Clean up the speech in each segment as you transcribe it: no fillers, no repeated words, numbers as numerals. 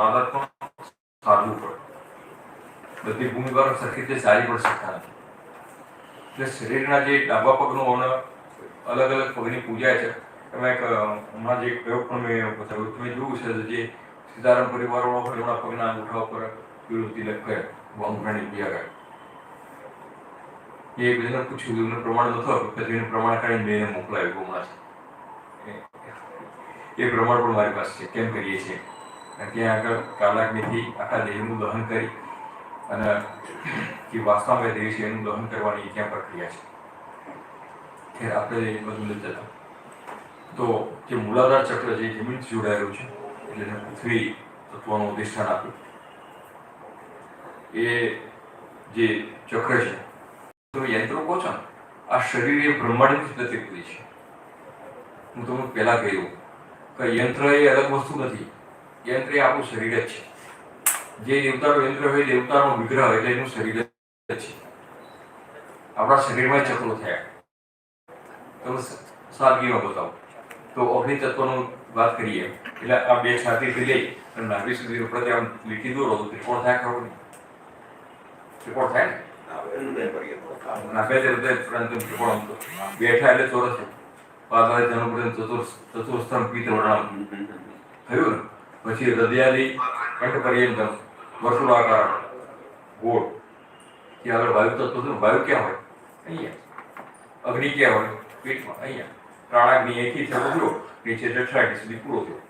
આદત પણ સાધવું પડે. બધી ભૂમિકાઓ સરખી રીતે સારી પણ શકતા નથી. એટલે શરીરના જે ડાબા પગનો અલગ અલગ પગની પૂજા છે. એમાં હમણાં જે પ્રયોગ પણ મેં બતાવ્યો, તમે જોયું છે જે સીતારામ પરિવારવાળો હોય એમના પગના અંગૂઠા ઉપર પીળું તિલક કરે, અંગૂઠાની પૂજા કરે. એ બધાને પૂછ્યું, એમને પ્રમાણ નતો પછી એને પ્રમાણ કાઢીને બેને મોકલાવ્યું હમણાં છે. એ પ્રમાણ પણ મારી પાસે છે. કેમ કરીએ છીએ? ત્યાં આગળ કાલાગ્નિથી આખા દેહનું દહન કરી અને જે વાસ્તવમાં દેહ છે એનું દહન કરવાની ત્યાં પ્રક્રિયા છે. આપણે એ બધું નથી જતા. તો જે મૂલાધાર ચક્ર છે એ જમીનથી જોડાયેલું છે, એટલે એને પૃથ્વી તત્વનું અધિષ્ઠાન આપ્યું. એ જે ચક્ર છે, તમે યંત્રો કહો છો ને, આ શરીર એ બ્રહ્માંડની પ્રતિકૃતિ છે. હું તમને પહેલા કહ્યું કે યંત્ર એ અલગ વસ્તુ નથી. યંત્ર એ આપણું શરીર જ છે. જે દેવતાનું યંત્ર હોય, દેવતાનો વિગ્રહ એટલે એનું શરીર જ છે. આપણા શરીરમાં ચક્રો થયા. તમે સાદગીમાં બતાવો તો અગ્નિ તત્વનું વાત કરીએ એટલે આ બે છાતીથી લઈ અને નાભી સુધી ઉપર ત્યાં લીટી દોરો તો ત્રિકોણ થાય, ખબર નહીં? ત્રિકોણ થાય ને? બેઠા એટલે ચોરસ પાતાળ જન્મ ચતુર્સ્તંભ પીત વર્ણમ થયું ને. પછી હૃદયાદી કંઠ પર્યંતમ વર્તુળાકાર ગોળ. ત્યાં આગળ વાયુ તત્વ હતું. વાયુ ક્યાં હોય? અહીંયા. અગ્નિ ક્યાં હોય? પેટમાં. અહીંયા. પ્રાણાગ્નિ અહીંથી થયો નીચે જઠરાગ્નિ સુધી પૂરો થયો.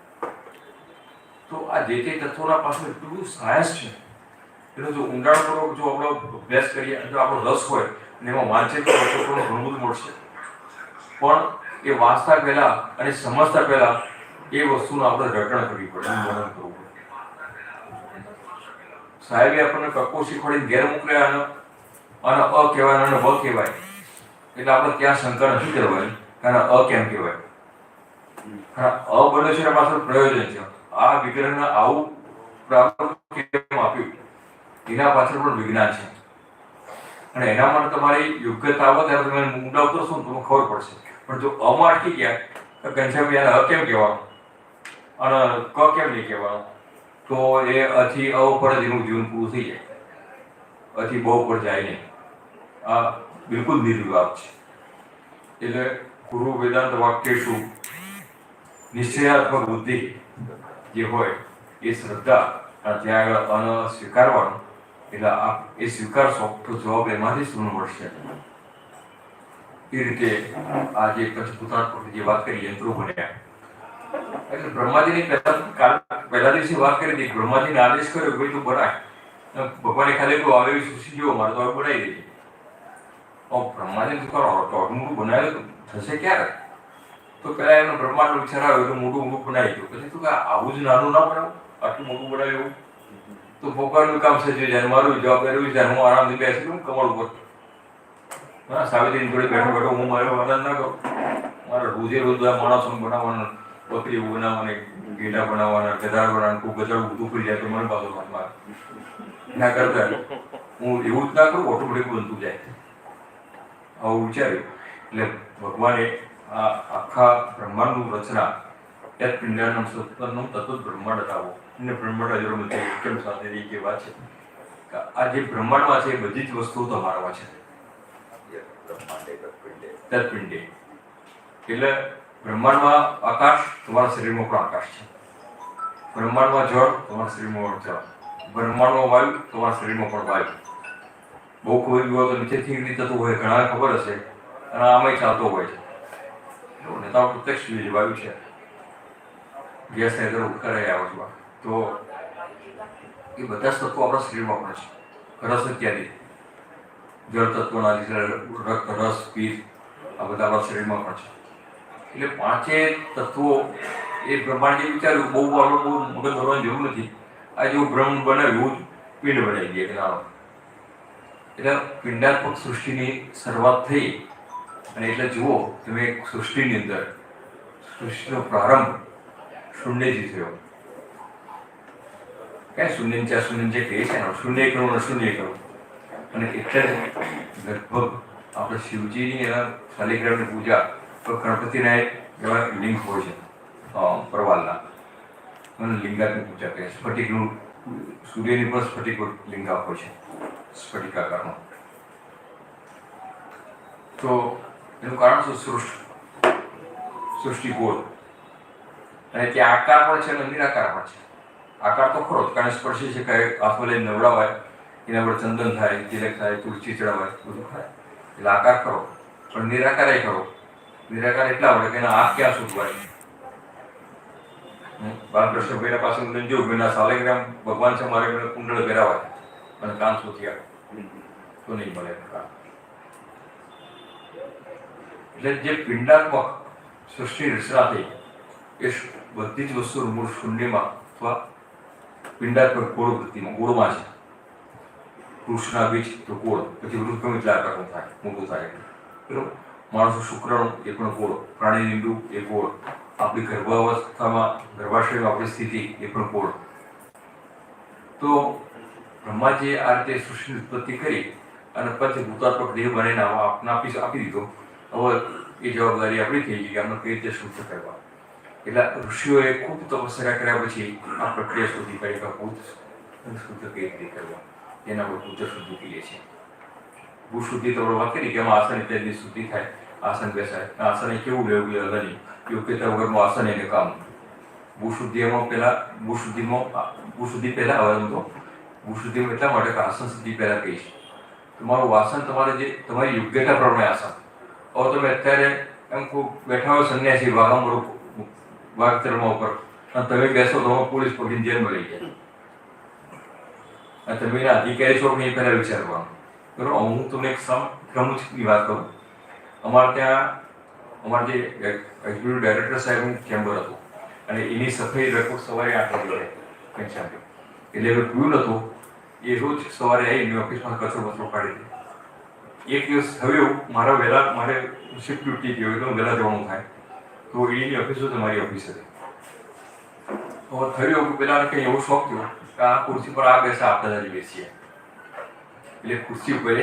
તો આ જે તે તત્વોના પાછળ એટલું બધું સાયન્સ છે. એનો જો ઊંડાણપૂર્વક જો આપણો અભ્યાસ કરીએ, જો આપણો રસ હોય અને એમાં વાંચે તો ઘણું બધું મળશે. પણ એ વાંચતા પહેલા અને સમજતા પહેલા એ વસ્તુનું આપણે રટણ કરવી પડે, વર્ણન કરવું પડે. સાહેબે આપણને કક્કો શીખવાડીને ઘેર મોકલ્યા અને અ કહેવાય અને બ કહેવાય. એટલે આપણે ત્યાં શંકા નથી કરવાની કારણ અ કેમ કહેવાય. અ બને છે એના પાછળ પ્રયોજન છે. આ વિગ્રહને આવું પ્રારંભ કેમ આપ્યું એના પાછળ પણ વિજ્ઞાન છે. અને એના માટે તમારી યોગ્યતા આવે ત્યારે તમે ઊંડા ઉતરશો ને તમને ખબર પડશે. પણ જો અમાં અટકી ગયા તો ઘનશ્યામ યાર અ કેમ કહેવાનું અને ક કેમ નહીં કહેવાનું, તો એ અથી અ ઉપર જ એનું જીવન પૂરું થઈ જાય. અથી બહુ ઉપર જાય નહીં. આ બિલકુલ નિર્વિવાદ છે. એટલે ગુરુ વેદાંત વાક્ય શું નિશ્ચયાત્મક બુદ્ધિ જે હોય એ શ્રદ્ધા અને ત્યાં આગળ અન સ્વીકારવાનું. એટલે એ સ્વીકારશો તો જવાબ એમાંથી શું મળશે. એ રીતે આ જે પંચભૂતાત્મક જે વાત કરી યંત્રો બન્યા. એટલે બ્રહ્માજીની પહેલા દિવસે વાત કરી હતી. બ્રહ્માજીને આદેશ કર્યો કે ભાઈ તું બનાય. ભગવાને ખાલી તું આવે સુશી જેવો મારે તો હવે બનાવી દેજે. બ્રહ્માજી તું કરો તો મોટું બનાવેલું થશે ક્યારે? તો પેલા એનો બ્રહ્માંડનો વિચાર આવ્યો તો મોટું બનાવી દઉં. પછી તું કે આવું જ નાનું ના બનાવું, આટલું મોટું બનાવ્યું એવું. તો ભગવાનનું કામ છે જે મારું જવાબદારી છે. હું આરામથી બેસી લઉં કમળ ઉપર. હા, સાવિત્રી જોડે બેઠો બેઠો હું મારો આનંદ ના કરું. મારે રોજે રોજ માણસો બનાવવાનું, બકરી બનાવવાની, ગેડા બનાવવાના, ગધાર બનાવવાનું, કોઈ ગધેડું બધું ફરી જાય તો મને પાછો મારે ના કરતા હું એવું જ ના કરું, ઓટોમેટિક બનતું જાય. આવું વિચાર્યું એટલે ભગવાને આ આખા બ્રહ્માંડનું રચના યત પિંડાનમ સત્તરનું તત્વ બ્રહ્માંડ હટાવો અને બ્રહ્માંડ અજરો કેમ સાથે એ કે વાત છે કે આ જે બ્રહ્માંડમાં છે એ બધી જ વસ્તુઓ તમારામાં છે. તત્પિંડે એટલે બ્રહ્માંડમાં આકાશ, તમારા શરીરમાં પણ આકાશ છે. બ્રહ્માંડમાં જળ, તમારા શરીરમાં જળ. બ્રહ્માંડમાં વાયુ, તમારા શરીરમાં પણ વાયુ. બહુ ખબર ગયો તો નીચેથી થતું હોય, ઘણા ખબર હશે અને આમાંય ચાલતો હોય છે. નેતાઓ પ્રત્યક્ષ વાયુ છે. ગેસને અંદર ઉત્કરાઈ આવે છે. તો એ બધા જ તત્વો આપણા શરીરમાં પણ છે. રસ ઇત્યાદિ જળ તત્વના રક્ત, રસ, પિત્ત આ બધા આપણા શરીરમાં પણ છે. એટલે પાંચે તત્વો એ બ્રહ્માંડ જે વિચાર્યું બહુ આપણે બહુ મગજ ભરવાની જરૂર નથી. આ જેવું બ્રહ્મ બનાવ્યું પિંડ બનાવી દઈએ કે એટલે પિંડાત્મક સૃષ્ટિની શરૂઆત થઈ. અને એટલે જુઓ તમે સૃષ્ટિની અંદર સૃષ્ટિનો પ્રારંભ શૂન્યથી થયો. ક્યાં શૂન્ય ચાર શૂન્ય જે કહે છે ને શૂન્ય કરું શૂન્ય કરું. અને એટલે જ લગભગ આપણે શિવજીની એના શાલિગ્રામની પૂજા તો ગણપતિના એવા લિંગ હોય છે પ્રવાલના. અને લિંગાની પૂજા કરે. સ્ફટિકનું સૂર્યની પણ સ્ફટિક લિંગા હોય છે, સ્ફટિકાકારનો. તો એનું કારણ શું? સૃષ્ટિ ગોળ, અને ત્યાં આકાર પણ છે અને નિરાકાર પણ છે. આકાર તો ખરો જ, કારણ સ્પર્શી શકાય, હાથમાં લઈને નવડાવાય, એના પર ચંદન થાય, તિલક થાય, તુલસી ચડાવાય, બધું થાય, એટલે આકાર ખરો. પણ નિરાકાર એ ખરો. નિરાકાર એટલા આવડે કે એના આંખ ક્યાં શોધવાય. બાલકૃષ્ણ ભાઈના પાસે જો ભાઈના સાલેગ્રામ ભગવાન છે, મારે કુંડળ પહેરાવાય અને કાન શોધી આવે તો નહીં મળે. એટલે જે પિંડાત્મક સૃષ્ટિ રચના થઈ એ બધી જ વસ્તુનું મૂળ શૂન્યમાં અથવા પિંડાત્મક ગોળમાં છે. કૃષ્ણના બીજ તો ગોળ, પછી વૃદ્ધ ગમે એટલા આકારનું થાય, મોટું થાય. બરોબર. માણસો શુક્રનું એ પણ ગોળ, પ્રાણી લીંડું એ ગોળ, આપણી ગર્ભાવસ્થામાં ગર્ભાશયમાં આપણી સ્થિતિ એ પણ ગોળ. તો બ્રહ્માજીએ આ રીતે સૃષ્ટિની ઉત્પત્તિ કરી અને પછી ભૂતાત્મક દેહ બનાવીને આપી દીધો. હવે એ જવાબદારી આપણી થઈ ગઈ કે આમને કઈ રીતે શુદ્ધ કરવા. એટલે ઋષિઓએ ખૂબ તપસ્યા કર્યા પછી આ પ્રક્રિયા શોધી કરી કે ભૂત શુદ્ધ કઈ રીતે કરવા. એના પર ભૂત શુદ્ધિ કહીએ છીએ. ભૂત શુદ્ધિ તો વાત કરી કે એમાં આસન ઇત્યાદિ શુદ્ધિ થાય, આસન બેસાય. આસન એ કેવું લેવું એ અલગ નહીં, યોગ્યતા વગરનું આસન એને કામ. ભૂશુદ્ધિમાં ભૂશુદ્ધિ પહેલા આવે તો ભૂશુદ્ધિમાં એટલા માટે કે આસન શુદ્ધિ પહેલા કહીશ. તમારું આસન તમારી યોગ્યતા પ્રમાણે આસન. હવે તમે અત્યારે એમ બેઠા હોય સંન્યાસી વાઘચરમાં ઉપર, અને તમે બેસો તો પોલીસ પકડીને જેલમાં લઈ જાય. અને તમે એના અધિકારી છો નહીં પહેલા વિચારવાનું. બરોબર. હું તમને એક ક્રમની વાત કરું. અમારે જે એક્ઝિક્યુટિવ ડાયરેક્ટર સાહેબનું ચેમ્બર હતું અને એની સફાઈ લગભગ સવારે 8 વાગે થાય પંચાયત. એટલે હવે પીવું નહોતું, એ રોજ સવારે આવીને ઓફિસમાં કચરો કાઢી દે. એક દિવસ થયું મારે શિફ્ટ ડ્યુટી ગયો એટલે વહેલા જવાનું થાય, તો એની ઓફિસ હતી, મારી ઓફિસ હતી. તો થયું પેલા કંઈ એવો શોખ થયો કે આ ખુરશી પર આ બેસા આપણે બેસીએ. એટલે ખુરશી ઉપર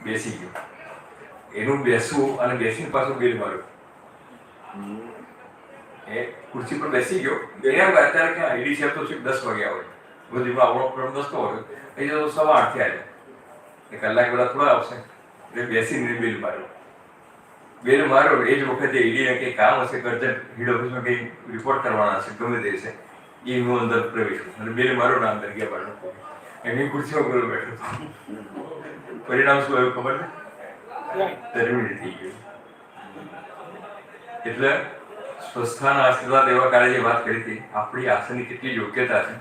બેસી ગયો. એનું બેસવું અને બેસીને પાછું બિલ માર્યું. એ ખુરશી પર બેસી ગયો. અત્યારે ક્યાં આઈડી છે તો 10 વાગે આવે, બધી આપણો ક્રમ 10 હોય, એ તો 8:15 આવ્યો. એ કલાક બધા થોડા આવશે. એટલે બેસીને બિલ માર્યો. એ જ વખતે ઈડીને કંઈ કામ હશે, અર્જન્ટ હેડ ઓફિસમાં કંઈ રિપોર્ટ કરવાના છે, ગમે તે છે, એ હું અંદર પ્રવેશ અને બિલ માર્યો ને અંદર ગયા બાળકો એની ખુરશીમાં બોલો બેઠો. પરિણામ શું આવ્યું ખબર ને? ટર્મિનેટ થઈ ગયું. એટલે સ્વસ્થાન આશીર્વાદ એવા કાર્ય જે વાત કરી હતી, આપણી આસનની કેટલી યોગ્યતા છે.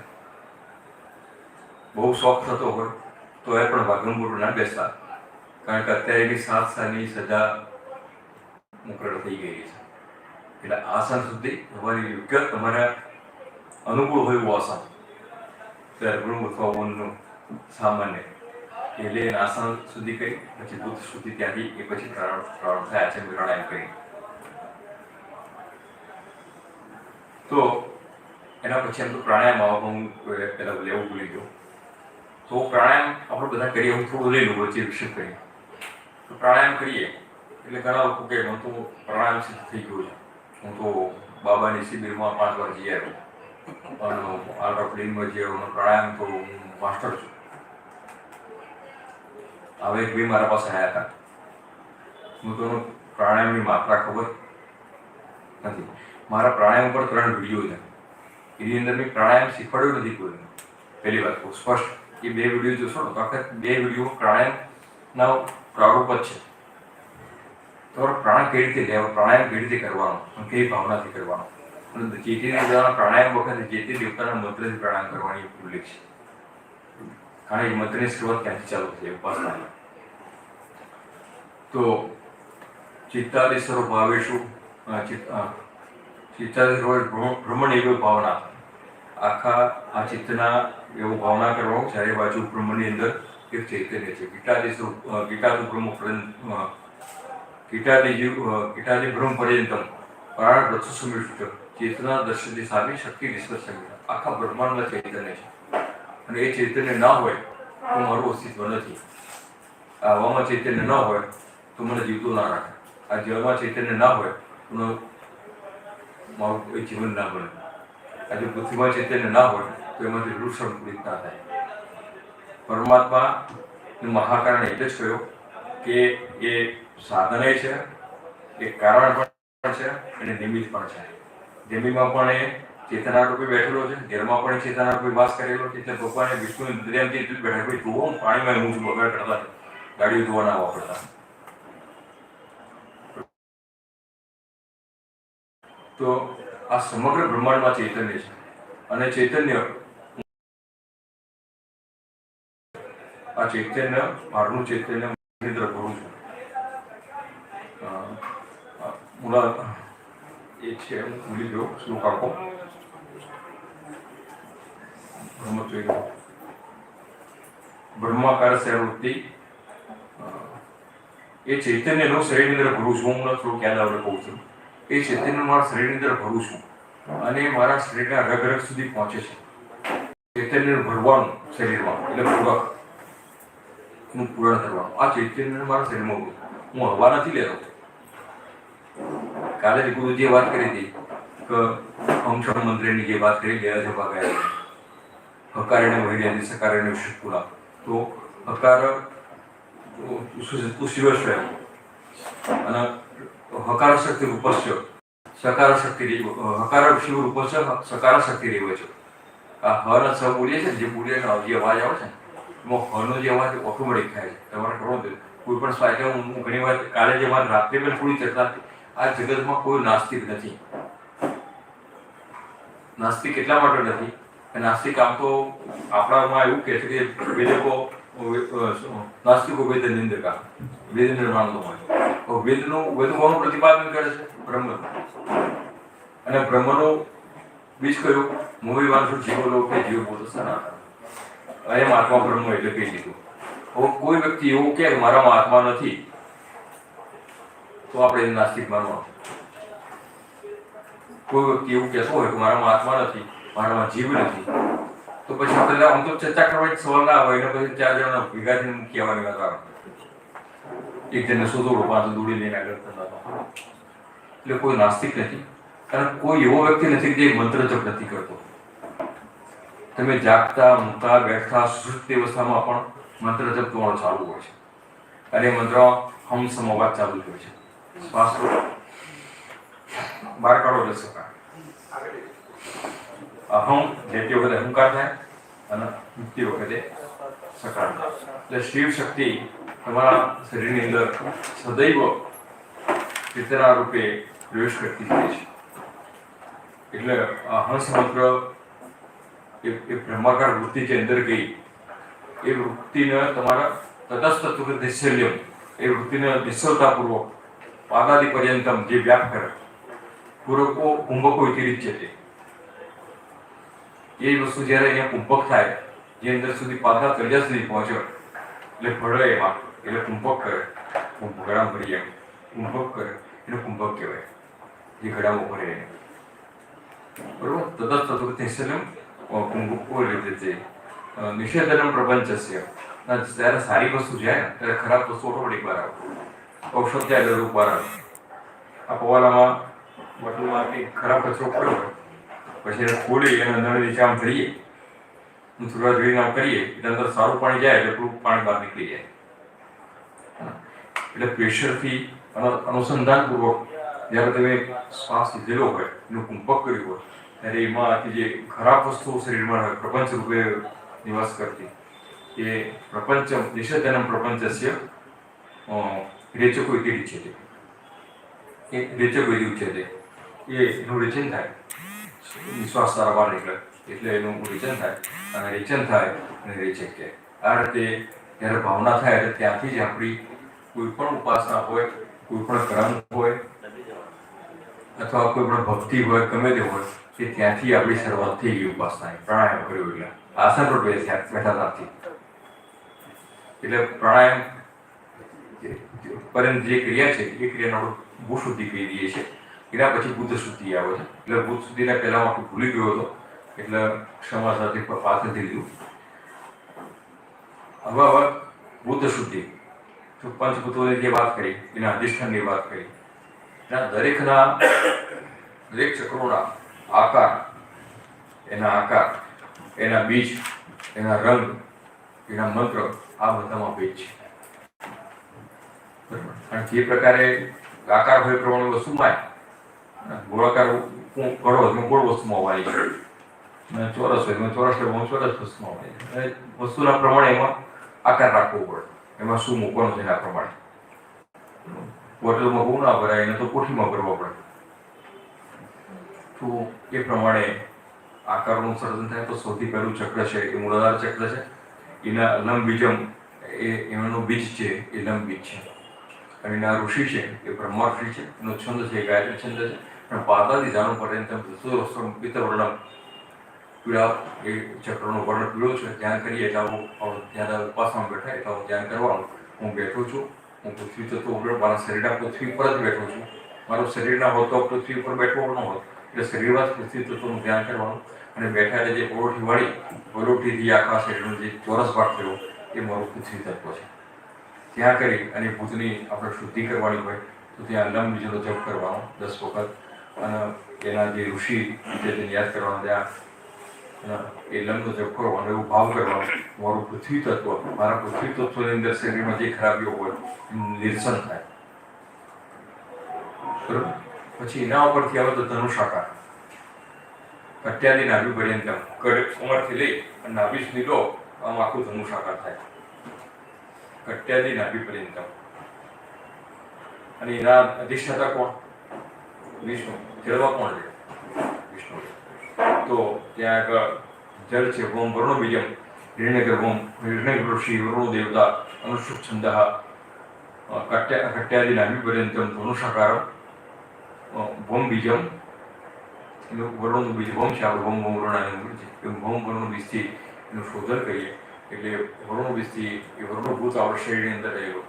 બહુ શોખ થતો હોય તો એ પણ વાગંબોરું ના બેસતા, કારણ કે અત્યારે એની 7 સાલની સજા મુકરર થઈ ગઈ છે. એટલે આસન સુધી તમારી યોગ્ય, તમારા અનુકૂળ હોય એવું આસન, ગુણ અથવા ઊનનું સામાન્ય, એટલે આસન સુધી કરી પછી બુદ્ધ સુધી ત્યાંથી એ પછી પ્રારંભ થયા છે પ્રાણાયામ કરી. તો એના પછી એમ તો પ્રાણાયામ આવવા હું પહેલાં લેવું ભૂલી ગયો. તો પ્રાણાયામ આપણે બધા કરીએ, હું થોડું લઈ લઉં વચ્ચે વિષય કરીએ. તો પ્રાણાયામ કરીએ એટલે ઘણા લોકો કહે હું તો પ્રાણાયામ સિદ્ધ થઈ ગયું છે, હું તો બાબાની શિબિરમાં 5 વાર જઈ આવ્યો અને આલ્ટ્રાપ્લેનમાં જઈ આવ્યો, પ્રાણાયામ તો હું માસ્ટર છું. હવે એક ભાઈ મારા પાસે આવ્યા હતા. હું તો પ્રાણાયામની માત્રા ખબર નથી. મારા પ્રાણાયામ ઉપર 3 વિડીયો છે. એની અંદર મેં પ્રાણાયામ શીખવાડ્યું નથી કોઈને. પહેલી વાત કહું સ્પષ્ટ, એ 2 વિડીયો જોશો ને તો આખા 2 વિડીયો પ્રાણાયામના પ્રારૂપ જ છે. તમારો પ્રાણ કઈ રીતે લેવો, પ્રાણાયામ કઈ રીતે કરવાનો, કઈ ભાવનાથી કરવાનો, અને જે તે દેવતાના પ્રાણાયામ વખતે જે તે દેવતાના મંત્રથી પ્રાણાયામ કરવાની ઉલ્લેખ છે. કારણ એ મંત્રની શરૂઆત ક્યાંથી ચાલુ થઈ ઉપાસનાની. તો ચિત્તાદિ સર્વ ભાવેશુ ચિત્તાદિ ભ્રમણ એવી ભાવના, આખા આ ચિત્તના એવું ભાવના કરવાનું ચારે બાજુ બ્રહ્મની અંદર એક ચૈતન્ય છે. ગીટાદી બ્રહ્મ પર્યંતમ પ્રાણ રથુ સમિષ્ટ ચેતના દર્શનથી સામી શક્તિ વિશ્વ સંગીત. આખા બ્રહ્માંડમાં ચૈતન્ય છે અને એ ચૈતન્ય ના હોય તો મારું અસ્તિત્વ નથી. આ હવામાં ચૈતન્ય ન હોય તો મને જીવતો ના રાખે. આ જળમાં ચૈતન્ય ના હોય તો મારું કોઈ જીવન ના બને. આજે પૃથ્વીમાં ચૈતન્ય ના હોય તો એમાંથી વૃક્ષ અંકુરિત ના થાય. પરમાત્મા મહાકારણ એટલે જ કહ્યું કે એ સાધન છે, એ કારણ પણ છે અને નિમિત્ત પણ છે. જમીનમાં પણ એ ચેતના રૂપે બેઠેલો છે, ઘરમાં પણ ચેતના રૂપે વાસ કરેલો છે. એટલે ભગવાને વિષ્ણુ દરિયામથી બેઠા કોઈ જુઓ પાણીમાં હું છું બગાડ કરતા ગાડીઓ ધોવા ના વાપરતા. તો આ સમગ્ર બ્રહ્માંડમાં ચૈતન્ય છે અને ચૈતન્ય આ ચૈતન્ય મારું ચૈતન્ય કેન્દ્ર કરું છું. મુલા એ છે હું ભૂલી ગયો શ્લોક આખો બ્રહ્માકાર સર્વવૃત્તિ એ ચૈતન્યનો શરીરની અંદર ભરું છું. હું થોડુંક યાદ આવે કહું છું. એ ચૈતન્ય મારા શરીરની અંદર ભરું છું અને મારા શરીરના રગ રગ સુધી પહોંચે છે. ચૈતન્ય ભરવાનું શરીરમાં એટલે પૂરક નું પૂરણ કરવાનું. આ ચૈતન્ય મારા શરીરમાં હું હવા નથી લેતો. કાલે જ ગુરુજીએ વાત કરી હતી કે અંશણ મંત્રની જે વાત કરી ગયા છે ભાગ્યા હકારને વૈદ્યાની સકારને શિવપુરા. તો હકાર શિવસ્વ અને હકાર શક્તિ રૂપસ્ય સકાર શક્તિ હકાર શિવ રૂપસ્ય સકાર શક્તિ રહેવે છે. આ હ ને સ બોલીએ છે જે બોલીએ જે અવાજ આવે છે એમાં હનો જે અવાજ ઓટોમેટિક થાય છે. તમારે ખબર કોઈ પણ સ્વાય હું ઘણી વાર કાલે જે વાત રાત્રે પણ થોડી ચર્ચા આ જગતમાં કોઈ નાસ્તિક નથી. નાસ્તિક એટલા માટે નથી કે નાસ્તિક આમ તો આપણામાં એવું કહે છે કે વેદકો નાસ્તિકો વેદ નિંદકા વેદ નિર્માણનો હોય તો વેદ કોનું પ્રતિપાદન કરે છે? બ્રહ્મનું. અને બ્રહ્મનું બીજ કયું? મૂવી વાંચું જીવો કે જીવ બોલો સનાતન. એમ આત્મા બ્રહ્મ એટલે કહી દીધું. હવે કોઈ વ્યક્તિ એવું કે મારામાં આત્મા નથી તો આપણે એને નાસ્તિક માનવાનું. કોઈ વ્યક્તિ એવું કહેતો હોય કે મારામાં આત્મા નથી, મારામાં જીવ નથી, તો પછી આપણે આમ તો ચર્ચા કરવાની સવાલ ના હોય ને પછી 4 જણા ભેગા થઈને કહેવાની વાત આવે. એક જણને શોધોડો પાછું દોડી લઈને આગળ થતા. એટલે કોઈ નાસ્તિક નથી અને કોઈ એવો વ્યક્તિ નથી જે મંત્ર જપ નથી કરતો. તમે જાગતા ઊંઘતા બેઠતા સુષુપ્તિ અવસ્થામાં પણ મંત્ર જપ તમારો ચાલુ હોય છે અને મંત્ર હમ સમવાદ ચાલુ જ હોય છે. શ્વાસ બહાર કાઢો એટલે સકાર. અહમ જેતી વખતે અહંકાર થાય અને મુક્તિ વખતે સકાર થાય. એટલે શિવ શક્તિ તમારા શરીરની અંદર સદૈવ ચેતના રૂપે પ્રવેશ કરતી જાય છે. એટલે હંસ મંત્ર એ બ્રહ્માકાર વૃત્તિ જે અંદર ગઈ એ વૃત્તિને તમારા તટસ્થ નિશ્ચલ્યમ એ વૃત્તિને નિશ્ચલતાપૂર્વક પાદાદિ પર્યંતમ જે વ્યાપ કરે પૂરકો કુંભકો ઇતિરિત છે. એ વસ્તુ જ્યારે અહીંયા કુંભક થાય જે અંદર સુધી પાદા તળિયા સુધી પહોંચે એટલે ભળે એમાં એટલે કુંભક કરે. ગળામાં ભરી એમ કુંભક કરે એને કુંભક કહેવાય જે ગળામાં ભરે એને. બરોબર. તટસ્થ નિશ્ચલ્યમ કુંભકો રીતે નિષેધનમ પ્રપંચસ્ય. ત્યારે સારી વસ્તુ જાય ને ત્યારે ખરાબ વસ્તુ ઓટોમેટિક બહાર આવે. ઔષધ જાય રૂપ બહાર આવે. આ પવાલામાં બોટલમાં કંઈક ખરાબ કચરો પડ્યો હોય પછી એને ખોલી અને અંદર નીચે આમ જઈએ થોડા જોઈને આમ કરીએ એટલે અંદર સારું પાણી જાય એટલે થોડું પાણી બહાર નીકળી જાય. એટલે પ્રેશરથી અનુસંધાનપૂર્વક જ્યારે તમે શ્વાસ લીધેલો હોય એનું કુંભક કર્યું હોય ત્યારે એમાંથી જે ખરાબ વસ્તુઓ શરીરમાં હોય પ્રપંચ રૂપે નિવાસ કરતી એ પ્રપંચ નિષેધનમ પ્રપંચસ્ય રેચકો ઇતિ રિચ્યતે. એ રેચકો ઇતિ ઉચ્યતે. એનું રેચન થાય. શ્વાસ સારા બહાર નીકળે એટલે એનું રેચન થાય અને રેચન થાય અને રેચક કહે. આ રીતે જ્યારે ભાવના થાય એટલે ત્યાંથી જ આપણી કોઈ પણ ઉપાસના હોય, કોઈ પણ કર્મ હોય અથવા કોઈ પણ ભક્તિ હોય, ગમે તે હોય કે ત્યાંથી આપણી શરૂઆત થઈ ગઈ ઉપાસના. પ્રાણાયામ કર્યો એટલે આસન પર બેઠા નથી. એટલે પ્રાણાયામ પરંતુ જે ક્રિયા છે એ ક્રિયાનો ભૂ શુદ્ધિ કહી દઈએ છીએ. એના પછી બુદ્ધ શુદ્ધિ આવે છે. એટલે બુદ્ધ શુદ્ધિના પહેલાં આખું ભૂલી ગયો હતો એટલે ક્ષમા સાથે પાછળથી લીધું. હવે બુદ્ધ શુદ્ધિ તો પંચભૂતોની જે વાત કરી એના અધિષ્ઠાનની વાત કરી એના દરેક ચક્રોના આકાર એના આકાર, એના બીજ, એના રંગ, એના મંત્ર, આ બધામાં ભેદ છે. અને જે પ્રકારે આકાર હોય પ્રમાણે વસ્તુમાં ગોળાકાર કડો હોય ગોળ વસ્તુમાં હોવાની છે, ચોરસ હોય ચોરસ ચોરસ વસ્તુમાં હોવાની છે. વસ્તુના પ્રમાણે એમાં આકાર રાખવો પડે, એમાં શું મૂકવાનું છે એના પ્રમાણે. બોટલમાં બહુ ના ભરાય, એને તો કોઠીમાં ભરવા પડે. તો એ પ્રમાણે આકારનું સર્જન થાય. તો સૌથી પહેલું ચક્ર છે એ મૂળાધાર ચક્ર છે. એના લંબ બીજમ એનું બીજ છે એ લંબ બીજ છે. અને એના ઋષિ છે એ બ્રહ્મા ઋષિ છે. એનો છંદ છે એ ગાયત્રી છંદ છે. અને પાતાથી જાણવું પડે તેમ પિત્તવર્ણમ પીળા એ ચક્રનો વર્ણ પીળો છે. ધ્યાન કરીએ એટલે ત્યાં ઉપાસમાં બેઠા એટલે હું ધ્યાન કરવાનું. હું બેઠો છું, હું પૃથ્વી તત્વ ઉપર, મારા શરીરના પૃથ્વી પર જ બેઠો છું. મારું શરીર ના હોત તો પૃથ્વી ઉપર બેઠવો ન હોત. એટલે શરીરમાં જ પૃથ્વી તત્વનું ધ્યાન કરવાનું. અને બેઠા એટલે જે પરોઠી વાળી પરોઠીથી આખા શરીરનો જે ચોરસ ભાગ થયો એ મારું પૃથ્વી તત્વ છે. ત્યાં કરી અને ભૂતની આપણે શુદ્ધિ કરવાની હોય તો ત્યાં લંબ બીજનો જપ કરવાનો 10 વખત. અને એના જે ઋષિ છે તેને યાદ કરવાના. ત્યાં એ લંબનો જપ કરવાનો, એવું ભાવ કરવાનો મારું પૃથ્વી તત્વ, મારા પૃથ્વી તત્વની અંદર શરીરમાં જે ખરાબીઓ હોય એનું નિરસન થાય. બરોબર. પછી એના ઉપરથી આવે તો ધનુષાકાર, કટ્યાદી નાભી પર્યંત ઉંમરથી લઈ અને નાભી સુધી લો, આમ આખું ધનુષાકાર થાય. કટ્યાદી નાભી પર્યંત. અને એના અધિષ્ઠાતા કોણ? વિષ્ણુ. જળમાં કોણ છે? વિષ્ણુ. તો ત્યાં આગળ જળ છે. ઓમ વર્ણો બીજમ હિરણ્યગર્ભ ઓમ હિરણ્ય ઋષિ વર્ણો દેવતા અનુષ્ઠ છંદ કટ્યાદી નાભી પર્યંતમ ધનુષાકાર ભૌમ બીજમ. વર્ણોનું બીજ ભૌમ છે. આપણે ભૌમ વર્ણાનું બીજ છે. ભૌમ વર્ણનું બીજથી એનું શોધન કરીએ એટલે વર્ણો બીજથી એ વર્ણભૂત આપણા શરીરની અંદર રહેલો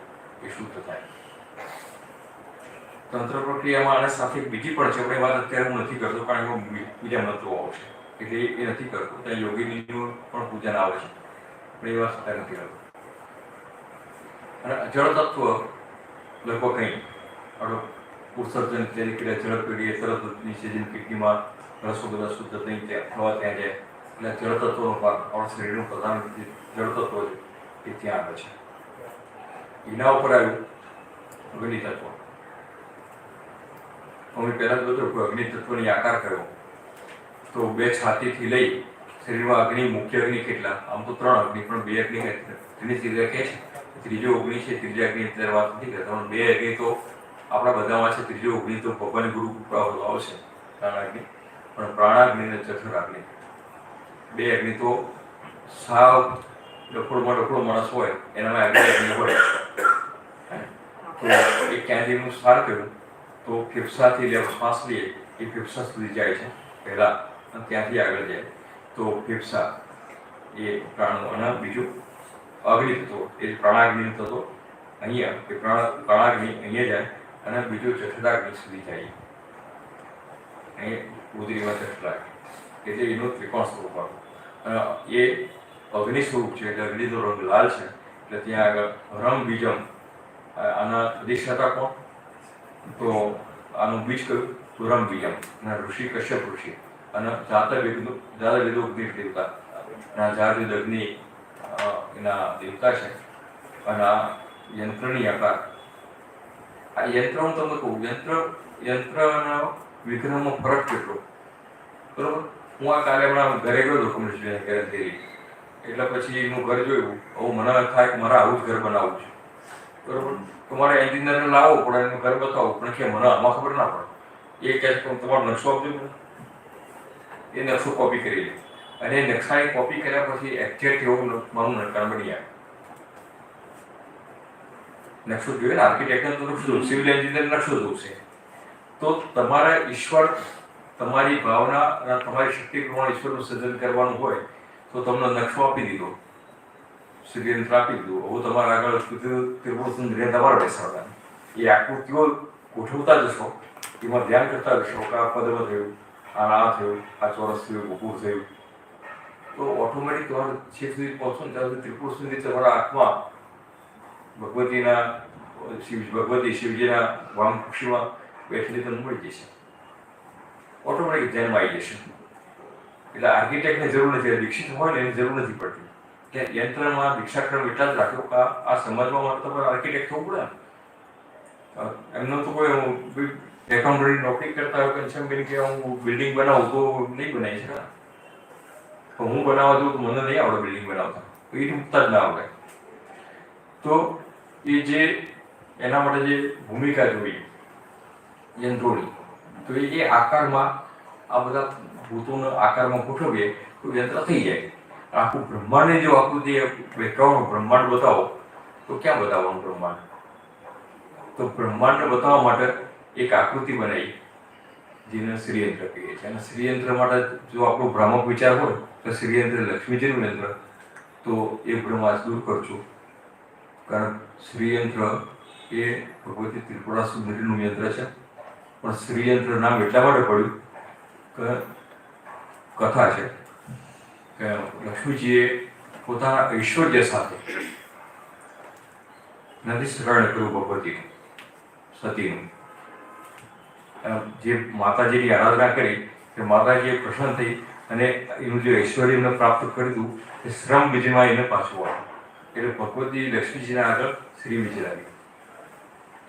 એ શુદ્ધ થાય. તંત્ર પ્રક્રિયામાં આના સાથે બીજી પણ છે, પણ એ વાત અત્યારે હું નથી કરતો કારણ કે બીજા મંત્રો આવશે એટલે એ નથી કરતો. ત્યાં યોગીનીનું પણ પૂજન આવે છે, પણ એ વાત અત્યારે નથી કરતો. અને જળ તત્વ લગભગ કંઈ આપણો ઉત્સર્જન તરીકે જળ પીડીએ તરત નીચે જેમ કિડનીમાં રસો બધા શુદ્ધ થઈ થવા ત્યાં જાય એટલે જળ તત્વનો ભાગ આપણા શરીરનું પ્રધાન જળ તત્વ છે એ ત્યાં આવે છે. એના ઉપર આવ્યું અગ્નિ તત્વ. અમે પહેલાં બધું અગ્નિ તત્વની આકાર કર્યો તો 2 છાતીથી લઈ શરીરમાં અગ્નિ, મુખ્ય અગ્નિ કેટલા? આમ તો 3 અગ્નિ, પણ 2 અગ્નિ ત્રિનેત્રિય કહે છે. ત્રીજો અગ્નિ છે, ત્રીજા અગ્નિ અત્યારે વાત નથી કરતા, પણ 2 અગ્નિ તો આપણા બધામાં છે. ત્રીજો અગ્નિ તો ભગવાન ગુરુ કૃપા આવશે, પ્રાણાગ્નિ. પણ પ્રાણાગ્નિ અને ચતુરાગ્નિ 2 અગ્નિ તો સાવ ડફોડો માણસ હોય એનામાં અગ્નિ હોય તો એ ક્યાંથી એનું સાર કર્યું તો ફેફસાથી શ્વાસ લઈએ એ ફેફસા સુધી જાય છે પહેલાં, અને ત્યાંથી આગળ જાય તો ફેફસા એ પ્રાણનું. અને બીજું અગ્નિ તત્વ એ પ્રાણાગ્નિ તત્વ અહીંયા એ પ્રાણાગ્નિ અહીંયા જાય અને બીજું ચતુરાગ્નિ સુધી જાય. અહીં ઉદરીમાં ચતુરાગ્નિ એટલે એનું ત્રિકોણ સ્વરૂપ આવે. એ અગ્નિ સ્વરૂપ છે એટલે અગ્નિનો રંગ લાલ છે. એટલે ત્યાં આગળ રમ બીજમ. આના અધિષ્ઠાતા કોણ? તો આનું બીજ કયું? રમ બીજમ. અને ઋષિ કશ્યપ ઋષિ. અને જાતવેદો અગ્નિ દેવતા. અને જાતવેદ અગ્નિ એના દેવતા છે. અને આ યંત્રની આકાર. આ યંત્ર હું તમને કહું, યંત્રના વિગ્રહમાં ફરક કેટલો? બરોબર. હું આ કાલે હમણાં ઘરે ગયો હતો કમલેશભાઈ ઘરે તેરી, એટલે પછી એનું ઘર જોયું. હવે મને થાય કે મારે આવું જ ઘર બનાવવું છે. બરોબર. તો મારે એન્જિનિયરને લાવવો પડે, એનું ઘર બતાવવું પણ કે મને આમાં ખબર ના પડે. એ કહે છે તમારો નકશો આપજો મને. એ નકશો કોપી કરી લે અને એ નકશાની કોપી કર્યા પછી એક્ઝેક્ટ એવું મારું મકાન બની આવે. નકશો જોઈએ ને, આર્કિટેક્ટનો તો નકશો, સિવિલ એન્જિનિયર નકશો જોશે. તો તમારા ઈશ્વર, તમારી ભાવના અને તમારી શક્તિ પ્રમાણે ઈશ્વરનું સર્જન કરવાનું હોય તો તમને નકશો આપી દીધો, ષડયંત્ર આપી દીધું. હવે તમારા આગળ ત્રિપુર સુંદરીને તમારે બેસાડતા એ આકૃતિઓ ગોઠવતા જશો, એમાં ધ્યાન કરતા જશો કે આ પદ્મ થયું, આ થયું, આ ચોરસ થયું, ગોપુર થયું, તો ઓટોમેટિક તમારે છેક સુધી પહોંચો ને ત્યાં સુધી ત્રિપુર સુધી તમારા આંખમાં ભગવતી શિવજીના વામ ખુશીમાં બેઠેલી તમને મળી જશે. ઓટોમેટિક ધ્યાનમાં આવી જશે. એટલે આર્કિટેક્ટની જરૂર નથી, દીક્ષિત હોય ને એની જરૂર નથી પડતી. કે યંત્રમાં દીક્ષાક્રમ એટલા જ રાખ્યો કે આ સમજવા માટે તમારે આર્કિટેક્ટ થવું પડે ને. એમનો તો કોઈ એકાઉન્ટની નોકરી કરતા હોય કંચનબેન કે હું બિલ્ડિંગ બનાવું તો નહીં બનાવી શકે. તો હું બનાવવા દઉં તો મને નહીં આવડે બિલ્ડિંગ બનાવતા, તો એ મૂકતા જ ના આવડે. તો એ જે એના માટે જે ભૂમિકા જોઈએ યંત્રોની, તો એ આકારમાં આ બધા ભૂતોના આકારમાં ગોઠવીએ તો યંત્ર થઈ જાય. આખું બ્રહ્માંડની જો આકૃતિ બેકગ્રાઉન્ડ બ્રહ્માંડ બતાવો તો ક્યાં બતાવવાનું બ્રહ્માંડ? તો બ્રહ્માંડને બતાવવા માટે એક આકૃતિ બનાવી જેને શ્રીયંત્ર કહીએ છીએ. અને શ્રીયંત્ર માટે જો આપણો ભ્રામક વિચાર હોય તો શ્રીયંત્ર લક્ષ્મીજીનું યંત્ર, તો એ ભ્રમાશ દૂર કરજો. કારણ શ્રીયંત્ર એ ભગવતી ત્રિપુરા સુંદરીનું યંત્ર છે. પણ શ્રીયંત્ર નામ એટલા માટે પડ્યું કે કથા છે કે લક્ષ્મીજીએ પોતાના ઐશ્વર્ય સાથે નથી શરણ કર્યું ભગવતીનું, સતીનું. જે માતાજીની આરાધના કરી કે માતાજીએ પ્રસન્ન થઈ અને એનું જે ઐશ્વર્ય એમને પ્રાપ્ત કર્યું એ શ્રમ બીજમાં એને પાછું આવ્યું. એટલે ભગવતી લક્ષ્મીજીના આગળ શ્રી બીજ લાગી,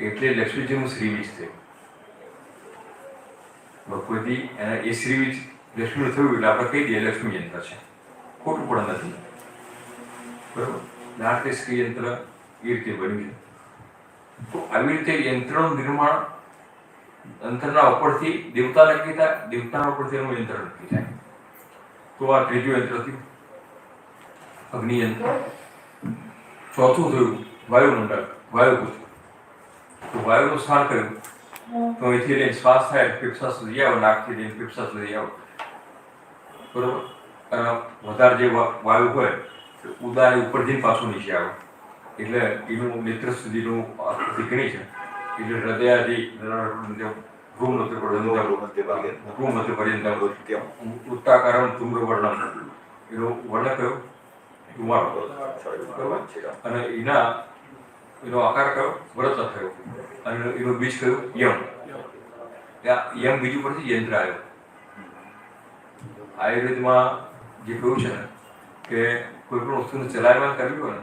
એટલે લક્ષ્મીજીનું શ્રી બીજ થયું. ભગવતી અને એ શ્રી બીજ લક્ષ્મીનું થયું એટલે આપણે કહી દઈએ લક્ષ્મી યંત્ર છે, ખોટું પણ નથી. બરોબર, નાટ્ય શ્રી યંત્ર એ રીતે બન્યું છે. તો આવી રીતે યંત્રનું નિર્માણ અંતરના ઉપરથી દેવતા નક્કી થાય, દેવતાના ઉપરથી એનું યંત્ર નક્કી થાય. તો આ ત્રીજું યંત્ર થયું અગ્નિ યંત્ર. ચોથું થયું વાયુમંડળ, વાયુભૂત. તો વાયુનું સ્થાન કર્યું તો અહીંથી લઈને શ્વાસ થાય ફેફસા સુધી આવો, નાકથી લઈને ફેફસા સુધી આવો. બરોબર, અને વધારે જે વાયુ હોય ઉદાની ઉપરથી પાછું નીચે આવે, એટલે એનું નેત્ર સુધીનું ઘણી છે. એટલે હૃદયાથી ભ્રૂમધ્ય પર્યંત ઉત્તાકારમ ધૂમ્રવર્ણમ, એનું વર્ણ કયો? ધુમાડો. અને એનો આકાર કયો? વ્રત થયો. અને એનું બીજ કયું? યમ. યમ બીજ ઉપરથી યંત્ર આવ્યો. આયુર્વેદમાં જે કહ્યું છે ને કે કોઈ પણ વસ્તુને ચલાવવા કરવી હોય ને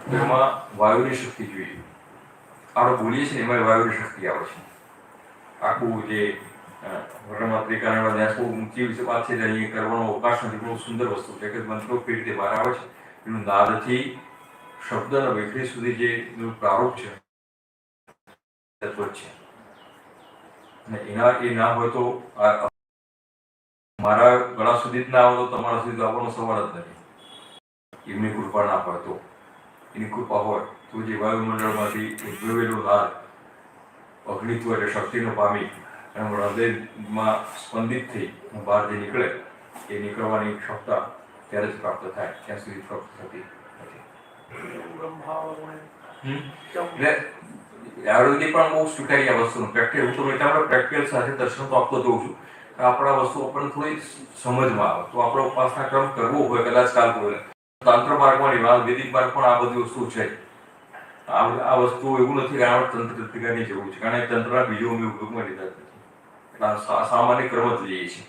તો એમાં વાયુની શક્તિ જોઈએ. આપણે બોલીએ છીએ એમાં વાયુની શક્તિ આવે છે. આખું જે વર્ણમાત્રિકા ન્યાસ બહુ ઊંચી વિશે વાત છે, અહીં કરવાનો અવકાશ નથી. બહુ સુંદર વસ્તુ છે કે મંત્રો કઈ રીતે બહાર આવે છે, એનું નાદથી શબ્દના વૈખરી સુધી જે એનું પ્રારૂપ છે તત્વ છે. અને એ ના હોય તો મારા ગળા સુધી જ ના આવે તો તમારા સુધી આવવાનો સવાલ જ નથી. એમની કૃપા ના હોય તો, એની કૃપા હોય તો જે વાયુમંડળમાંથી ઉદ્ભવેલું નાદ અગ્નિત્વ એટલે શક્તિનો પામી અને હૃદયમાં સ્પંદિત થઈ બહાર જે નીકળે એ નીકળવાની ક્ષમતા ત્યારે જ પ્રાપ્ત થાય, ત્યાં સુધી પ્રાપ્ત થતી નથી. એટલે આયુર્વેદિક પણ બહુ સ્વીકારી આ વસ્તુનું પ્રેક્ટિકલ. હું તો એટલા માટે પ્રેક્ટિકલ સાથે દર્શન તો આપતો જોઉં છું કે આપણા વસ્તુ આપણને થોડી સમજમાં આવે તો આપણો ઉપાસના ક્રમ કરવો હોય કદાચ કાલ હોય. તંત્ર માર્ગમાં વાત, વૈદિક માર્ગ પણ આ બધી વસ્તુ છે. આ વસ્તુ એવું નથી કે આપણે તંત્ર તંત્રિકાની જરૂર છે, કારણ કે તંત્રના બીજો અમે ઉપયોગમાં લીધા નથી. એટલે સામાન્ય ક્રમ જ લઈએ છીએ.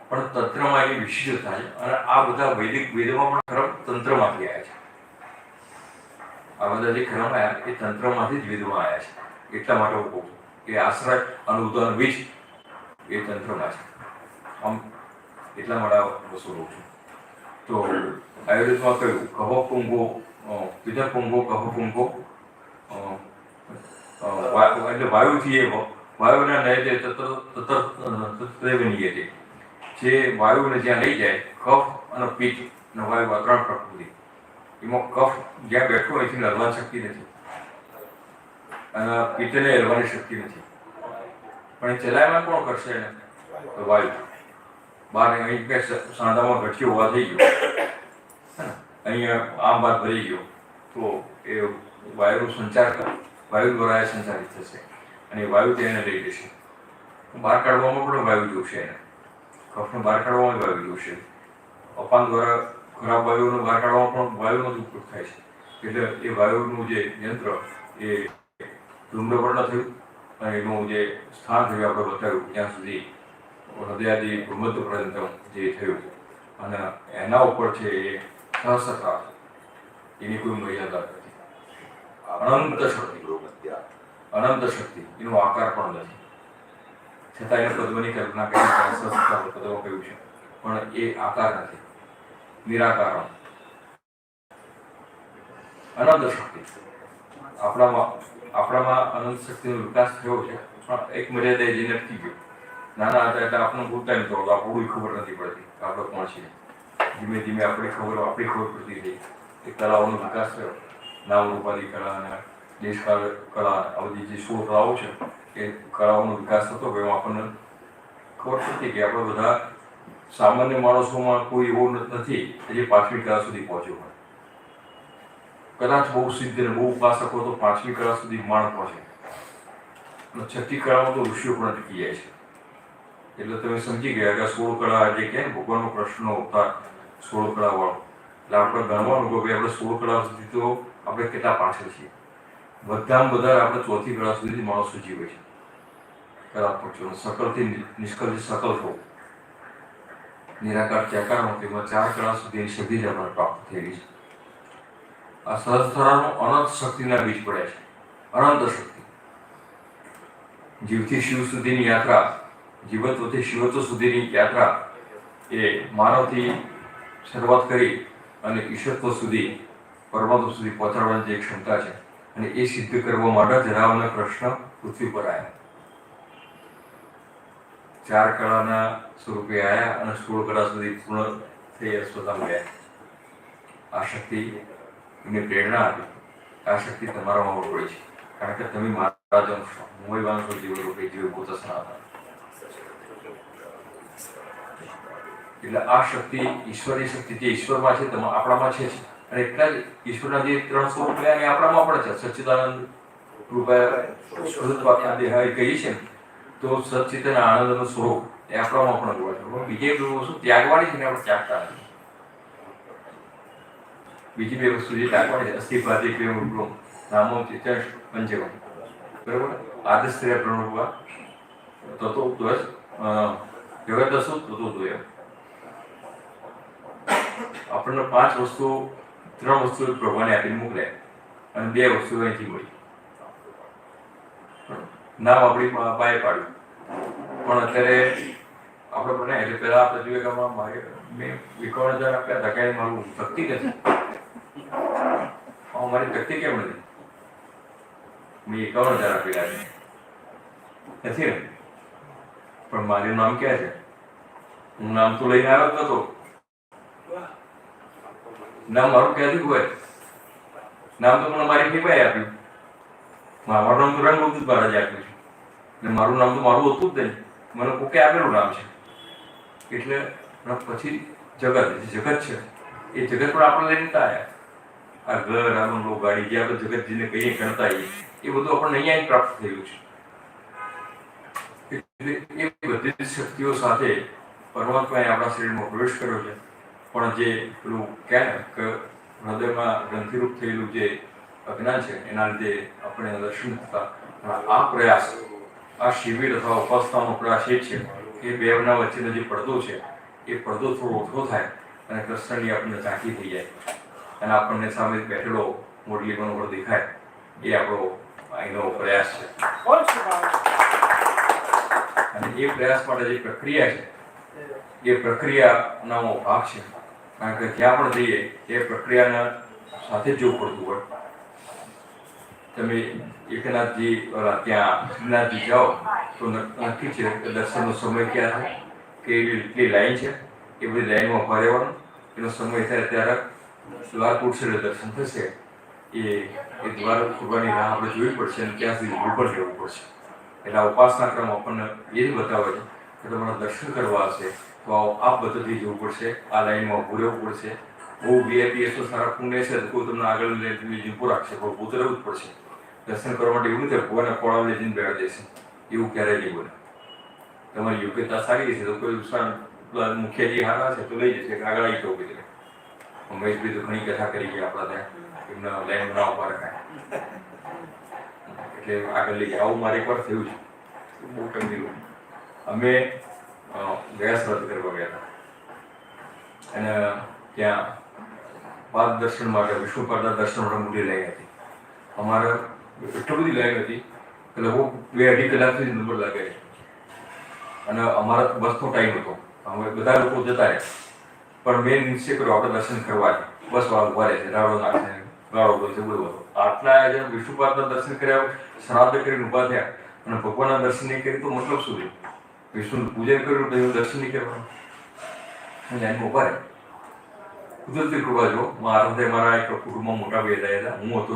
પણ તંત્રમાં એની વિશિષ્ટતા છે અને આ બધા વૈદિક વેદોમાં પણ ક્રમ તંત્રમાંથી આવ્યા છે. આ બધા જે ક્રમ આવ્યા એ તંત્રમાંથી જ વેદમાં આવ્યા છે. એટલા માટે હું કહું છું કે આશ્રય અને ઉદાહરણ બીજ એ તંત્રમાં છે. આમ એટલા માટે આ વસ્તુ લઉં છું. તો આયુર્વેદમાં કહ્યું કહ પુંગો, પિતા પુંગો, કહ પુંગો, એટલે વાયુથી એ વાયુના નય તત્રેવનીય છે. જે વાયુને જ્યાં લઈ જાય, કફ અને પિત્ત અને વાયુ, આ ત્રણ પ્રકૃતિ. એમાં કફ જ્યાં બેઠો એથી હલવાની શક્તિ નથી અને પિત્તને હલવાની શક્તિ નથી. પણ એ ચલાવવા કોણ કરશે એને? તો વાયુ. બહાર અહીં કે સાંધામાં ઘટકી હોવા થઈ ગયો, અહીંયા આમ બાદ ભરી ગયો તો એ વાયુનો સંચાર વાયુ દ્વારા એ સંચારિત થશે અને વાયુ તેને લઈ લેશે. બહાર કાઢવામાં પણ વાયુ જોશે એને, કફને બહાર કાઢવામાં વાયુ જોશે. અપાન દ્વારા ખરાબ વાયુઓને બહાર કાઢવામાં પણ વાયુનો જ ઉપયોગ થાય છે. એટલે એ વાયુનું જે યંત્ર એ ધૂમ્રવર્ણ થયું અને એનું જે સ્થાન થયું આપણે બતાવ્યું ત્યાં સુધી હૃદયાદી ભૂમધ્ય પર્યંત જે થયું અને એના ઉપર છે એ સહસત્તા, એની કોઈ મર્યાદા નથી. અનંત શક્તિ, અનંત શક્તિ, એનો આકાર પણ નથી. છતાં એને પદ્મની કલ્પના કરી સહસત્તા પદમાં કહ્યું છે, પણ એ આકાર નથી, નિરાકાર, અનંત શક્તિ. આપણામાં અનંત શક્તિનો વિકાસ થયો છે, પણ એક મર્યાદા જઈને અટકી ગયો. નાના હતા એટલે આપણને બોલતા નહીં તો આપણું ખબર નથી પડતી કે આપણે કોણ છીએ. ધીમે ધીમે આપણી ખબર પડતી થઈ. એ કલાઓનો વિકાસ થયો, નામ રૂપાલી કળા અને દેશકાળ કળા, આ બધી જે 16 કળાઓ છે એ કળાઓનો વિકાસ થતો ગયો. આપણને ખબર પડતી કે આપણે બધા સામાન્ય માણસોમાં કોઈ એવો નથી કે જે 5મી કળા સુધી પહોંચ્યો હોય. કદાચ બહુ સિદ્ધ અને બહુ ઉપાસકો તો 5મી કળા સુધી માણ પહોંચે, અને 6ઠ્ઠી કળામાં તો ઋષિઓ પણ અટકી જાય છે. એટલે તમે સમજી ગયા કે 16 કળા જે કે ભગવાનનો કૃષ્ણનો અવતાર 16 કળા વાળો, એટલે આપણે ગણવાનું કે આપણે 16 કળા સુધી તો આપણે કેટલા પાછળ છીએ. બધા આપણે 4થી કળા સુધી માણસો જીવે છે. કળા સકલથી નિષ્કલથી સકલ થવું, નિરાકાર ત્યાકારમાં તેમાં 4 કળા સુધીની સિદ્ધિ જ આપણને પ્રાપ્ત થયેલી છે. આ સહસ્ત્રાનો અનંત શક્તિના બીજ પડ્યા છે. અનંત શક્તિ, જીવથી શિવ સુધીની યાત્રા, જીવત્વથી શિવત્વ સુધીની યાત્રા એ માનવથી શરૂઆત કરી અને ઈશ્વરત્વ સુધી, પરમાત્મા સુધી પહોંચાડવાની જે ક્ષમતા છે, અને એ સિદ્ધ કરવા માટે જરાવના કૃષ્ણ પૃથ્વી પર આવ્યા. 4 કળાના સ્વરૂપે આવ્યા અને 16 કળા સુધી પૂર્ણ થઈ અશ્વત્થામા ગયા. આ શક્તિ એમને પ્રેરણા આપી. આ શક્તિ તમારામાં પડી છે, કારણ કે તમે મારા જ અંશ છો. હું વાંશો જીવરૂપે જીવભૂત સનાતન. એટલે આ શક્તિ ઈશ્વરની શક્તિ જે ઈશ્વરમાં છે આપણામાં છે, અને એટલા જ ઈશ્વરના જે 3 સ્વરૂપ કયા એ આપણામાં પણ છે. સચ્ચિદાનંદ રૂપે દેહાય કહી છે, તો સચ્ચિત અને આનંદનું સ્વરૂપ એ આપણામાં પણ જોવા છે. બીજી એક વસ્તુ ત્યાગવાની છે ને આપણે ત્યાગતા નથી. બીજી 2 વસ્તુ જે ત્યાગવાની છે, અસ્થિભાતિ પ્રેમ રૂપમ નામો ચિત્ત પંચમ, બરાબર. આદિશ્રેય પ્રણવા તતો પ્લસ જગત અસુ તતો દ્વય. આપણને 5 વસ્તુ, 3 વસ્તુ ભગવાને આપીને મોકલ્યા, અને 2 વસ્તુ અહીંથી મળી. નામ આપણી બાએ પાડ્યું, પણ અત્યારે આપણે બને એટલે પહેલા આપણે જોઈએ કે મારે મેં 51,000 આપ્યા હતા, કાંઈ મારું શક્તિ નથી. મારી શક્તિ કેમ નથી? મેં 51,000 આપેલા છે નથી ને, પણ મારું નામ ક્યાં છે? હું નામ તો લઈને આવ્યો જ નતો. નામ મારું ક્યાંથી હોય? નામ તો મને મારી ફીબાએ આપ્યું. મારું નામ તો રંગગુપ્ત મહારાજે આપ્યું છે, એટલે મારું નામ તો મારું હતું જ નહીં, મને કોકે આપેલું નામ છે. એટલે પછી જગત છે, એ જગત પણ આપણે લઈને આવ્યા. આ ઘર, આ બંગલો, ગાડી, જે આપણે જગત જેને કહીએ ગણતા એ બધું આપણને અહીંયા પ્રાપ્ત થયું છે. એટલે એ બધી શક્તિઓ સાથે પરમાત્માએ આપણા શરીરમાં પ્રવેશ કર્યો છે. પણ જે પેલું કહે ને કે હૃદયમાં ગ્રંથિરૂપ થયેલું જે અજ્ઞાન છે, એના લીધે આપણે દર્શન થતા. આ પ્રયાસ, આ શિબિર અથવા ઉપાસનાનો પ્રયાસ એ છે કે બેવના વચ્ચેનો જે પડદો છે એ પડદો થોડો ઓછો થાય અને કૃષ્ણની આપણને ઝાંખી થઈ જાય, અને આપણને સામે બેઠેલો મોરલી મનોહર દેખાય. એ આપણો અહીંનો પ્રયાસ છે. અને એ પ્રયાસ માટે જે પ્રક્રિયા છે એ પ્રક્રિયાનો ભાગ છે. કારણ કે ત્યાં પણ જઈએ એ પ્રક્રિયાના સાથે જ જવું પડતું હોય. તમે એકનાથજી ત્યાં શ્રીનાથજી જાઓ તો નક્કી છે કે દર્શનનો સમય ક્યાં થાય, કેટલી લાઈન છે, એ બધી લાઈનમાં ઉભા રહેવાનું. એનો સમય થાય ત્યારે દ્વાર ખૂટશે એટલે દર્શન થશે. એ દ્વાર ખુલવાની રાહ આપણે જોવી પડશે, અને ત્યાં સુધી ઊભું પણ રહેવું પડશે. એટલે આ ઉપાસના ક્રમ આપણને એ જ બતાવે છે કે તમારે દર્શન કરવા હશે તો આ પદ્ધતિ જવું પડશે, આ લાઈનમાં ઊભું રહેવું પડશે. બહુ વીઆઈપી તો સારા પુણ્ય છે તો કોઈ તમને આગળ લઈને ઊભું રાખશે, પણ ઊભું તો રહેવું જ પડશે. દર્શન કરવા માટે એવું નથી ભગવાનને કોળા લઈ જઈને બેઠા દેશે, એવું ક્યારેય નહીં બને. તમારી યોગ્યતા સારી છે તો કોઈ મુખ્યજી હારા છે તો લઈ જશે, આગળ આવી જવું પડે. મહેશભાઈ તો ઘણી કથા કરી ગયા આપણા ત્યાં, એમના લાઈન બનાવવા રખાય એટલે આગળ લઈ ગયા. આવું મારે એકવાર થયું છે, બહુ ટંગેલું. અમે ગયા શ્રાદ્ધ કરવા ગયા હતા, અને ત્યાં પાદ દર્શન માટે વિષ્ણુપાદના દર્શન માટે મોટી લાઈન હતી. અમારે એટલી બધી લાઈન હતી કે લગભગ 2-2.5 કલાક સુધી નંબર લાગે. અને અમારા બસનો ટાઈમ હતો, અમે બધા લોકો જતા રહ્યા, પણ મેં નિશ્ચય કર્યો આપણે દર્શન કરવા છે. બસ વાળા ઉભા રહે છે, રાડો નાખશે, ગાળો બોલશે, બધું હતું. આટલા જેમ વિષ્ણુપાદના દર્શન કર્યા, શ્રાદ્ધ કરીને ઉભા થયા અને ભગવાનના દર્શન નહીં કરી તો મતલબ શું છે? વિષ્ણુનું પૂજન કર્યું તો એવું દર્શન નહીં કરવાનું. લાઈનમાં ઉભા રહે. કુદરતી કૃપા જો મારા એક કુટુંબમાં મોટા બે હતા, હું હતો.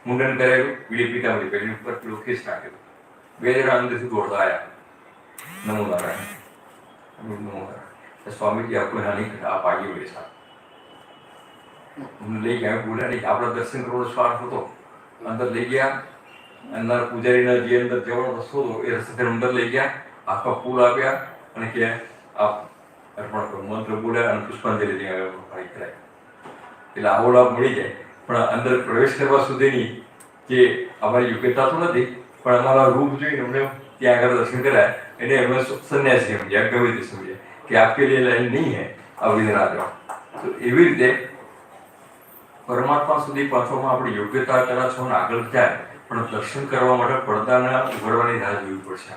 મુંડન કરાયું, બીડી પીતાંબરી પહેરી ઉપર પેલું કેસ નાખ્યું. 2 જણા અંદરથી દોડતા આવ્યા. નમો નારાયણ, નમો નારાયણ. સ્વામીજી આપણે નાની આપ આગી બેસા લઈ ગયા. બોલ્યા નહીં, આપણા દર્શન કરવાનો સ્વાર્થ હતો. અંદર લઈ ગયા. અંદર પૂજારીના જે અંદર જવાનો રસ્તો હતો એ રસ્તે અંદર લઈ ગયા, આખા ફૂલ આપ્યા અને કે આપ અર્પણ કરો. મંત્ર બોલ્યા અને પુષ્પાંજલિ કરાય. એટલે આવો લાભ મળી જાય. પણ અંદર પ્રવેશ કરવા સુધીની જે અમારી યોગ્યતા તો નથી, પણ અમારા રૂપ જોઈને અમને ત્યાં આગળ દર્શન કરાય. એને અમે સંન્યાસી સમજ્યા, ગમે તે સમજ્યા કે આપકે લીએ લાઈન નહીં હૈ, આવી રીતે ના જાઓ. તો એવી રીતે પરમાત્મા સુધી પહોંચવામાં આપણી યોગ્યતા કદાચ આગળ જાય, પણ દર્શન કરવા માટે પડદાના ઉઘડવાની રાહ જોવી પડશે.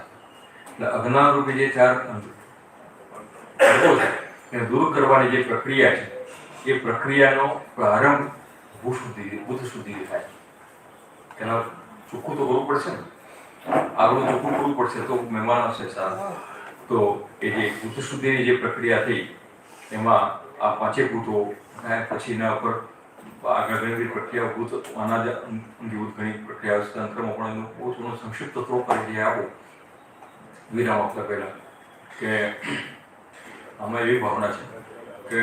એટલે અજ્ઞાન રૂપી જે 4 છે એને દૂર કરવાની જે પ્રક્રિયા છે, એ પ્રક્રિયાનો પ્રારંભ બુદ્ધ સુધી થાય. એના ચોખ્ખું તો કરવું પડશે ને, આગળ ચોખ્ખું કરવું પડશે તો મહેમાન હશે સારા. તો એ જે બુદ્ધ સુધીની જે પ્રક્રિયા થઈ એમાં આ 5 ભૂતો પછી એના ઉપર આગળ ઘણી પ્રક્રિયા ભૂત અનાજ અંગીભૂત ઘણી પ્રક્રિયાઓ તંત્રમાં પણ એનું બહુ થોડું સંક્ષિપ્ત થવો પડે. આપો વિરામ આપતા પહેલા કે આમાં એવી ભાવના છે કે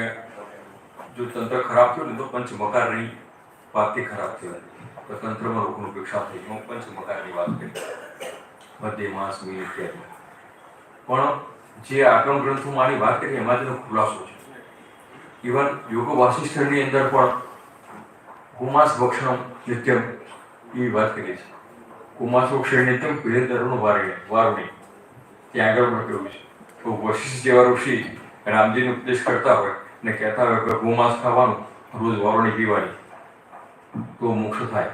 જો તંત્ર ખરાબ થયું ને તો પંચમકારની વાતથી ખરાબ થયું. તો તંત્રમાં લોકોનું ઉપેક્ષા થઈ. હું પંચમકારની વાત કરી, મધ્ય માસ મિલ ઇત્યાદિ. પણ જે આગમ ગ્રંથોમાંની વાત કરી એમાં તેનો ખુલાસો છે. ઇવન યોગ વાસિષ્ઠની અંદર પણ કુમાસ ભક્ષણ નિત્યમ એવી વાત કરી છે. કુમાસ ભક્ષણ નિત્યમ પીડિતરનું વારણી ત્યાં આગળ પણ કહ્યું છે. તો વશિષ્ઠ જેવા ઋષિ રામજીનો ઉપદેશ કરતા હોય ને કહેતા હોય કે ગોમાંસ ખાવાનું, રોજ વારણી પીવાની તો મોક્ષ થાય.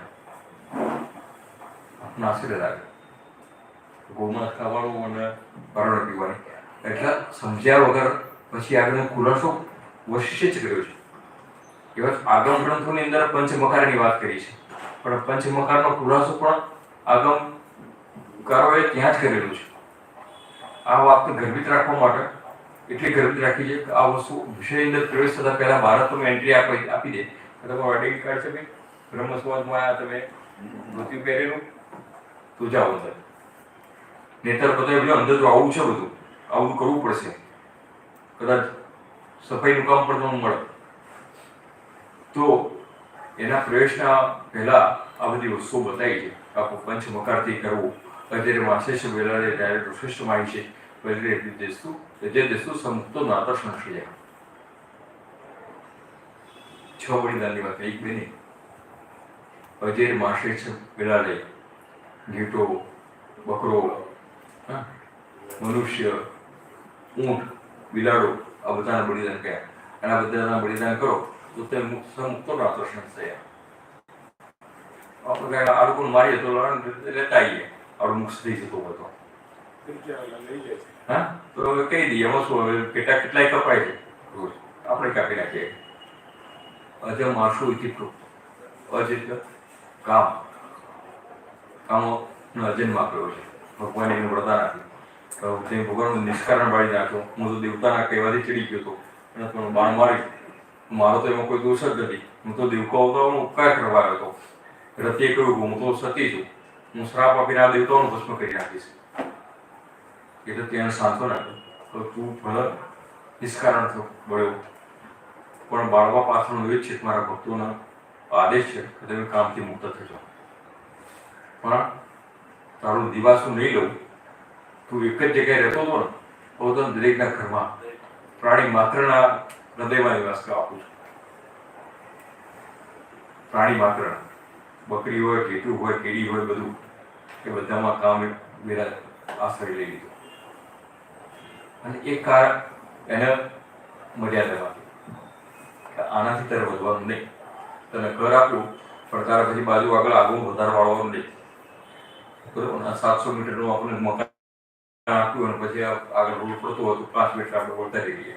આપણને આશ્ચર્ય લાગે, ગોમાંસ ખાવાનું અને વારણી પીવાની. એટલે સમજ્યા વગર પછી આગળનો ખુલાસો વશિષ્ઠે જ કર્યો છે. એવા આગમ ગ્રંથોની અંદર પંચમકારની વાત કરી છે, પણ પંચમકારનો ખુલાસો પણ આગમકારોએ ત્યાં જ કરેલું છે. આ વાતને ગર્ભિત રાખવા માટે એટલી ગર્ભિત રાખી છે કે આ વસ્તુ વિષયની અંદર પ્રવેશ થતા પહેલા ભારત તમે એન્ટ્રી આપી દે તો તમારું આઈડેન્ટિટી કાર્ડ છે ભાઈ, બ્રહ્મ સમાજમાં તમે ધોતી પહેરેલું તો જાઓ અંદર. નહીતર બધા બધું અંદર જો આવું છે, બધું આવું કરવું પડશે. કદાચ સફાઈનું કામ પણ તમને મળે તો એના પ્રવેશના પહેલા આ બધી વસ્તુઓ બતાવી છે. આખું પંચમકારથી કરવું, અત્યારે વાંચે વેલારે ડાયરેક્ટ શ્રેષ્ઠ માય છે જે દેશુ સમુક્તો નાતા સંશય 6 બલિદાનની વાત એક બેની અજેર માસે છે વેલારે ઘેટો, બકરો, મનુષ્ય, ઊંટ, બિલાડો આ બધાના બલિદાન કર્યા. અને આ બધાના બલિદાન કરો તો તે મુક્તો નાતો સંશય. આપણે આ લોકોને મારીએ તો લેતા આવીએ, આપણું મુક્ત થઈ જતો હતો. હા, તો હવે કહી દઈએ એમાં શું, હવે કેટલાય કપાય છે રોજ, આપણે કાપી નાખીએ. અજમ આશુ ઇતિપ્રો, અજ એટલે કામો અજન્મ આપ્યો છે. ભગવાને એને વરદાન આપ્યું. તે ભગવાનનું નિષ્કારણ બાળી નાખ્યો. હું તો દેવતાના કહેવાથી ચડી ગયો હતો અને તમે બાણ મારી. મારો તો એમાં કોઈ દોષ જ નથી. હું તો દેવકો અવતારનો ઉપકાર કરવા આવ્યો હતો. એટલે તે કહ્યું હું તો સતી છું, હું શ્રાપ આપીને આ દેવતાઓનું ભસ્મ કરી નાખીશ. એટલે તેને સાંત્વના તો તું ભલે નિષ્કારણ થયો બળ્યો, પણ બાળવા પાછળનો એ જ છે મારા ભક્તોનો આદેશ છે કે તમે કામથી મુક્ત થજો. પણ તારું દિવાસું નહીં લઉં. તું એક જ જગ્યાએ રહેતો હતો ને, પોતાના દરેકના ઘરમાં પ્રાણી માત્રના હૃદયમાં નિવાસ આપું છું. પ્રાણી માત્ર, બકરી હોય, ઘેટું હોય, કેડી હોય, બધું એ બધામાં કામ મેરા આશ્રય લઈ લીધો. અને એ એને મર્યાદામાં આનાથી તારે વધવાનું નહીં. તને ઘર આપ્યું પણ તારે પછી બાજુ આગળ આગળ વધારે વાળવાનું નહીં. બરોબર. 700 મીટરનું આપણે મકાન આપ્યું અને પછી આગળ રોડ પડતો હોય તો 5 મીટર આપણે વળતા રહીએ.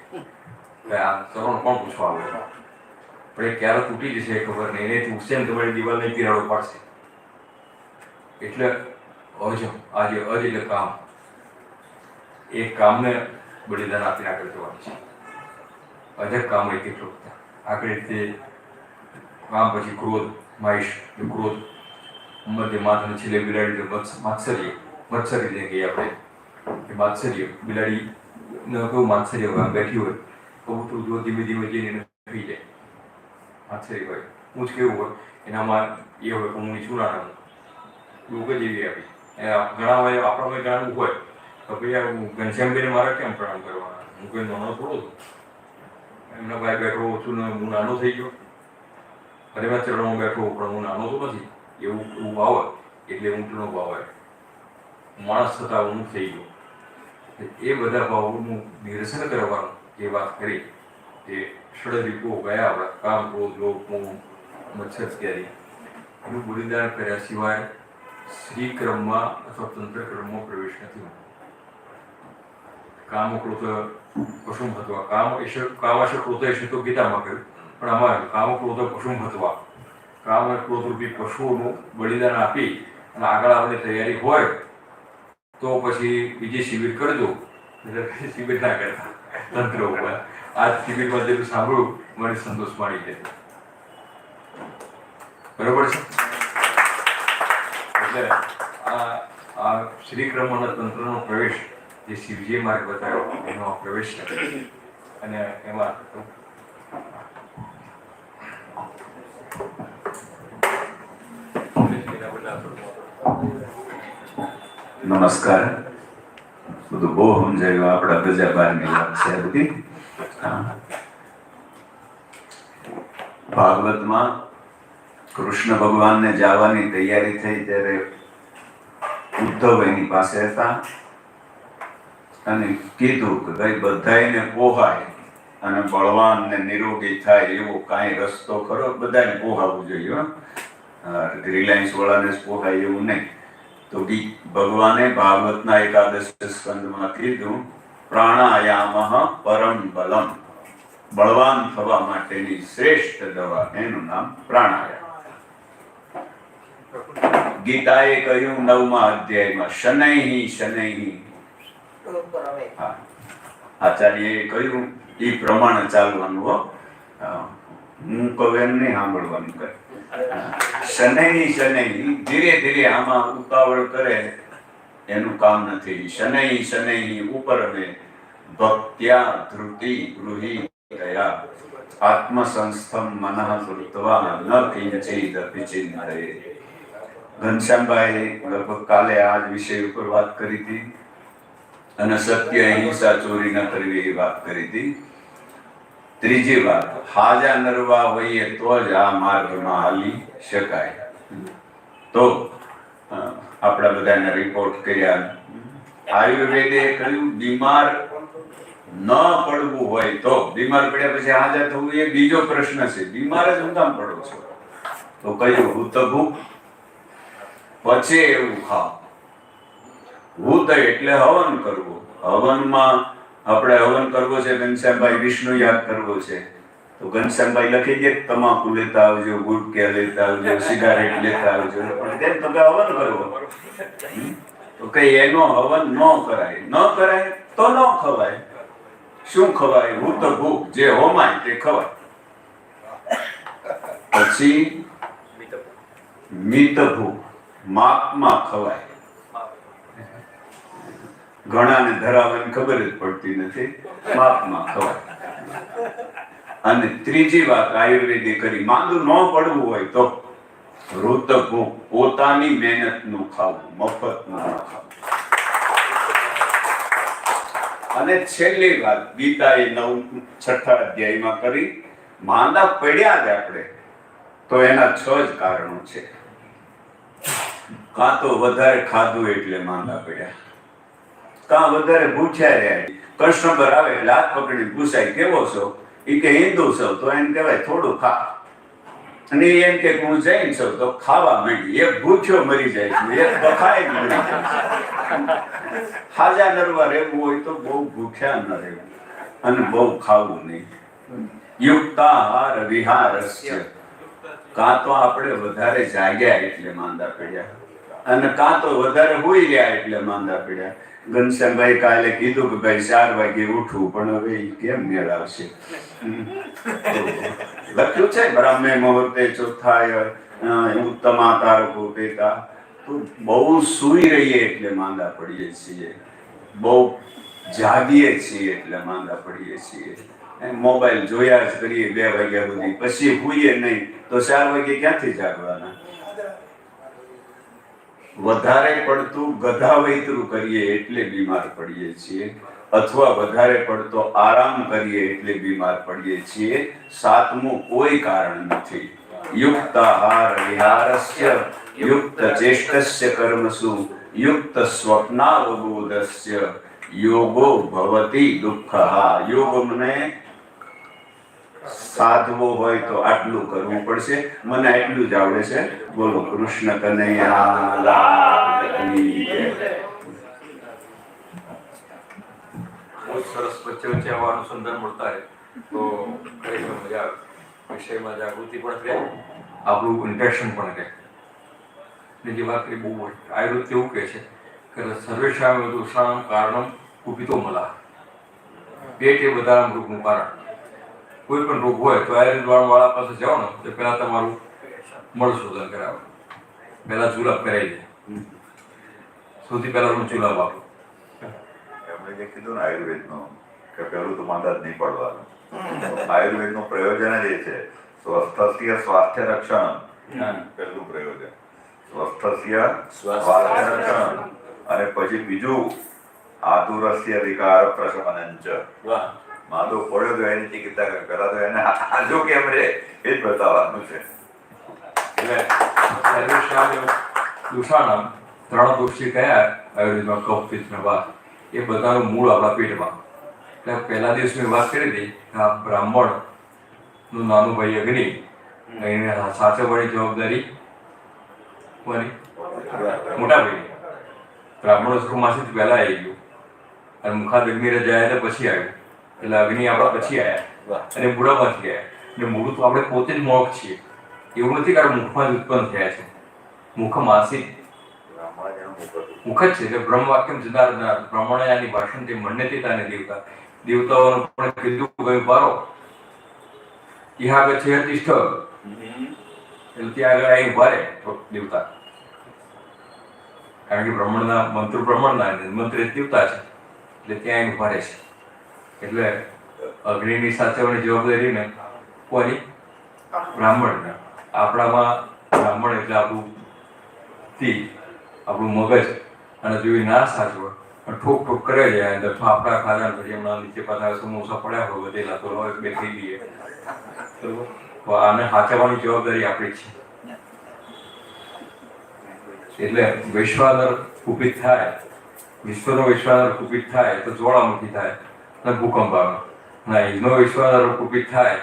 આ કરવાનું કોણ પૂછવા આવે? પણ એ ક્યારે તૂટી જશે એ ખબર નહીં. એને તૂટશે ને તમારી દિવાલને તિરાડો પાડશે. એટલે અજ એટલે કામ. એ કામને બલિદાન આપીને આગળ જવાનું છે. અજબ કામ હોય કેટલું આગળ રીતે કામ. પછી ક્રોધ, માહિશ, ક્રોધ, મધ્ય માથાને છેલ્લે બિલાડી મત્સરી કહીએ આપણે. એ માત્સર્ય બિલાડી કેવું માત્સર્ય હોય, બેઠી હોય કબૂતરું જો ધીમે ધીમે જઈને થઈ જાય. માત્સર્ય હોય હું જ કેવું હોય એનામાં એ હોય કે હું છું નાનું એવું જ એવી આપી. ઘણા હોય આપણામાં જાણવું હોય તો ભાઈ હું ઘનશ્યામભાઈને મારે કેમ પ્રણામ કરવાના? હું કોઈ નાનો થોડો છું. એમના ભાઈ બેઠો છું ને હું નાનો થઈ ગયો. પરિવાર ચરણમાં બેઠો પણ હું નાનો તો નથી. એવું આવે એટલે ઊંટનો ભાવ આવે. માણસ થતા હું થઈ ગયો. એ બધા ભાવોનું નિરસન કરવાનું જે વાત કરી એ ષડરીપો ગયા આપણા કામ, ક્રોધ, લોભ, મોહ, મચ્છર ઇત્યાદિ એનું બલિદાન કર્યા સિવાય શ્રી ક્રમમાં અથવા તંત્ર ક્રમમાં પ્રવેશ નથી. કામ ક્રોધ પશુમ હત્વા, કામાશ ક્રોધ તો ગીતામાં કહ્યું. પણ આમાં કામ ક્રોધ પશુમ હત્વા, કામ ક્રોધ રૂપી પશુઓનું બલિદાન આપી અને આગળ આપણી તૈયારી હોય તો પછી બીજી શિબિર કરજો. એટલે શિબિર ના કરતા તંત્ર ઉપર. આ શિબિરમાં જેટલું સાંભળ્યું મને સંતોષ માણી જાય. બરોબર છે. એટલે આ શ્રીક્રમ અને તંત્રનો પ્રવેશ જે શિવજીએ માર્ગ બતાવ્યો એનો પ્રવેશ છે. અને એમાં નમસ્કાર. બધું બહુ સમજાયું. આપણા ગજા બારની વાત છે બધી. ભાગવતમાં કૃષ્ણ ભગવાનને જવાની તૈયારી થઈ ત્યારે ઉદ્ધવ એની પાસે હતા અને કીધું કે ભાઈ બધાને પોહાય અને બળવાન ને નિરોગી થાય એવો કાંઈ રસ્તો ખરો? બધાને પોહાવું જોઈએ. રિલાયન્સ વાળાને જ પોહાય એવું નહીં. તો ભગવાને ભાગવતના એકાદશ સ્કંદમાં કીધું પ્રાણાયામ પરમ બલમ, બળવાન થવા માટેની શ્રેષ્ઠ દવા, એનું નામ પ્રાણાયામ. ગીતાએ કહ્યું 9મા અધ્યાયમાં શનૈહિ શનૈહિ. આચાર્યએ કહ્યું એ પ્રમાણે ચાલવાનું હો. હું કહું એમ નહીં સાંભળવાનું કહે. શનૈહિ શનૈહિ, ધીરે ધીરે આમાં ઉતાવળ કરે એનું કામ નથી. શનૈહિ શનૈહિ ઉપરમે ભક્ત્યા ધૃતિ ગૃહી ગયા આત્મસંસ્થમ મનઃ કૃત્વા ન કિંચિદ વિચિંતયે. ઘનશ્યામભાઈ લગભગ કાલે આ જ વિષય ઉપર વાત કરી હતી અને સત્ય, અહિંસા, ચોરી ન કરવી એ વાત કરી હતી. ત્રીજી વાત, હાજા નરવા હોઈએ તો જ આ માર્ગમાં હાલી શકાય. તો આપણા બધાના રિપોર્ટ કર્યા. આયુર્વેદે કહ્યું બીમાર ન પડવું હોય તો. બીમાર પડ્યા પછી હાજા થવું એ બીજો પ્રશ્ન છે. બીમાર જ હું કામ પડો છો? તો કહ્યું હુતભૂખ, પછી એવું ખાવ. હુત એટલે હવન કરવું. હવનમાં આપણે હવન કરવો છે, ઘનશ્યામભાઈ વિષ્ણુ યાદ કરવો છે તો ઘનશ્યામભાઈ લખી દે તમાકુ લેતા આવજો, ગુટકા લેતા આવજો, સિગારેટ લેતા આવજો. પણ તેમ તમે હવન કરવો તો કઈ એનો હવન ન કરાય. ન કરાય તો ન ખવાય. શું ખવાય? હુત ભૂખ, જે હોમાય તે ખવાય. પછી મિત ભૂખ, માપમાં ખવાય. ઘણાને ધરાવવાની ખબર જ પડતી નથી. માપમાં ખવાય. અને ત્રીજી વાત આયુર્વેદે કરી, માંદું ન પડવું હોય તો ઋત ભૂખ, પોતાની મહેનતનું ખાવું, મફતનું ન ખાવું. અને છેલ્લી વાત ગીતાએ 6થા અધ્યાયમાં કરી, માંદા પડ્યા જ આપણે તો એના 6 જ કારણો છે. કાં તો વધારે ખાધું એટલે માંદા પડ્યા, કાં વધારે ભૂખ્યા રહ્યા કસ્ટમર આવે એટલે હાથ પકડી પૂછાય કેવો છો, એ કે હિન્દુ છો, તો એને કહેવાય થોડું ખા. અને એમ કે હું જૈન છું, તો ખાવા માંડી. એક ભૂખ્યો મરી જાય છે, એક બખાય મરી જાય. હાજા નરવા રહેવું હોય તો બહુ ભૂખ્યા ન રહેવું અને બહુ ખાવું નહીં. યુક્તાહાર વિહારસ્ય, કાં તો આપણે વધારે જાગ્યા એટલે માંદા પડ્યા, અને કાં તો વધારે હોઈ રહ્યા એટલે માંદા પડ્યા. ઘનશ્યામભાઈ કાલે કીધું કે ભાઈ 4 વાગે ઉઠવું, પણ હવે ઈ કેમ મેળ આવશે? લખ્યું છે બ્રાહ્મે મુહૂર્તે ચોથાય ઉત્તમા તારકો પેતા. તો બહુ સૂઈ રહીએ એટલે માંદા પડીએ છીએ, બહુ જાગીએ છીએ એટલે માંદા પડીએ છીએ. મોબાઈલ જોયા જ કરીએ 2 વાગ્યા સુધી, પછી હુઈએ નહીં તો 4 વાગે ક્યાંથી જાગવાના? વધારે પડતું ગધાવૈતરું કરીએ એટલે બીમાર પડીએ છીએ, અથવા વધારે પડતો આરામ કરીએ એટલે બીમાર પડીએ છીએ. 7મું કોઈ કારણ નથી. યુક્તાહાર વિહારસ્ય યુક્ત ચેષ્ટસ્ય કર્મસુ યુક્ત સ્વપ્નાવબોધસ્ય યોગો ભવતિ દુઃખઃ. યોગ મને સાધવો હોય તો આટલું કરવું પડશે. મને આટલું જ આવડે છે. બોલો કૃષ્ણ કનૈયા લાલ કી જય. બહુ સરસ. વચ્ચે વચ્ચે આવા અનુસંધાન મળતા રહે તો ખરેખર મજા આવે. વિષયમાં જાગૃતિ પણ રહે, આપણું ઇન્ટરેક્શન પણ રહે. બીજી વાત કરી, બહુ આયુર્વેદ કેવું કહે છે કે સર્વેષામ દોષામ કારણમ કુપિતો મલા. પેટ એ બધા રોગનું કારણ. કોઈ પણ રોગ હોય તો આયુર્વેદ વાળા પાસે જાઓ ને તો પહેલા તમારું મળ શોધન કરાવો, પહેલા જુલાબ કરાવી દે. સૌથી પહેલા હું જુલાબ આપું. એમણે જે કીધું ને આયુર્વેદનું કે પહેલું તો માંદા જ નહીં પડવાનું. આયુર્વેદનું પ્રયોજન જ એ છે, સ્વસ્થસ્ય સ્વાસ્થ્ય રક્ષણ. પહેલું પ્રયોજન સ્વસ્થસ્ય સ્વાસ્થ્ય રક્ષણ. અને પછી બીજું આતુરસ્ય વિકાર પ્રશમનંચ. માંદો પડ્યો તો એની ચિકિત્સા કરે, પહેલા તો એને આજો કેમ રે એ જ બતાવવાનું છે. એટલે સર્વેષામ દોષાનામ 3 દોષી કયા આયુર્વેદમાં? કફ, પિત્ત ને વાત. એ બધાનું મૂળ આપણા પેટમાં. એટલે પહેલા દિવસ મેં વાત કરી હતી કે આ બ્રાહ્મણનું નાનું ભાઈ અગ્નિ, એને સાચવવાની જવાબદારી કોની? મોટા ભાઈની. બ્રાહ્મણો સુખમાંથી પહેલા આવી ગયું અને મુખાદગ્નિ જાય તો પછી આવ્યું. એટલે અગ્નિ આપણા પછી આવ્યા અને બુઢામાંથી ગયા. એટલે મૂળ તો આપણે પોતે જ મોગ છીએ. એવું નથી કે આપણે મુખમાં જ ઉત્પન્ન થયા છે. મુખમાસી મુખ જ છે. એટલે બ્રહ્મ વાક્યમ જનાર બ્રાહ્મણયાની ભાષણ તે મન્યતે તાને દેવતા. દેવતાઓનું પણ કીધું ગયું પારો ઇહાગ છે તિષ્ઠ. એટલે ત્યાં આગળ આવી ઉભા રહે દેવતા. કારણ કે બ્રાહ્મણના મંત્ર બ્રાહ્મણના મંત્ર દેવતા છે એટલે ત્યાં આવી ઉભા રહે છે. એટલે અગ્નિની સાચવવાની જવાબદારી ને કોની? બ્રાહ્મણ. આપણામાં બ્રાહ્મણ એટલે આપણું તી, આપણું મગજ. અને જો એ ના સાચવે ઠોક ઠોક કરે જાય અંદર ફાફડા ખાધા પછી હમણાં નીચે પાછા સમોસા પડ્યા હોય વધેલા તો હવે 2 ખાઈ લઈએ. તો આને સાચવવાની જવાબદારી આપણી છે. એટલે વૈશ્વાનર કુપિત થાય, વિશ્વનો વૈશ્વાનર કુપિત થાય તો જ્વાળામુખી થાય અને ભૂકંપ આવે. ના, એનો વૈશ્વાનર કુપિત થાય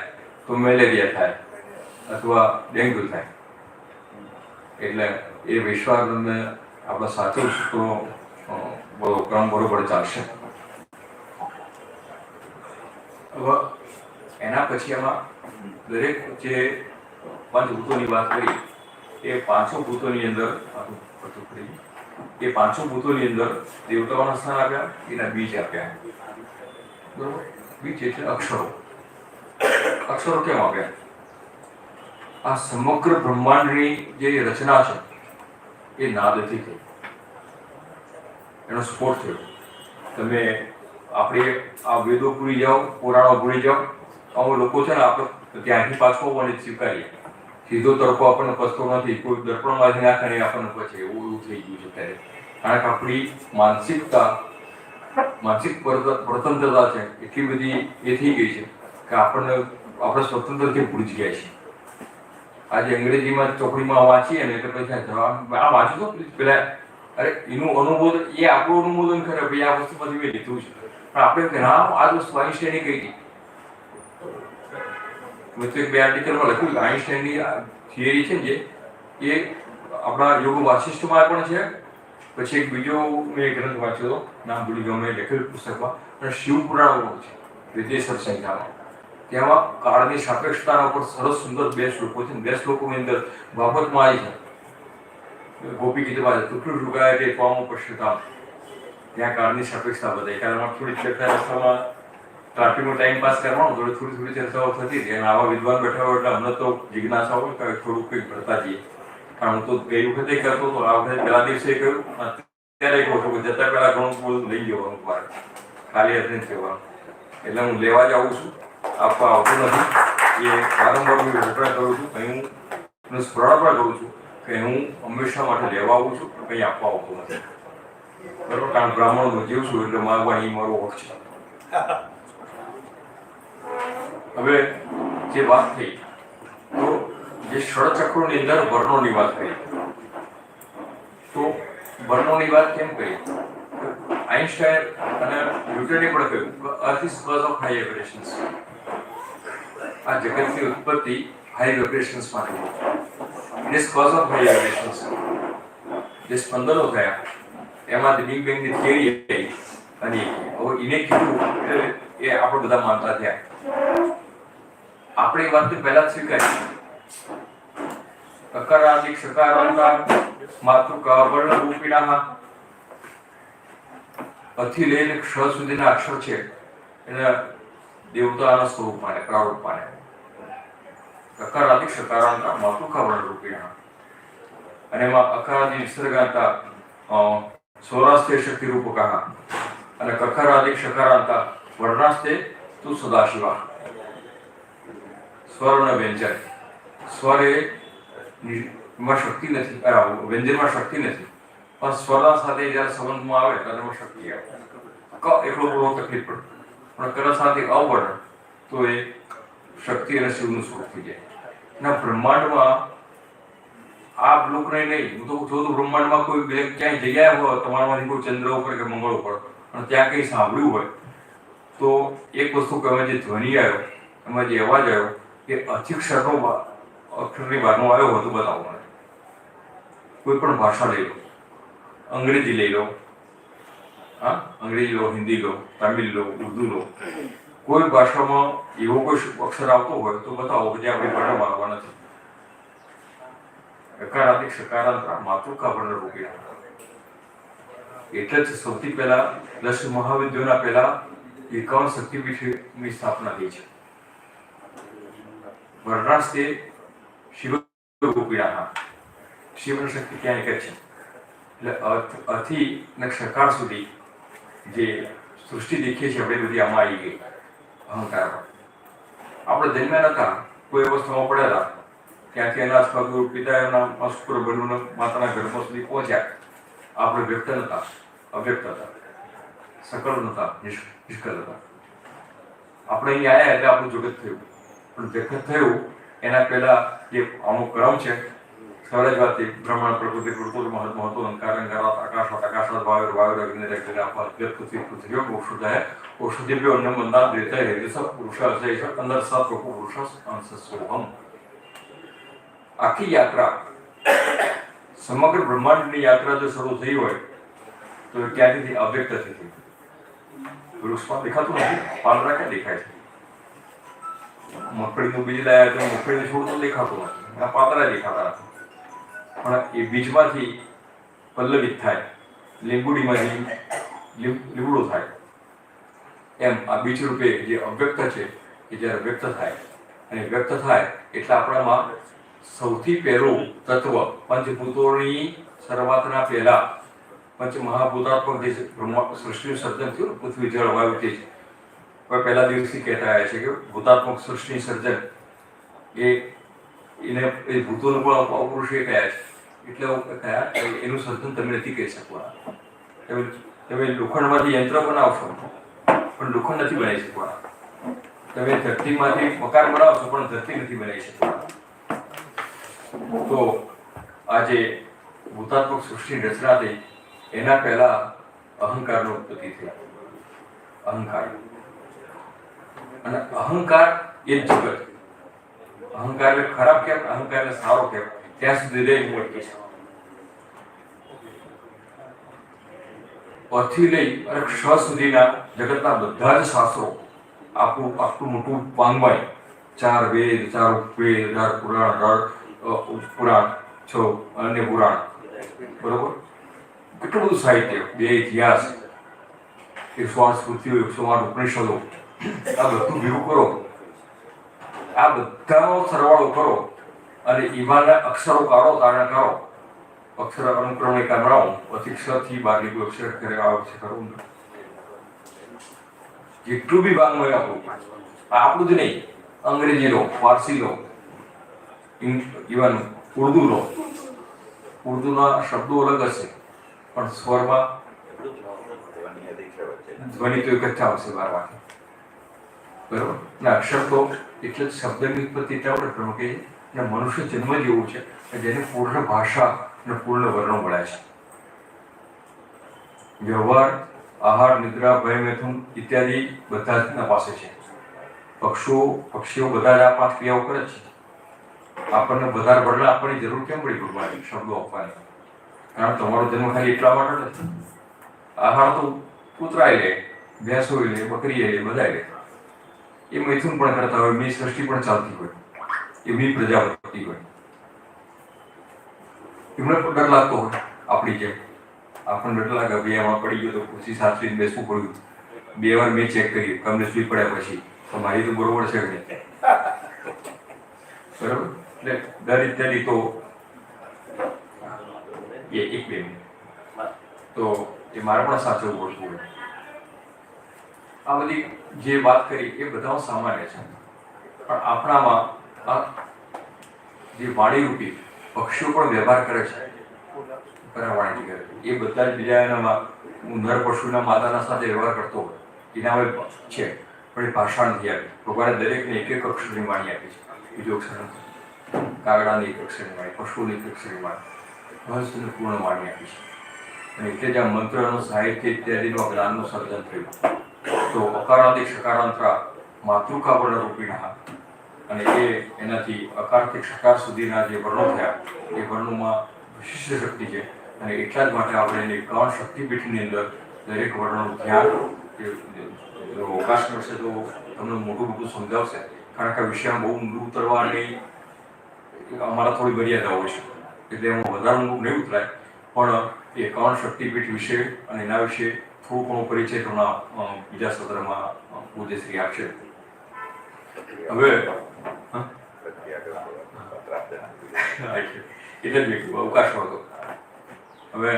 તો મેલેરિયા થાય અથવા ડેન્ગ્યુ થાય. એટલે એ વૈશ્વાનરને આપણે સાચવશું તો ક્રમ બરોબર ચાલશે. હવે એના પછી આમાં દરેક જે 5 ભૂતોની વાત કરી એ 5 ભૂતોની અંદર એ 5 ભૂતોની અંદર દેવતાઓના સ્થાન આપ્યા, એના બીજ આપ્યા. બરોબર? બીજ એટલે અક્ષરો. અક્ષરો કેમ આપ્યા? આ સમગ્ર બ્રહ્માંડની જે રચના છે એ નાદથી થઈ. એનો સ્ફોટ થયો. તમે આપણે આ વેદો ભૂલી જાઓ, પુરાણો ભૂલી જાઓ. અમુક લોકો છે ને આપણે ત્યાંથી પાછો પણ સ્વીકારીએ. સીધો તડકો આપણને પચતો નથી, કોઈ દર્પણમાંથી નાખે ને આપણને પચે. એવું થઈ ગયું છે ત્યારે. કારણ કે આપણી માનસિક સ્વતંત્રતા છે એટલી બધી એ થઈ ગઈ છે કે આપણે સ્વતંત્રથી ભૂલી ગયા છીએ. આજે અંગ્રેજીમાં ચોપડીમાં વાંચીએ ને એટલે પછી આ વાંચું તો પેલા અરે એનું અનુમોદન, એ આપણું અનુમોદન કરે ભાઈ આ વસ્તુમાંથી મેં લીધું છે. પણ આપણે કે ના આ જ વસ્તુ આઈન્સ્ટાઈને કહી હતી. મેં તો એક બે આર્ટિકલમાં લખ્યું કે આઈન્સ્ટાઈનની થિયરી છે ને જે એ આપણા યોગ વાસિષ્ઠમાં પણ છે. પછી એક બીજો મેં એક ગ્રંથ વાંચ્યો હતો, નામ ભૂલી ગયો મેં લખેલું પુસ્તકમાં, અને શિવપુરાણો છે વિદ્યેશ્વર સંહિતામાં. તેમાં કાળની સાપેક્ષતાના ઉપર સરસ સુંદર 2 શ્લોકો છે. 2 શ્લોકોની અંદર બાબતમાં આવી છે ગોપી ગીતમાં તુટુ રૂગાય કે પામો પશ્યતામ, ત્યાં કાળની સાપેક્ષતા બતાવી. કારણ થોડી ચર્ચા રસ્તામાં ટ્રાફિકનો ટાઈમ પાસ કરવાનો, થોડી ચર્ચાઓ થતી હતી. અને આવા વિદ્વાન બેઠા હોય એટલે અમને તો જિજ્ઞાસા હોય કે થોડું કંઈક ભરતા જઈએ. કારણ હું તો ગઈ વખતે કરતો હતો, આ વખતે પહેલા દિવસે કહ્યું, અત્યારે કહું છું કે જતા પહેલા ઘણું બધું લઈ જવાનું મારે, ખાલી હાથે જ કહેવાનું. એટલે હું લેવા જ આવું છું, આપવા આવતો નથી. એ વારંવાર હું રજૂઆત કરું છું, કંઈ હું સ્મરણ પણ કરું છું કે હું હંમેશા માટે લેવા આવું છું, પણ કંઈ આપવા આવતો નથી. બરોબર? કારણ બ્રાહ્મણનો જીવ છું એટલે માગવાની મારો હક છે. હવે જે વાત થઈ તો જે ષડચક્રોની અંદર વર્ણોની વાત કરી, તો વર્ણોની વાત કેમ કરી? આઈન્સ્ટાઈન અને ન્યૂટને પણ કહ્યું કે earth is cause of high vibrations. આ જગતની ઉત્પત્તિ હાઈ વાઇબ્રેશન્સમાંથી થઈ. It is cause of high vibrations. જે સ્પંદનો થયા એમાંથી બિગ બેંગની થિયરી આવી, અને હવે એને કીધું એટલે એ આપણે બધા માનતા થયા. આપણે એ વાત પહેલા જ સ્વીકારી. અકારાદિક સકારાંતા માતૃકા વર્ણ રૂપિણા, અથી લઈને ક્ષ સુધીના અક્ષર છે એને દેવતાના સ્વરૂપ માને, પ્રારૂપ માને. અકારાદિક સકારાંતા માતૃકા વર્ણ રૂપિણા, અને એમાં અકારાદિક નિસર્ગાંતા સ્વરાસ્તે શક્તિ રૂપકા, અને કકારાદિક સકારાંતા વર્ણાસ્તે તું સદાશિવા. સ્વર અને વ્યંજન. સ્વર એમાં શક્તિ નથી, વ્યંજનમાં શક્તિ નથી, પણ સ્વરના સાથે જ્યારે સંબંધમાં આવે ત્યારે એમાં શક્તિ આવે. ક એટલો બહુ તકલીફ પડે, પણ કર સાથે અવર્ણ તો એ શક્તિ અને શિવનું સ્વરૂપ થઈ જાય. ના બ્રહ્માંડમાં આ લોકને નહીં, હું તો જોતું બ્રહ્માંડમાં કોઈ ક્યાંય જગ્યાએ હોય, તમારામાંથી કોઈ ચંદ્ર ઉપર કે મંગળ ઉપર, અને ત્યાં કંઈ સાંભળ્યું હોય તો એક વસ્તુ કે જે ધ્વનિ આવ્યો, એમાં જે અવાજ આવ્યો એ અધિક્ષરનો અક્ષરની બહારનો આવ્યો હોય તો બતાવો મને. કોઈ પણ ભાષા લઈ લો, અંગ્રેજી લઈ લો, હા, અંગ્રેજી લો, હિન્દી લો, તમિલ લો, ઉર્દુ લો, કોઈ ભાષામાં એવો કોઈ અક્ષર આવતો હોય તો બતાવો કે જે આપણી ભાષામાં આવવા નથી. સકારાત્મક સકારાંતરા માતૃકા વર્ણ રૂપિણા. એટલે જ સૌથી પહેલા 10 મહાવિદ્યોના પહેલા 51 શક્તિપીઠની સ્થાપના થઈ છે. વર્ણાસ્તે શિવ રૂપિણા, શિવની શક્તિ ત્યાં એક જ છે. એટલે અથી ને સકાર સુધી જે સૃષ્ટિ દેખીએ છીએ આપણે બધી આમાં આવી ગઈ અહંકારમાં. આપણે જન્મ્યા નતા, કોઈ અવસ્થામાં પડેલા, ત્યાંથી એના સ્પર્ધુ પિતા એના શુક્ર બનીને માતાના ગર્ભ સુધી પહોંચ્યા. આપણે વ્યક્ત નતા, અવ્યક્ત હતા, સકળ નતા, નિષ્કળ હતા. આપણે અહીંયા આવ્યા એટલે આપણું જગત થયું, પણ જગત થયું એના પહેલા જે અમુક ક્રમ છે સહજવાથી બ્રહ્માંડ પ્રકૃતિ કૃતુર મહત્વ કારણ કરાત આકાશાત આકાશાત વાયુર વાયુર અગ્નિ રક્ષા પૃથ્વી પૃથ્વી ઔષધાય ઔષધિભ્યો અન્નમ બંધા દેતા હે સબ પુરુષ છે અંદર સબ પુરુષ અંશ સોહમ. આખી યાત્રા, સમગ્ર બ્રહ્માંડની યાત્રા જો શરૂ થઈ હોય તો ક્યાંથી અવ્યક્ત થઈ. વૃક્ષમાં દેખાતું નથી, પાંદડા ક્યાં દેખાય છે? મગફળીનું બીજ લાયા તો મગફળીનું છોડ તો દેખાતું નથી, આ પાંદડા દેખાતા નથી. પણ એ બીજમાંથી પલ્લવિત થાય, લીંબુડીમાંથી લીમડો થાય. એમ આ બીજ રૂપે જે અવ્યક્ત છે એ જ્યારે વ્યક્ત થાય, અને વ્યક્ત થાય એટલે આપણામાં સૌથી પહેલું તત્વ પંચભૂતોની શરૂઆતના પહેલા પંચ મહાભૂતાત્મક જે સૃષ્ટિનું સર્જન થયું, પૃથ્વી જળ વાયુ તેજ, પહેલા દિવસથી કહેતા આવ્યા છે કે ભૂતાત્મક સૃષ્ટિ સર્જન એને એ ભૂતોનું પણ અપુરુષે કહ્યા છે. એટલે કહ્યા એનું સર્જન તમે નથી કહી શકવાના. તમે લોખંડમાંથી યંત્ર બનાવશો પણ લોખંડ નથી બનાવી શકવાના. તમે ધરતીમાંથી મકાન બનાવશો પણ ધરતી નથી બનાવી શકવાના. તો આજે ભૂતાત્મક સૃષ્ટિની રચના થઈ એના પહેલા અહંકારનો ઉત્પત્તિ થઈ. અહંકાર. અને અહંકાર એ જ જગત. અહંકાર એટલે ખરાબ કેમ, અહંકાર એટલે સારો કેમ, ત્યાં સુધી લઈ મોટી છે. પરથી લઈ અને ક્ષ સુધીના જગતના બધા જ શાસ્ત્રો, આટલું મોટું વાંગમય, 4 વેદ, 4 ઉપવેદ, 4 પુરાણ, પુરાણ, 6 અન્ય પુરાણ, બરોબર, કેટલું બધું સાહિત્ય, 2 ઇતિહાસ, 108 સ્મૃતિઓ, 108 ઉપનિષદો, આ બધું ભેગું કરો, આ બધાનો સરવાળો કરો અને ઈમાનના અક્ષરો કાઢો, તારણા કાઢો, અક્ષર અનુક્રમણિકા બનાવો, પછી 6 થી 12 કોઈ અક્ષર કરે આ અક્ષર કરવું નહીં. જેટલું બી વાંગમય આપણું જ નહીં, અંગ્રેજી લો, ફારસી લો, ઇવન ઉર્દુ લો, ઉર્દુના શબ્દો અલગ હશે પણ સ્વરમાં ધ્વનિ તો એક જ આવશે બારમાંથી, બરોબર ને. અક્ષર તો એટલે જ શબ્દની ઉત્પત્તિ એટલા માટે પ્રમુખ છે અને મનુષ્ય જન્મ જ એવું છે કે જેને પૂર્ણ ભાષા અને પૂર્ણ વર્ણો મળ્યા છે. વ્યવહાર, આહાર, નિદ્રા, ભય, મૈથુન ઇત્યાદિ બધા જ પાસે છે. પક્ષીઓ બધા જ આ 5 ક્રિયાઓ કરે છે. આપણને બધા વર્ણન આપવાની જરૂર કેમ પડી ભગવાન શબ્દો આપવાની? કારણ તમારો જન્મ ખાલી એટલા માટે નથી. આહાર તો કૂતરાય લે, ભેંસો લે, બકરી લે, બધા લે. એ મૈથુન પણ કરતા હોય, મી સૃષ્ટિ પણ ચાલતી હોય, એ મી પ્રજાપતિ હોય. એમને પણ ડર લાગતો હોય આપણી જેમ. આપણને ડર લાગે, બે એમાં પડી ગયો તો ખુશી સાચવીને બેસવું પડ્યું, 2 વાર મેં ચેક કર્યું, કમનસીબ પડ્યા પછી તો મારી તો બરોબર છે નહીં, બરોબર. એટલે દર ઇત્યાદિ તો એક 2 મિનિટ તો એ મારે પણ સાચવવું પડતું હોય. આ બધી જે વાત કરી એ બધામાં સામાન્ય છે, પણ આપણામાં આ જે વાણીરૂપી પક્ષીઓ પણ વ્યવહાર કરે છે, વાણી કરે એ બધા જ બીજા એનામાં નર પશુના માતાના સાથે વ્યવહાર કરતો હોય એના હવે છે, પણ એ ભાષા નથી આપી. ભગવાને દરેકને એક એક અક્ષરની વાણી આપી છે, બીજો અક્ષર નથી. કાગડાની 1 અક્ષરની વાણી, પશુની 1 અક્ષરની વાણી, હંસને પૂર્ણ વાણી આપી છે. અને એટલે જ આ મંત્રનું સાહિત્ય ઇત્યાદિનું જ્ઞાનનું સર્જન થયું. તો અકારાદિક સકારાંતરા માતૃકા વર્ણ રૂપીણા, અને એનાથી અકારથી સકાર સુધીના જે વર્ણો થયા એ વર્ણોમાં વિશિષ્ટ શક્તિ છે. અને એટલા જ માટે આપણે એની 51 શક્તિપીઠની અંદર દરેક વર્ણનું ધ્યાન, અવકાશ મળશે તો તમને મોટું સમજાવશે. કારણ કે વિષયમાં બહુ ઊંડું ઉતરવાની અમારા થોડી મર્યાદા હોય છે, એટલે એમાં વધારે ઊંડું નહીં ઉતરાય. પણ એ 51 શક્તિપીઠ વિશે અને એના વિશે થોડું ઘણો પરિચય તમને બીજા સત્રમાં પૂજ્યશ્રી આપશે. હવે એટલે જ અવકાશ હતો. હવે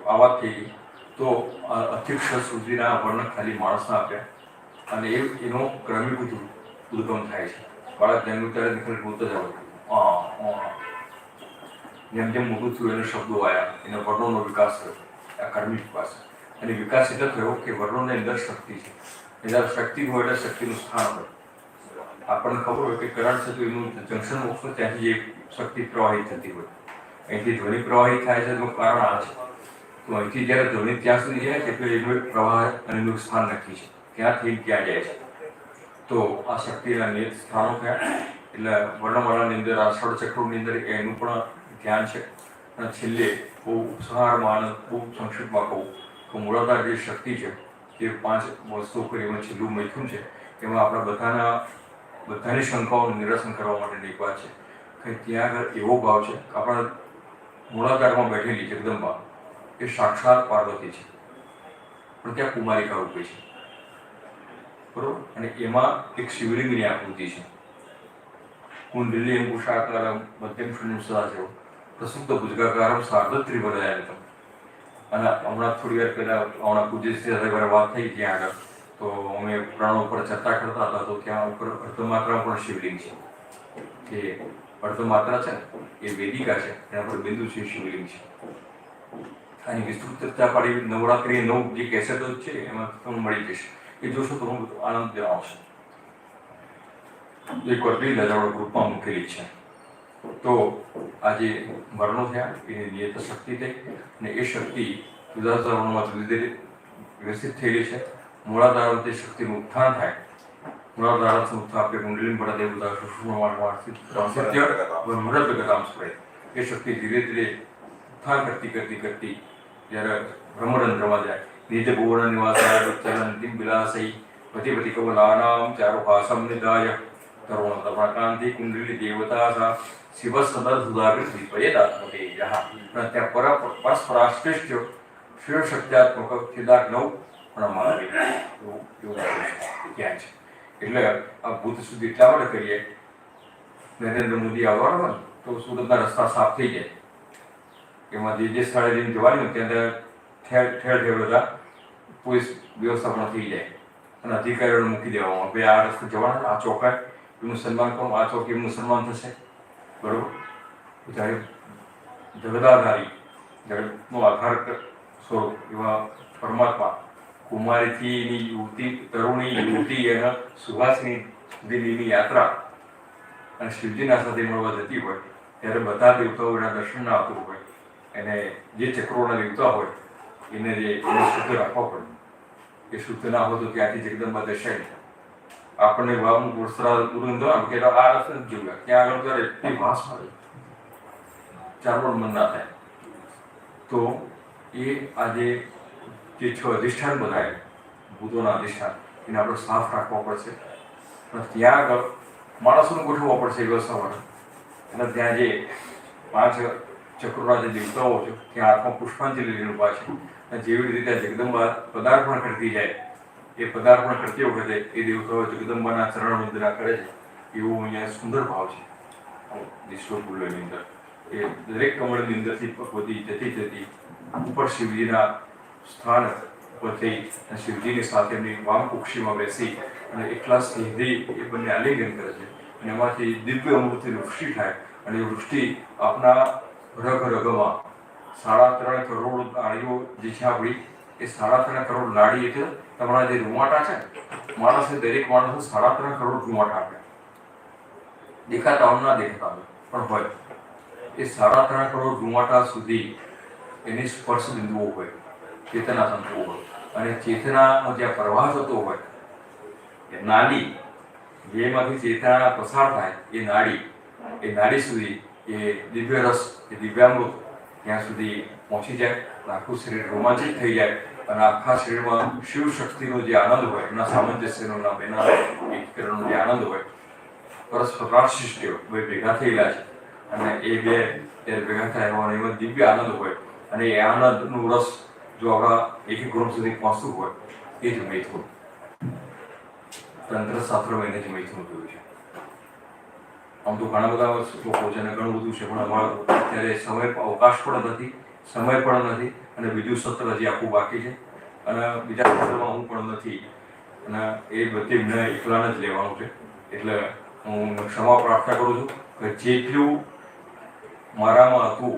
આ વાત થઈ તો અધિક્ષ સુધીના વર્ણ ખાલી માણસના આપ્યા અને એનો ક્રમિક ઉદ્ગમ થાય છે. બાળક જન્મ ત્યારે નીકળી બોલતો જ આવે, જેમ જેમ મોટું થયું એને શબ્દો આવ્યા, એના વર્ણોનો વિકાસ થયો, આ કર્મિક વિકાસ. અને વિકાસ એટલે થયો કે વર્ણોની અંદર શક્તિ છે, એટલે શક્તિ હોય એટલે શક્તિનું સ્થાન હોય. આપણને ખબર હોય કે કરંટ છે તો એનું જંક્શન મોક્ષ ત્યાંથી જે શક્તિ પ્રવાહિત થતી હોય, અહીંથી ધ્વનિ પ્રવાહિત થાય છે એનું કારણ આ છે. તો અહીંથી જ્યારે ધ્વનિ ત્યાં સુધી જાય છે એટલે એનું પ્રવાહ અને એનું સ્થાન નક્કી છે, ત્યાંથી ક્યાં જાય છે. તો આ શક્તિના નિયત સ્થાનો થયા. એટલે વર્ણમાળાની અંદર આ ષડચક્રોની અંદર એનું પણ ધ્યાન છે. અને છેલ્લે બહુ ઉપસંહારમાં અને બહુ સંક્ષિપ્તમાં કહું તો મૂળાધાર જે શક્તિ છે જે 5 વસ્તુઓ કરી એમાં છેલ્લું મૈથુન છે. એમાં આપણા બધાની શંકાઓનું નિરસન કરવા માટેની એક વાત છે કે ત્યાં આગળ એવો ભાવ છે કે આપણા મૂળાધારમાં બેઠેલી જગદંબા એ સાક્ષાત પાર્વતી છે, પણ ત્યાં કુમારિકા રૂપે છે, બરોબર. અને એમાં એક શિવલિંગની આકૃતિ છે, કુંડલી અંકુશાકારમ મધ્યમ શૂન્યમ સદાશિવ પ્રસુપ્ત ભુજગાકારમ સાર્ધત્રિવલયાનતમ. અને હમણાં થોડી વાર પહેલા હમણાં પૂજ્યશ્રી સાથે વાત થઈ ત્યાં આગળ, તો અમે પ્રાણો ઉપર ચર્ચા કરતા હતા તો ત્યાં ઉપર અર્ધમાત્રા પણ શિવલિંગ છે. જે અર્ધમાત્રા છે એ વેદિકા છે, એના પર બિંદુ છે શિવલિંગ છે. આની વિસ્તૃત ચર્ચા પાડી નવરાત્રિ 9 જે કેસેટો છે એમાં તમને મળી જશે, એ જોશો તો હું આનંદ આવશે. એક વર્ગી લજાવડ ગ્રુપમાં મૂકેલી છે. તો આ જે વર્ણો થયા એની નિયત શક્તિ થઈ, અને એ શક્તિ જુદા જુદા વર્ણોમાં જુદી વ્યવસ્થિત થયેલી છે. મૂળાધાર તે શક્તિનું ઉત્થાન થાય. મૂળાધાર ઉત્થાન આપણે કુંડલીન બળા દેવતા એ શક્તિ ધીરે ધીરે ઉત્થાન કરતી જ્યારે બ્રહ્મરંધ્રમાં જાય. નિજ ભુવન નિવાસાય ચલંતિમ વિલાસઈ પતિ કવલાનામ ચારો ભાસમ નિદાય તરુણ તમકાંતિ કુંડલી દેવતા સા શિવ સદા સુધાગર વિપયેદાત્મકે યહ. ત્યાં પરસ્પરાશ્લિષ્ટ શિવ શક્ત્યાત્મક સિદ્ધાર્થ 9 પ્રમાણે ત્યાં છે. એટલે આ ભૂત સુધી એટલા માટે કરીએ, નરેન્દ્ર મોદી આવવાનો હોય તો સુરતના રસ્તા સાફ થઈ જાય. એમાં જે સ્થળે જઈને જવાનું ત્યાં ઠેર બધા પોલીસ વ્યવસ્થા પણ થઈ જાય અને અધિકારીઓને મૂકી દેવામાં ભાઈ આ રસ્તે જવાના, આ ચોકાય એમનું સન્માન કરો, આ ચોક એમનું સન્માન થશે. બરોબર. જ્યારે જગદાધારી જગતનો આધાર સ્વરૂપ એવા પરમાત્મા કુમારીથી યુવતી, તરુણી યુવતી અને સુહાસની સુધીની યાત્રા અને શિવજીના સાથે મળવા જતી હોય ત્યારે બધા દેવતાઓના દર્શન આવતું હોય એને જે ચક્રોના દેવતા હોય એને શુદ્ધ રાખવા પડે. એ શુદ્ધ ના હોય તો ત્યાંથી જગદંબા દર્શાય. આપણને વાવનું ગુરસરા ઉરુંધો આમ કે આ રસ્તે જોયા ત્યાં આગળ ત્યારે એટલી વાસ મળે ચારવણ મન ના થાય. તો એ આજે જે 6 અધિષ્ઠાન બધાય ભૂતોના અધિષ્ઠાન એને આપણે સાફ રાખવા પડશે. ત્યાં આગળ માણસોને ગોઠવવા પડશે એ વ્યવસ્થામાં. અને ત્યાં જે 5 ચક્રોના જે દેવતાઓ છે ત્યાં હાથમાં પુષ્પાંજલિ લઈને ઉભા છે. અને જેવી રીતે જગદંબા પદાર્પણ કરતી જાય એ પદાર્પણ કરતી વખતે એ દેવતાઓ જગદંબાના ચરણ વંદના કરે છે. એવું અહીંયા સુંદર ભાવ છે વિશ્વકુલ્લની અંદર. એ દરેક કમળની અંદરથી ભગવતી જતી ઉપર શિવજીના સ્થાન ઉપર થઈ અને શિવજીની સાથે એમની વામ કુક્ષીમાં બેસી અને એકલા સિંહથી એ બંને આલિંગન કરે છે. અને એમાંથી દિવ્ય અમૃતની વૃષ્ટિ થાય અને એ વૃષ્ટિ આપણા રગ રગમાં 3.5 કરોડ નાડીઓ જે છે આપણી એ 3.5 કરોડ નાડી એટલે તમારા જે રૂવાટા છે માણસે દરેક માણસે 3.5 કરોડ રૂવાટા આપે. દેખાતા હોય ના દેખાતા પણ હોય એ 3.5 કરોડ રૂવાટા સુધી એની સ્પર્શ બિંદુઓ હોય, ચેતના તંતુઓ હોય. અને ચેતનાનો જ્યાં પ્રવાહ થતો હોય એ નાડી જેમાંથી ચેતના પસાર થાય એ નાડી સુધી એ દિવ્ય રસ, એ દિવ્યામૃત ત્યાં સુધી પહોંચી જાય. આખું શરીર રોમાંચિત થઈ જાય અને આખા શરીરમાં શિવ શક્તિનો જે આનંદ હોય, એના સામંજસ્યનો ના બેના એકીકરણનો જે આનંદ હોય, પરસ્પરાશિષ્ટ્ય બે ભેગા થયેલા છે અને એ બે ભેગા થયા એમાં દિવ્ય આનંદ હોય. અને એ આનંદનું રસ જો આપણા એક ગ્રુપ સુધી પહોંચતું હોય એ જ મૈથુન. તંત્ર શાસ્ત્રમાં એને જ મૈથુન જોયું છે. આમ તો ઘણા બધા લોકો છે અને ઘણું બધું છે પણ અમારો અત્યારે સમય અવકાશ પણ નથી, સમય પણ નથી અને બીજું સત્ર હજી આખું બાકી છે અને બીજા સત્રમાં હું પણ નથી અને એ બધી મને એકલાને જ લેવાનું છે. એટલે હું ક્ષમા પ્રાર્થના કરું છું કે જેટલું મારામાં હતું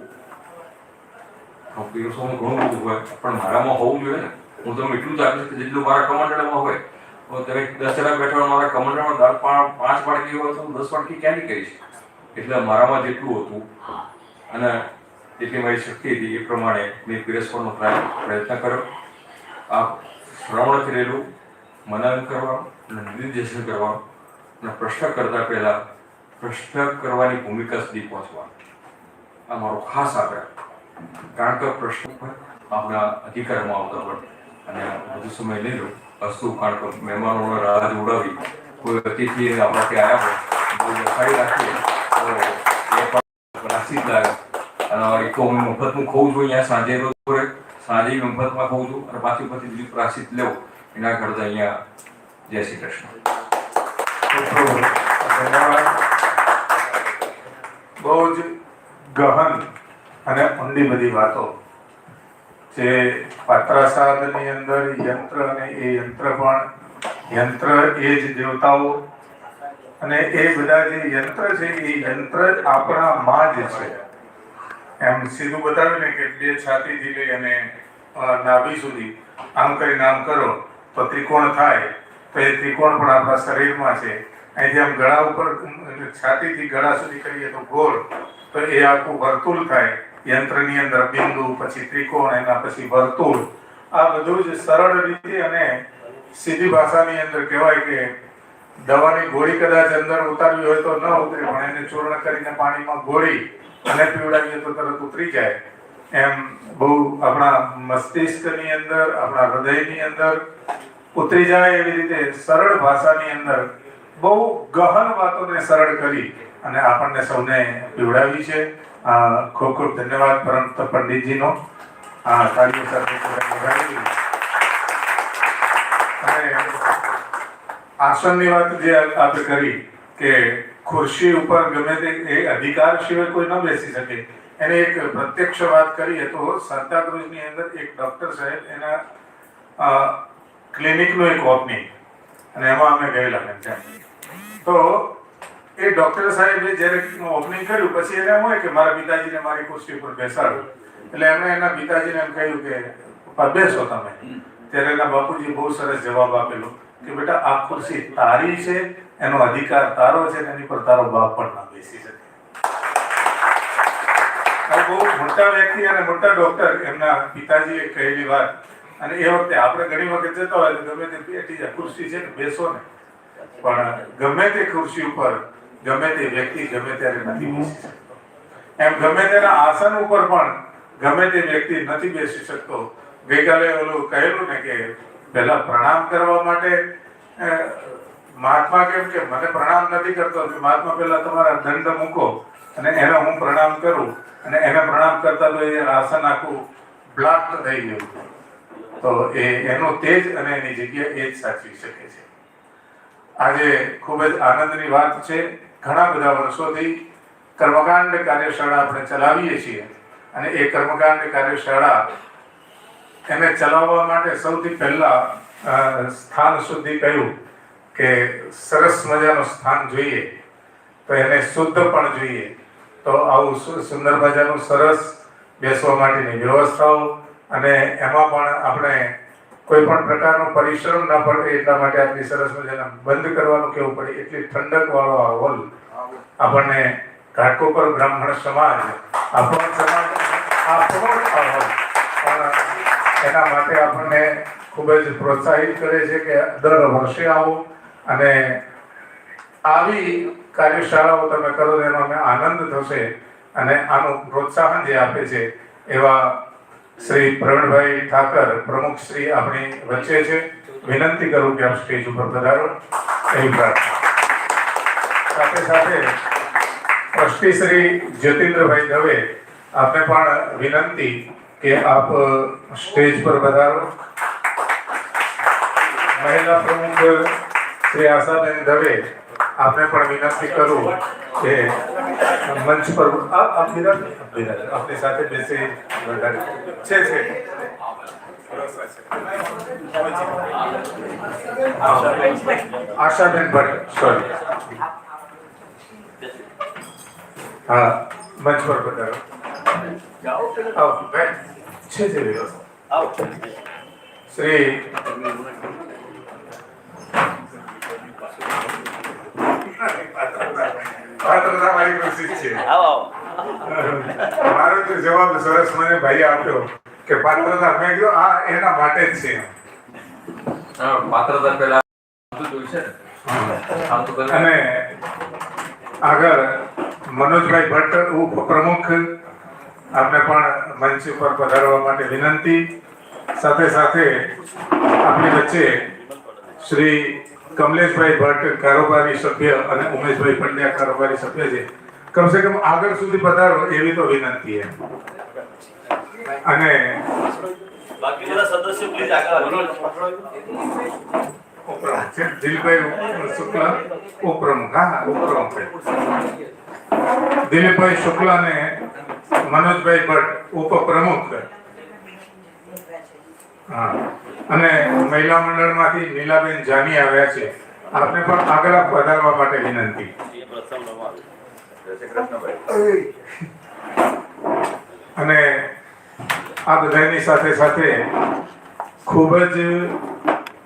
પીરસોનું ઘણું બધું હોય પણ મારામાં હોવું જોઈએ ને. હું તમને એટલું જ આપીશ કે જેટલું મારા કમાન્ડરમાં હોય તો તમે 10 જણા બેઠા મારા કમાન્ડરમાં 5 વાડકી હોય તો હું 10 વાડકી ક્યાંથી કરીશ. એટલે મારામાં જેટલું હતું અને જેટલી મારી શક્તિ હતી એ પ્રમાણે મેં પીરસવાનો પ્રયત્ન કર્યો. આ શ્રવણ કરેલું, મનન કરવાનું અને નિર્દેશન કરવાનું અને પ્રશ્ન કરતા પહેલા પ્રશ્ન કરવાની ભૂમિકા સુધી પહોંચવાનું આ મારો ખાસ આગ્રહ. કારણ કે પ્રશ્ન આપણા અધિકારમાં આવતા હોય અને વધુ સમય લઈ લો વસ્તુ. કારણ કે મહેમાનોને રાહ જોડાવી કોઈ અતિથિ આપણા ત્યાં આવ્યા હોય બહુ લખાઈ રાખીએ તો એ પણ રાશિ જ લાગે. અને એક તો હું મફતનું ખાઉં છું, અહીંયા સાંજે રોજ સાંજે મફતમાં ખાઉં છું અને પાછી બીજું પ્રાશિત લેવું એના કરતાં અહીંયા જય શ્રી કૃષ્ણ. બહુ જ ગહન અને ઊંડી બધી વાતો જે પાત્રાસાદની અંદર યંત્ર અને એ યંત્ર પણ યંત્ર એ જ દેવતાઓ અને એ બધા જે યંત્ર છે એ યંત્ર જ આપણા માં જ છે. એમ સીધું બતાવ્યું ને કે 2 છાતીથી લઈ અને નાભી સુધી આમ કરીને આમ કરો તો ત્રિકોણ થાય. તો એ ત્રિકોણ પણ આપણા શરીરમાં છે. અહીંથી આમ ગળા ઉપર છાતીથી ગળા સુધી કરીએ તો ગોળ, તો એ આખું વર્તુળ થાય. યંત્રની અંદર બિંદુ, પછી ત્રિકોણ, એના પછી વર્તુળ આ બધું જ સરળ રીતે અને સીધી ભાષાની અંદર કહેવાય કે દવાની ગોળી કદાચ અંદર ઉતારવી હોય તો ન ઉતરે, પણ એને ચૂર્ણ કરીને પાણીમાં ગોળી અને પીવડાવીએ તો તરત ઉતરી જાય. એમ બહુ આપણા મસ્તિષ્કની અંદર, આપણા હૃદયની અંદર ઉતરી જાય એવી રીતે સરળ ભાષાની અંદર બહુ ગહન વાતોને સરળ કરી અને આપણને સૌને પીવડાવી છે. ખૂબ ખૂબ ધન્યવાદ પરમ પંડિતજીનો. તાળીઓ સાથે વધાવી. અને આસનની વાત જે આપણે કરી કે ખુરશી ઉપર ગમે તે એ અધિકાર સિવાય કોઈ ન બેસી શકે, એને એક પ્રત્યક્ષ વાત કરીએ તો સાંતાક્રુઝની અંદર એક ડૉક્ટર સાહેબ એના ક્લિનિકનું એક ઓપનિંગ, અને એમાં અમે ગયેલા ત્યાં. તો એ ડૉક્ટર સાહેબે જ્યારે ઓપનિંગ કર્યું પછી એને એમ હોય કે મારા પિતાજીને મારી ખુરશી ઉપર બેસાડું, એટલે એમણે એના પિતાજીને એમ કહ્યું કે પપ્પા બેસો તમે. ત્યારે એના બાપુજી બહુ સરસ જવાબ આપેલો કે બેટા આ ખુરશી તારી છે, એનો અધિકાર તારો છે, એની પર તારો બાપ પણ ના બેસી શકે. બહુ મોટા વ્યક્તિ અને મોટા ડોક્ટર એમના પિતાજીએ કહેલી વાત. અને એ વખતે આપણે ઘણી વખત જતા હોય તો ગમે તે બેઠી જાય, ખુરશી છે ને બેસો ને, પણ ગમે તે ખુરશી ઉપર ગમે તે વ્યક્તિ ગમે ત્યારે નથી બેસી શકતો. એમ ગમે તેના આસન ઉપર પણ ગમે તે વ્યક્તિ નથી બેસી શકતો. ગઈકાલે ઓલું કહેલું ને કે પહેલા પ્રણામ કરવા માટે મહાત્મા કેમ કે મને પ્રણામ નથી કરતો, કે મહાત્મા પહેલા તમારા દંડ મૂકો અને એને હું પ્રણામ કરું, અને એને પ્રણામ કરતા તો એ આસન આખું બ્લાસ્ટ થઈ ગયું. તો એનો તેજ અને એની જગ્યા એ જ સાચવી શકે છે. આજે ખૂબ જ આનંદની વાત છે. ઘણા બધા વર્ષોથી કર્મકાંડ કાર્યશાળા આપણે ચલાવીએ છીએ, અને એ કર્મકાંડ કાર્યશાળા એને ચલાવવા માટે સૌથી પહેલા સ્થાન સુધી કહ્યું કે સરસ મજાનું સ્થાન જોઈએ, તો એને શુદ્ધ પણ જોઈએ. તો આવું સુંદર મજાનું સરસ બેસવા માટેની વ્યવસ્થાઓ, અને એમાં પણ આપણે કોઈ પણ પ્રકારનો પરિશ્રમ ન પડે એટલા માટે આટલી સરસ મજાના બંધ કરવાનું કેવું પડે એટલી ઠંડક વાળો આ હોલ આપણને ઘાટકોપર બ્રાહ્મણ સમાજ આપણો સમાજ એના માટે આપણને ખૂબ જ પ્રોત્સાહિત કરે છે કે દર વર્ષે આવો, અને આવી કાર્યશાળાઓ તમે કરો તો એનો અમને આનંદ થશે. અને આનું પ્રોત્સાહન જે આપે છે એવા શ્રી પ્રવીણભાઈ ઠાકર પ્રમુખ શ્રી આપણી વચ્ચે છે. વિનંતી કરું કે આપ સ્ટેજ ઉપર પધારો એવી પ્રાર્થના. સાથે સાથે ટ્રસ્ટી શ્રી જ્યોતિન્દ્રભાઈ દવે આપને પણ વિનંતી કે આપ સ્ટેજ પર પધારો. મહિલા પ્રમુખ શ્રી આશાબેન દવે આપને પણ વિનંતી કરું કે મંચ પર આપની સાથે બેસી છે. આશાબેન ભટ્ટ, સોરી, હા, મંચ પર પધારો. છે શ્રી મારી કોશિશ છે. મારો તો જવાબ સરસ મને ભાઈ આપ્યો કે પાત્રતા. મેં કીધું આ એના માટે જ છે. પાત્રતા પહેલા અને આગળ મનોજભાઈ ભટ્ટ ઉપપ્રમુખ આપને પણ મંચ ઉપર પધારવા માટે વિનંતી. સાથે સાથે આપણી વચ્ચે શ્રી કમલેશભાઈ ભટ્ટ કારોબારી સભ્ય અને ઉમેશભાઈ પંડ્યા કારોબારી સભ્ય છે. કમસે કમ આગળ સુધી પધારો એવી તો વિનંતી છે. અને બાકી બધા સદસ્યો પ્લીઝ આગળ દિલીપભાઈ શુક્લા ઉપપ્રમુખ. હા, ઉપપ્રમુખ દિલીપભાઈ શુક્લા અને મનોજભાઈ ભટ્ટ ઉપપ્રમુખ. હા, અને મહિલા મંડળમાંથી નીલાબેન જાની આવ્યા છે. આપને પણ આગળ વધારવા માટે વિનંતી. અને આ બધાની સાથે સાથે ખૂબ જ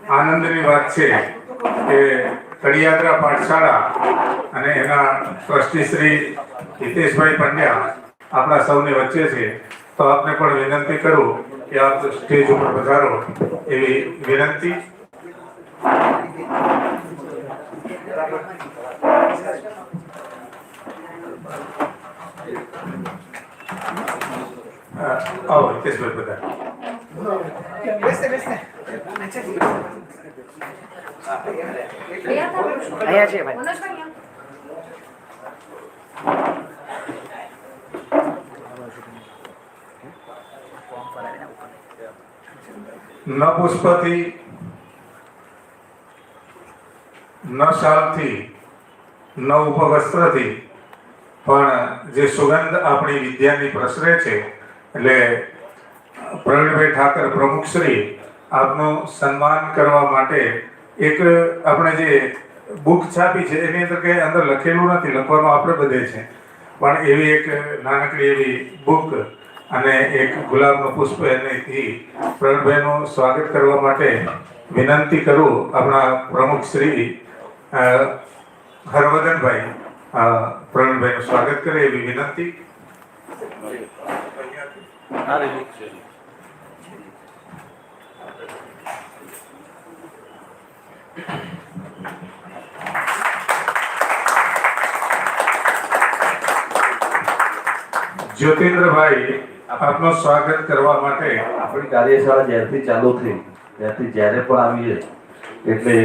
આનંદની વાત છે કે તળિયાદરા પાઠશાળા અને એના ટ્રસ્ટી શ્રી હિતેશભાઈ પંડ્યા આપણા સૌની વચ્ચે છે. તો આપને પણ વિનંતી કરું કે આપ સ્ટેજ ઉપર પધારો એવી વિનંતી. આવો હિતેશભાઈ પધારો. અહીંયા છે ભાઈ. ન પુષ્પથી ન શાલથી ન ઉપવસ્ત્રથી પણ જે સુગંધ આપણી વિદ્યાની પ્રસરે છે એટલે પ્રવીણભાઈ ઠાકર પ્રમુખ શ્રી આપનું સન્માન કરવા માટે એક આપણે જે બુક છાપી છે એની અંદર કે અંદર લખેલું નથી, લખવાનું આપણે બધે છે, પણ એવી એક નાનકડી એવી બુક અને એક ગુલાબનું પુષ્પ એનેથી પ્રવીણભાઈનું સ્વાગત કરવા માટે વિનંતી કરું. આપણા પ્રમુખ શ્રી હરવદનભાઈ પ્રવીણભાઈનું સ્વાગત કરે એવી વિનંતી. જ્યોતિન્દ્રભાઈ આપનું સ્વાગત કરવા માટે. આપણી કાર્યશાળા જ્યારથી ચાલુ થઈ ત્યારથી જ્યારે પણ આવીએ એટલે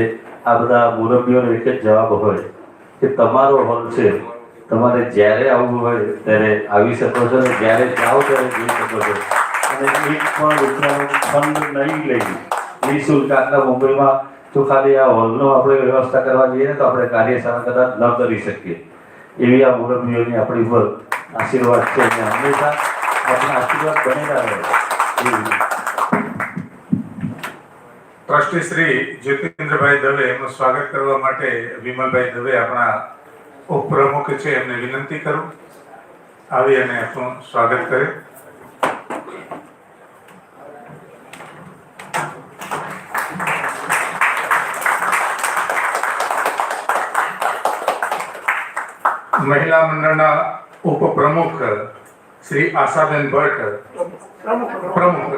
આ બધા મુરબ્બીઓનો એક જ જવાબ હોય કે તમારો હોલ છે, તમારે જ્યારે આવવું હોય ત્યારે આવી શકો છો અને જ્યારે જાઓ ત્યારે જઈ શકો છો. અને એક પણ રૂપિયાનું ફંડ નહીં લઈ નિઃશુલ્ક. આટલા મુંબઈમાં તો ખાલી આ હોલનો આપણે વ્યવસ્થા કરવા જઈએ ને તો આપણે કાર્યશાળા કદાચ ન કરી શકીએ. એવી આ મુરબ્બીઓની આપણી ઉપર આશીર્વાદ છે અને હંમેશા આપણા આશીર્વાદ બનેલા રહે. ટ્રસ્ટી શ્રી જ્યોતિન્દ્રભાઈ દવે એમનું સ્વાગત કરવા માટે વિમલભાઈ દવે આપણા ઉપપ્રમુખ છે એમને વિનંતી કરું આવી અને આપનું સ્વાગત કરે. મહિલા મંડળના ઉપપ્રમુખ શ્રી આશાબેન ભટ્ટ પ્રમુખ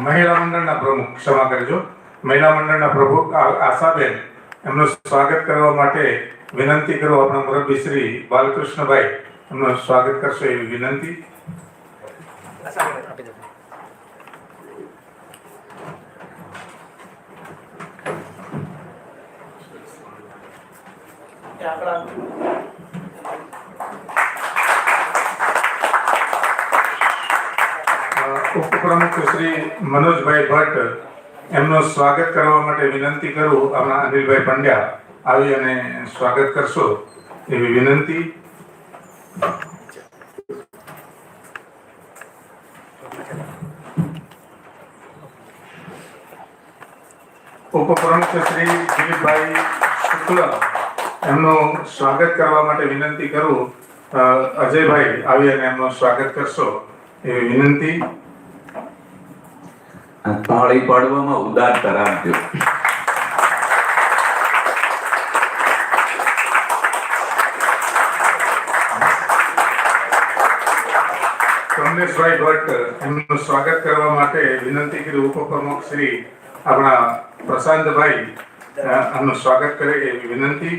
મહિલા મંડળના પ્રમુખ ક્ષમા કરજો મહિલા મંડળના પ્રમુખ આશાબેન એમનું સ્વાગત કરવા માટે વિનંતી કરો. આપણા મુરબ્બી શ્રી બાલકૃષ્ણભાઈ એમનું સ્વાગત કરશો એવી વિનંતી. ઉપપ્રમુખ શ્રી મનોજભાઈ ભટ્ટ એમનું સ્વાગત કરવા માટે વિનંતી કરું. આપણા અનિલભાઈ પંડ્યા આવી અને સ્વાગત કરશો એવી વિનંતી. ઉપપ્રમુખ શ્રી દિલીપભાઈ શુક્લ એમનું સ્વાગત કરવા માટે વિનંતી કરું. અજયભાઈ આવી અને એમનું સ્વાગત કરશો એવી વિનંતી. તાળી પાડવામાં ઉદારતા રાખજો. કમલેશભાઈ ભટ્ટ એમનું સ્વાગત કરવા માટે વિનંતી કરી. ઉપપ્રમુખ શ્રી આપણા પ્રશાંતભાઈ એમનું સ્વાગત કરે એવી વિનંતી.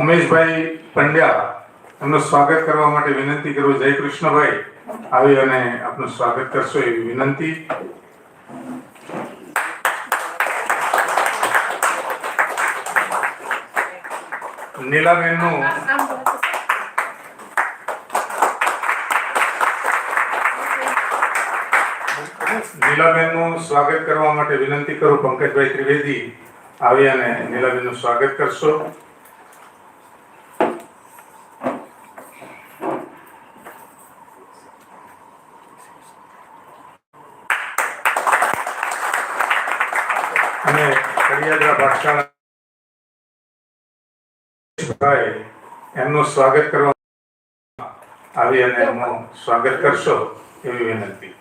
ઉમેશભાઈ પંડ્યા એમનું સ્વાગત કરવા માટે વિનંતી કરું. જય કૃષ્ણભાઈ આવી અને આપનું સ્વાગત કરશો એવી વિનંતી. નીલાબેનનું સ્વાગત કરવા માટે વિનંતી કરું. પંકજભાઈ ત્રિવેદી આવી અને નીલાબેનનું સ્વાગત કરશો. અને કડિયાદરા પાઠશાળા એમનું સ્વાગત કરવા આવી અને એમનું સ્વાગત કરશો એવી વિનંતી.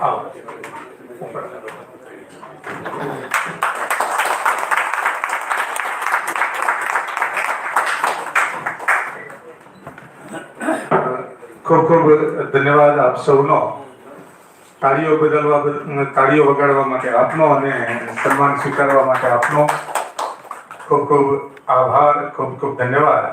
આવો. ઉપર. ખૂબ ખૂબ ધન્યવાદ આપ સૌનો. તાળીઓ વગાડવા માટે આપનો અને સન્માન સ્વીકારવા માટે આપનો ખૂબ ખૂબ આભાર, ખૂબ ખૂબ ધન્યવાદ.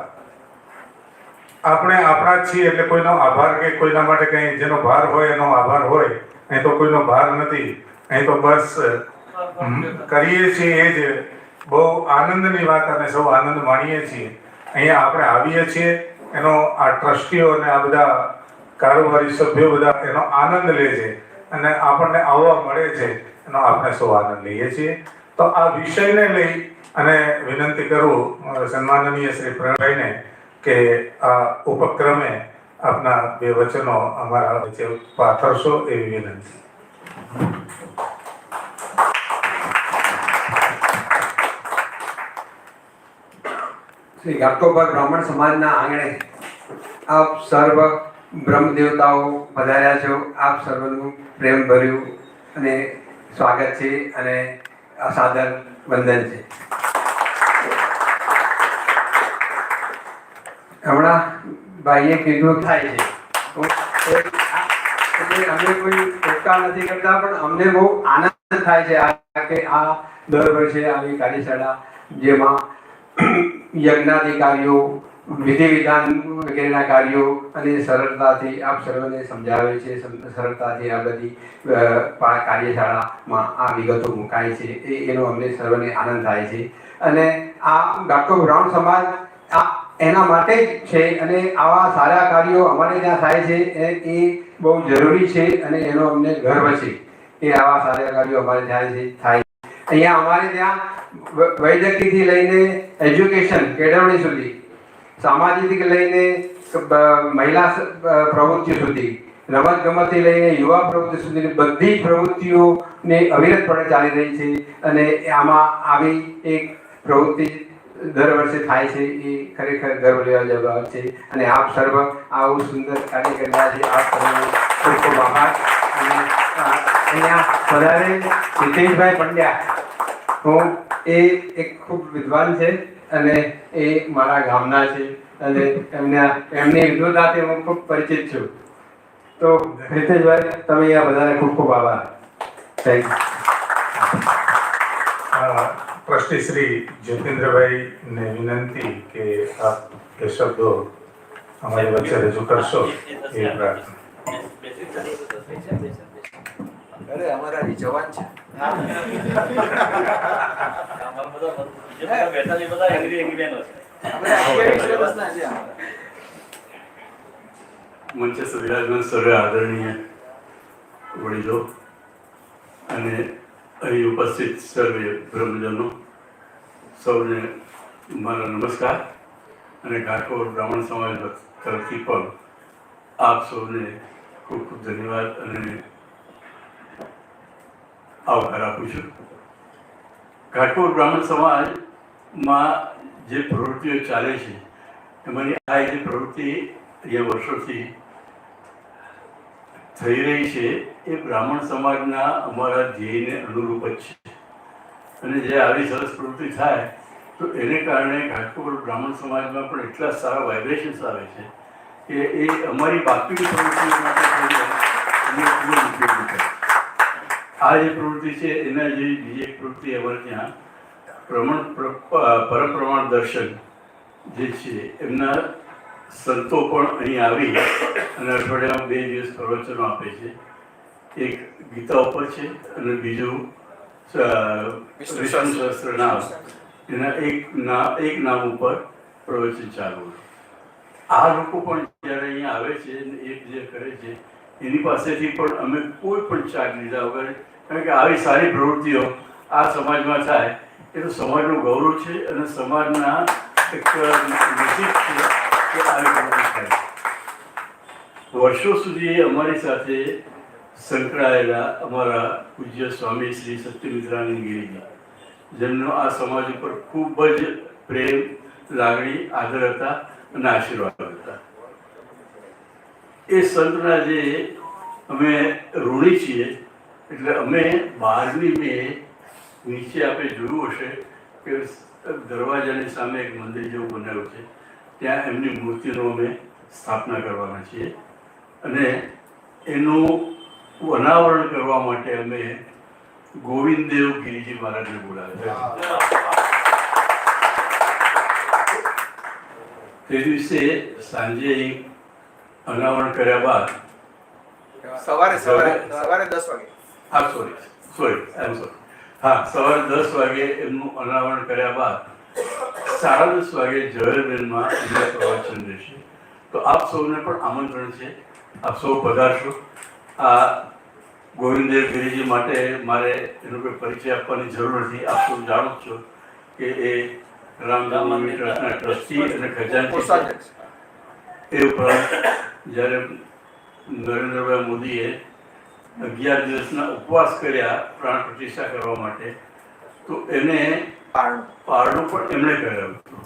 આપણે આપણા જ છીએ એટલે કોઈનો આભાર કે કોઈના માટે કંઈ જેનો ભાર હોય એનો આભાર હોય. અહીં તો કોઈનો ભાર નથી. અહીં તો બસ કરીએ છીએ એ જ બહુ આનંદની વાત અને સૌ આનંદ માણીએ છીએ. અહીંયા આપણે આવીએ છીએ એનો આ ટ્રસ્ટીઓ અને આ બધા કારોબારી સભ્યો બધા એનો આનંદ લે છે અને આપણને આવવા મળે છે એનો આપણે સૌ આનંદ લઈએ છીએ. તો આ વિષયને લઈ અને વિનંતી કરું સન્માનનીય શ્રી પ્રણભાઈને કે આ ઉપક્રમે આપના બે વચનો અમારા વચ્ચે પાથરશો એવી વિનંતી. શ્રી ઘાટકોપર બ્રાહ્મણ સમાજના આંગણે આપ સર્વ બ્રહ્મ દેવતાઓ પધાર્યા છો. આપ સર્વનું પ્રેમ ભર્યું અને સ્વાગત છે અને સાદર વંદન છે. હમણાં ભાઈએ કીધું થાય છે એટલે અમે કોઈ ટોકા નથી કરતા, પણ અમને બહુ આનંદ થાય છે કે આ દર વર્ષે આવી કાર્યશાળા જેમાં યજ્ઞાદિ કાર્યો, વિધિ વિધાન વગેરેના કાર્યો અને સરળતાથી આપ સર્વને સમજાવે છે. સરળતાથી આ બધી કાર્યશાળામાં આ વિગતો મુકાય છે એનો અમને સર્વને આનંદ થાય છે. અને આ ઘાટકોપર બ્રાહ્મણ સમાજ આ એના માટે જ છે અને આવા સારા કાર્યો અમારે ત્યાં થાય છે એ બહુ જરૂરી છે અને એનો અમને ગર્વ છે કે આવા સારા કાર્યો અમારે થાય. અહીંયા અમારે ત્યાં વૈદ્યકીયથી લઈને એજ્યુકેશન કેળવણી સુધી, સામાજિકથી લઈને મહિલા પ્રવૃત્તિ સુધી, રમત ગમતથી લઈને યુવા પ્રવૃત્તિ સુધી બધી પ્રવૃત્તિઓને અવિરતપણે ચાલી રહી છે. અને આમાં આવી એક પ્રવૃત્તિ દર વર્ષે થાય છે એ ખરેખર ગર્વ લેવા જેવી વાત છે. અને આપ સર્વ આવું સુંદર કાર્ય કરી રહ્યા છે. આપ સર્વનો ખૂબ ખૂબ આભાર. અને અહીંયા વધારે હિતેશભાઈ પંડ્યા, હું એ એક ખૂબ વિદ્વાન છે અને એ મારા ગામના છે અને એમની વિદ્વતાથી હું ખૂબ પરિચિત છું. તો હિતેશભાઈ તમે અહીંયા બધાને ખૂબ ખૂબ આભાર. Thank you. ટ્રસ્ટી શ્રી જ્યોતિન્દ્રભાઈને વિનંતી કે આપ એ શબ્દો અમારી વચ્ચે રજૂ કરશો એ પ્રાર્થના. અરે અમારા જવાન છે. મંચસ્થ વિરાજમાન સર્વે આદરણીય વડીલો અને અહીં ઉપસ્થિત સર્વે બ્રહ્મજનો સૌને મારા નમસ્કાર. અને ઘાટકોપર બ્રાહ્મણ સમાજ તરફથી પણ આપ સૌને ખૂબ ખૂબ ધન્યવાદ અને આભાર આપું છું. ઘાટકોપર બ્રાહ્મણ સમાજમાં જે પ્રવૃત્તિઓ ચાલે છે એમાંની આ જે પ્રવૃત્તિ અહીંયા વર્ષોથી થઈ રહી છે એ બ્રાહ્મણ સમાજના અમારા ધ્યેયને અનુરૂપ જ છે. અને જે આવી સરસ પ્રવૃત્તિ થાય તો એને કારણે ઘાટકોપર બ્રાહ્મણ સમાજમાં પણ એટલા સારા વાઇબ્રેશન્સ આવે છે કે એ અમારી બાકીની પ્રવૃત્તિઓ માટે અમે ખૂબ જ ઉપયોગી થાય. આ જે પ્રવૃત્તિ છે એના જેવી બીજી એક પ્રવૃત્તિ અમારે ત્યાં પરપ્રમાણ દર્શન જે છે એમના સંતો પણ અહીં આવી અને અઠવાડિયામાં 2 દિવસ પ્રવચનો આપે છે. એક ગીતા ઉપર છે અને બીજું વિષ્ણુ સહસ્ત્ર નામ, એના એક નામ ઉપર પ્રવચન ચાલુ. આ લોકો પણ જ્યારે અહીંયા આવે છે અને એક જે કરે છે એની પાસેથી પણ અમે કોઈ પણ ચાર્જ લીધા વગર, કારણ કે આવી સારી પ્રવૃત્તિઓ આ સમાજમાં થાય એ તો સમાજનું ગૌરવ છે અને સમાજના એક નસીબ છે કે આવી પ્રવૃત્તિ થાય. વર્ષો સુધી અમારી સાથે સંકળાયેલા અમારા પૂજ્ય સ્વામી શ્રી સત્યમિત્રાનંદ ગિરિજી, જેમનો આ સમાજ ઉપર ખૂબ જ પ્રેમ, લાગણી, આદર હતા અને આશીર્વાદ હતા. એ સંતના જે અમે ઋણી છીએ, એટલે અમે 12મી મે નીચે આપણે જોયું હશે કે દરવાજાની સામે એક મંદિર જેવું બનાવ્યું છે, ત્યાં એમની મૂર્તિનો અમે સ્થાપના કરવાના છીએ અને એનું અનાવરણ કરવા માટે અમે ગોવિંદદેવ ગિરિજી મહારાજને બોલાવ્યા. તે દિવસે સાંજે અનાવરણ કર્યા બાદ સવારે 10 વાગે. સવારે 10 વાગે એમનું અનાવરણ કર્યા બાદ 10:30 વાગે ઝવેરબેનમાં એમનું પ્રવચન રહેશે. તો આપ સૌને પણ આમંત્રણ છે, આપ સૌ પધારશો. આ ગોવિંદદેવ ગિરિજી માટે મારે એનો કોઈ પરિચય આપવાની જરૂર નથી. આપ સૌ જાણો જ છો કે એ રામધામ ટ્રસ્ટના ટ્રસ્ટી અને ખજાનચી છે. એ ઉપરાંત જ્યારે નરેન્દ્રભાઈ મોદીએ 11 દિવસના ઉપવાસ કર્યા પ્રાણ પ્રતિષ્ઠા કરવા માટે, તો એને પારણું પણ એમણે કરાવ્યું હતું.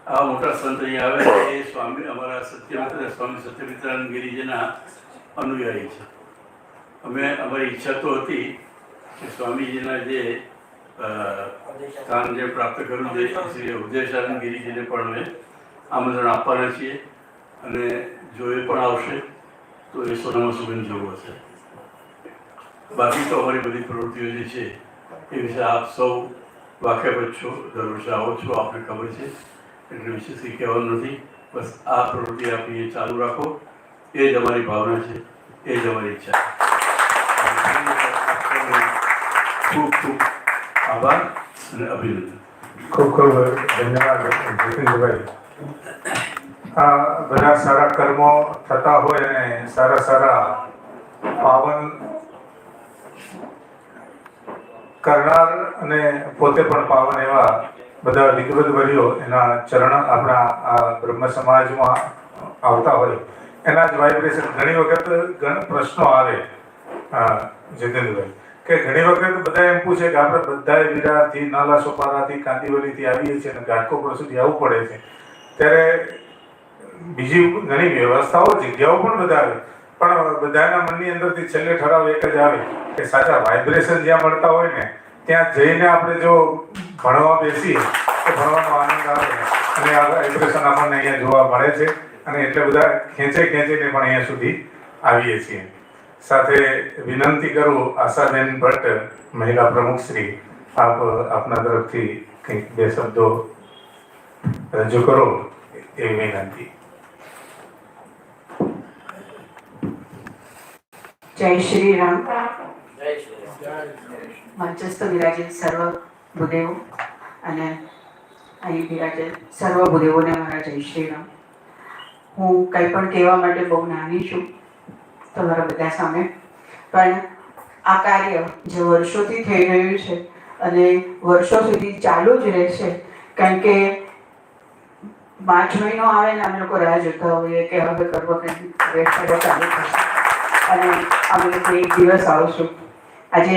આ મોટા સંત અહીંયા આવે એ સ્વામી અમારા સ્વામી સત્યમિત્રાનંદ ગિરિજીના અનુયાયી છે. અમારી ઈચ્છા તો હતી કે સ્વામીજીના જે સ્થાન જે પ્રાપ્ત કર્યું છે શ્રી ઉદયશાનંદ ગિરિજીને પણ અમે આમંત્રણ આપવાના છીએ અને જો એ પણ આવશે તો એ સોનામાં સુગંધ જેવું હશે. બાકી તો અમારી બધી પ્રવૃત્તિઓ જે છે એ વિશે આપ સૌ વાકેફ જ છો, દર વર્ષે આવો છો, આપને ખબર છે, એટલે વિશેષ કંઈ કહેવાનું નથી. બસ આ પ્રવૃત્તિ આપ એ ચાલુ રાખો, એ જ અમારી ભાવના છે, એ જ અમારી ઈચ્છા છે. ખૂબ ખૂબ આભાર અને અભિનંદન. ખૂબ ખૂબ ધન્યવાદ જતીનભાઈ. આ બધા સારા કર્મો થતા હોય અને સારા પાવન કરનાર અને પોતે પણ પાવન એવા બધા વિદ્વદ્વર્યો એના ચરણ આપણા આ બ્રહ્મ સમાજમાં આવતા હોય એના જ વાઇબ્રેશન. ઘણી વખત પ્રશ્નો આવે જતીનભાઈ કે ઘણી વખત બધા એમ પૂછે કે આપણે બધાએ વિરારથી, નાલા સોપારાથી, કાંદીવલીથી આવીએ છીએ અને ઘાટકોપર સુધી આવવું પડે છે. ત્યારે બીજી ઘણી વ્યવસ્થાઓ, જગ્યાઓ પણ બધા આવે, પણ બધાના મનની અંદરથી છેલ્લે ઠરાવ એક જ આવે કે સાચા વાઇબ્રેશન જ્યાં મળતા હોય ને ત્યાં જઈને આપણે જો ભણવા બેસીએ તો ભણવાનો આનંદ આવે અને આ વાઇબ્રેશન આપણને અહીંયા જોવા મળે છે અને એટલે બધા ખેંચીને પણ અહીંયા સુધી આવીએ છીએ. સાથે વિનંતી કરું આશાબેન ભટ્ટ, મહિલા પ્રમુખ શ્રી, આપના તરફથી કંઈક 2 શબ્દો રજૂ કરો એવી વિનંતી. જય શ્રી રામ. મંચસ્થ વિરાજિત સર્વ ભૂદેવો અને અહીં વિરાજિત સર્વ ભૂદેવોને મારા જય શ્રી રામ. હું કંઈ પણ કહેવા માટે બહુ નાની છું તમારા બધા સામે, પણ આ કાર્ય જે વર્ષોથી થઈ રહ્યું છે અને વર્ષો સુધી ચાલુ જ રહેશે, કારણ કે માર્ચ મહિનો આવે ને અમે લોકો રાહ જોતા હોઈએ કે હવે કરવા કંઈ ચાલુ થશે અને અમે લોકો એક દિવસ આવશું. આજે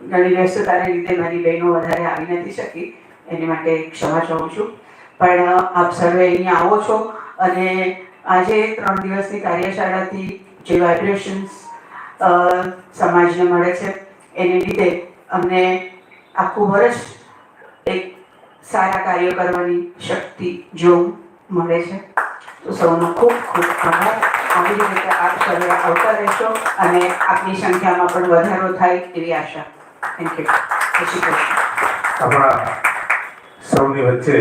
ઘણી વ્યસ્તતાને લીધે મારી બહેનો વધારે આવી નથી શકી, એની માટે ક્ષમા ચાહું છું. પણ આપ સર્વે અહીંયા આવો છો અને આજે 3 દિવસની કાર્યશાળાથી જે વાઇબ્રેશન્સ સમાજને મળે છે એને લીધે અમને આખું વર્ષ એક સારા કાર્યો કરવાની શક્તિ જોવું મળે છે. તો સૌનો ખૂબ ખૂબ આભાર. આવી જ રીતે આપ સર્વે આવતા રહેશો અને આપની સંખ્યામાં પણ વધારો થાય એવી આશા. Thank you. જય શ્રી કૃષ્ણ. આપણા સૌની વચ્ચે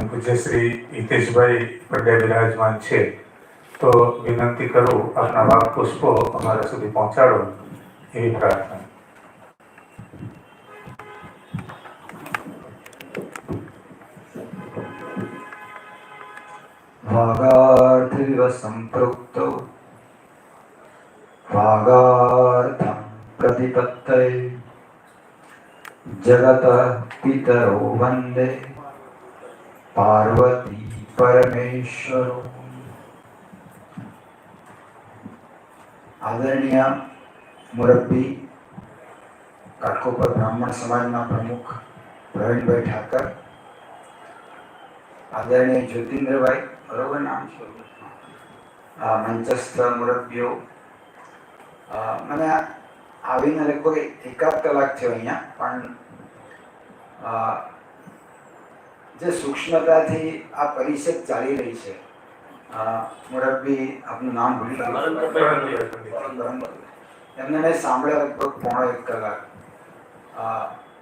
પૂજ્ય શ્રી હિતેશભાઈ પંડ્યા વિરાજમાન છે, તો વિનંતી કરું આપના ભાવ પુષ્પો અમારા સુધી પહોંચાડો એવી પ્રાર્થના. વાગાર્થિવ સંપૃક્તો વાગાર્થં પ્રતિપત્તયે જગત પિતરો વંદે પાર્વતી પરમેશ્વરો. આદરણીય મુરબ્બી કાટકોપર બ્રાહ્મણ સમાજના પ્રમુખ પ્રવીણભાઈ ઠાકર, આદરણીય જ્યોતિન્દ્રભાઈ, બરોબર નામ છે, મંચસ્થ મુરબ્બીઓ, મને આવીને લગભગ 1 કલાક થયો અહીંયા, પણ જે સૂક્ષ્મતાથી આ પરિષદ ચાલી રહી છે, મુરબ્બી આપનું નામ ભૂલી ગયું, એમને મેં સાંભળ્યા લગભગ 1.5 કલાક.